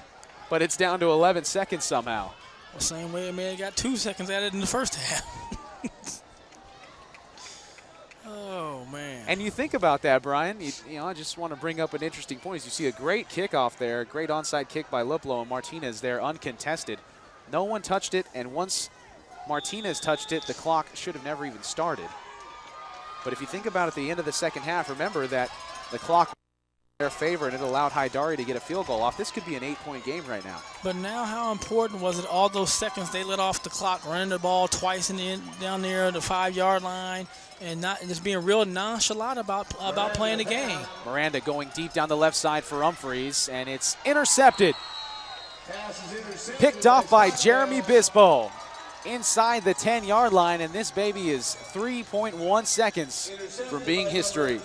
but it's down to 11 seconds somehow. The same way it may have got 2 seconds added in the first half. Oh, man. And you think about that, Brian. You know, I just want to bring up an interesting point. You see a great kickoff there, great onside kick by Luplo, and Martinez there uncontested. No one touched it, and once Martinez touched it, the clock should have never even started. But if you think about it at the end of the second half, remember that the clock was in their favor, and it allowed Haidari to get a field goal off. This could be an 8-point game right now. But now how important was it all those seconds they let off the clock, running the ball twice down there at the 5-yard line, and just being real nonchalant about playing the game. Miranda going deep down the left side for Humphreys, and it's intercepted. Picked off by Jeremy Bispo inside the 10-yard line, and this baby is 3.1 seconds from being history.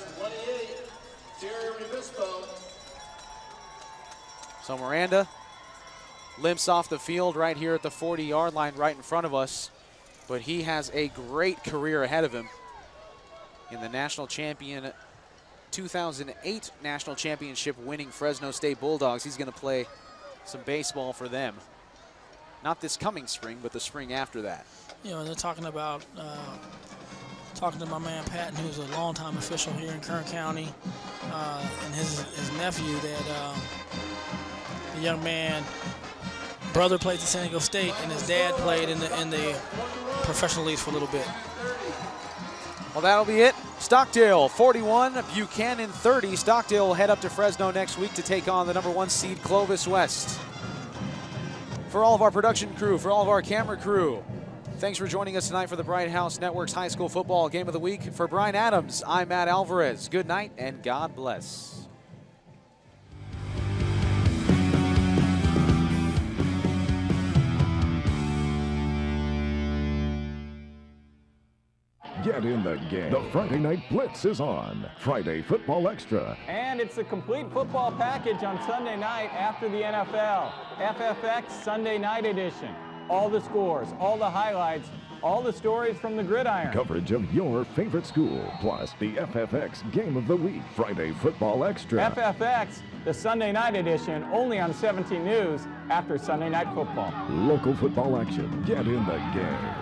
So Miranda limps off the field right here at the 40-yard line right in front of us, but he has a great career ahead of him in the national champion 2008 national championship winning Fresno State Bulldogs. He's going to play some baseball for them. Not this coming spring, but the spring after that. You know, they're talking about, talking to my man Patton, who's a longtime official here in Kern County, and his nephew, that the young man, brother played at San Diego State, and his dad played in the professional leagues for a little bit. Well, that'll be it. Stockdale 41, Buchanan 30. Stockdale will head up to Fresno next week to take on the #1 seed Clovis West. For all of our production crew, for all of our camera crew, Thanks for joining us tonight for the Bright House Network's High School Football Game of the Week. For Brian Adams, I'm Matt Alvarez. Good night and God bless. Get in the game. The Friday Night Blitz is on. Friday Football Extra. And it's the complete football package on Sunday night after the NFL. FFX Sunday Night Edition. All the scores, all the highlights, all the stories from the gridiron. Coverage of your favorite school, plus the FFX Game of the Week. Friday Football Extra. FFX, the Sunday Night Edition, only on 17 News after Sunday Night Football. Local football action. Get in the game.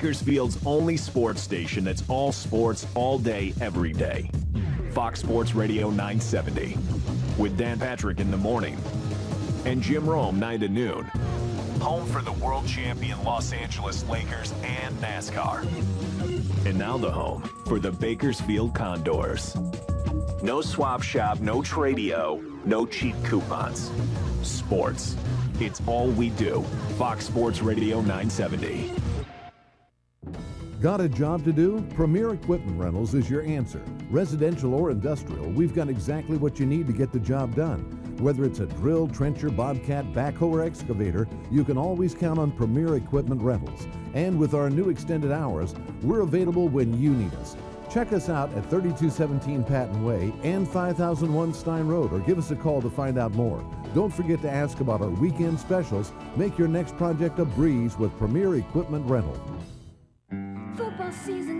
Bakersfield's only sports station that's all sports, all day, every day. Fox Sports Radio 970. With Dan Patrick in the morning and Jim Rome 9 to noon. Home for the world champion Los Angeles Lakers and NASCAR. And now the home for the Bakersfield Condors. No swap shop, no Tradio, no cheap coupons. Sports. It's all we do. Fox Sports Radio 970. Got a job to do? Premier Equipment Rentals is your answer. Residential or industrial, we've got exactly what you need to get the job done. Whether it's a drill, trencher, bobcat, backhoe, or excavator, you can always count on Premier Equipment Rentals. And with our new extended hours, we're available when you need us. Check us out at 3217 Patton Way and 5001 Stein Road, or give us a call to find out more. Don't forget to ask about our weekend specials. Make your next project a breeze with Premier Equipment Rental. Football season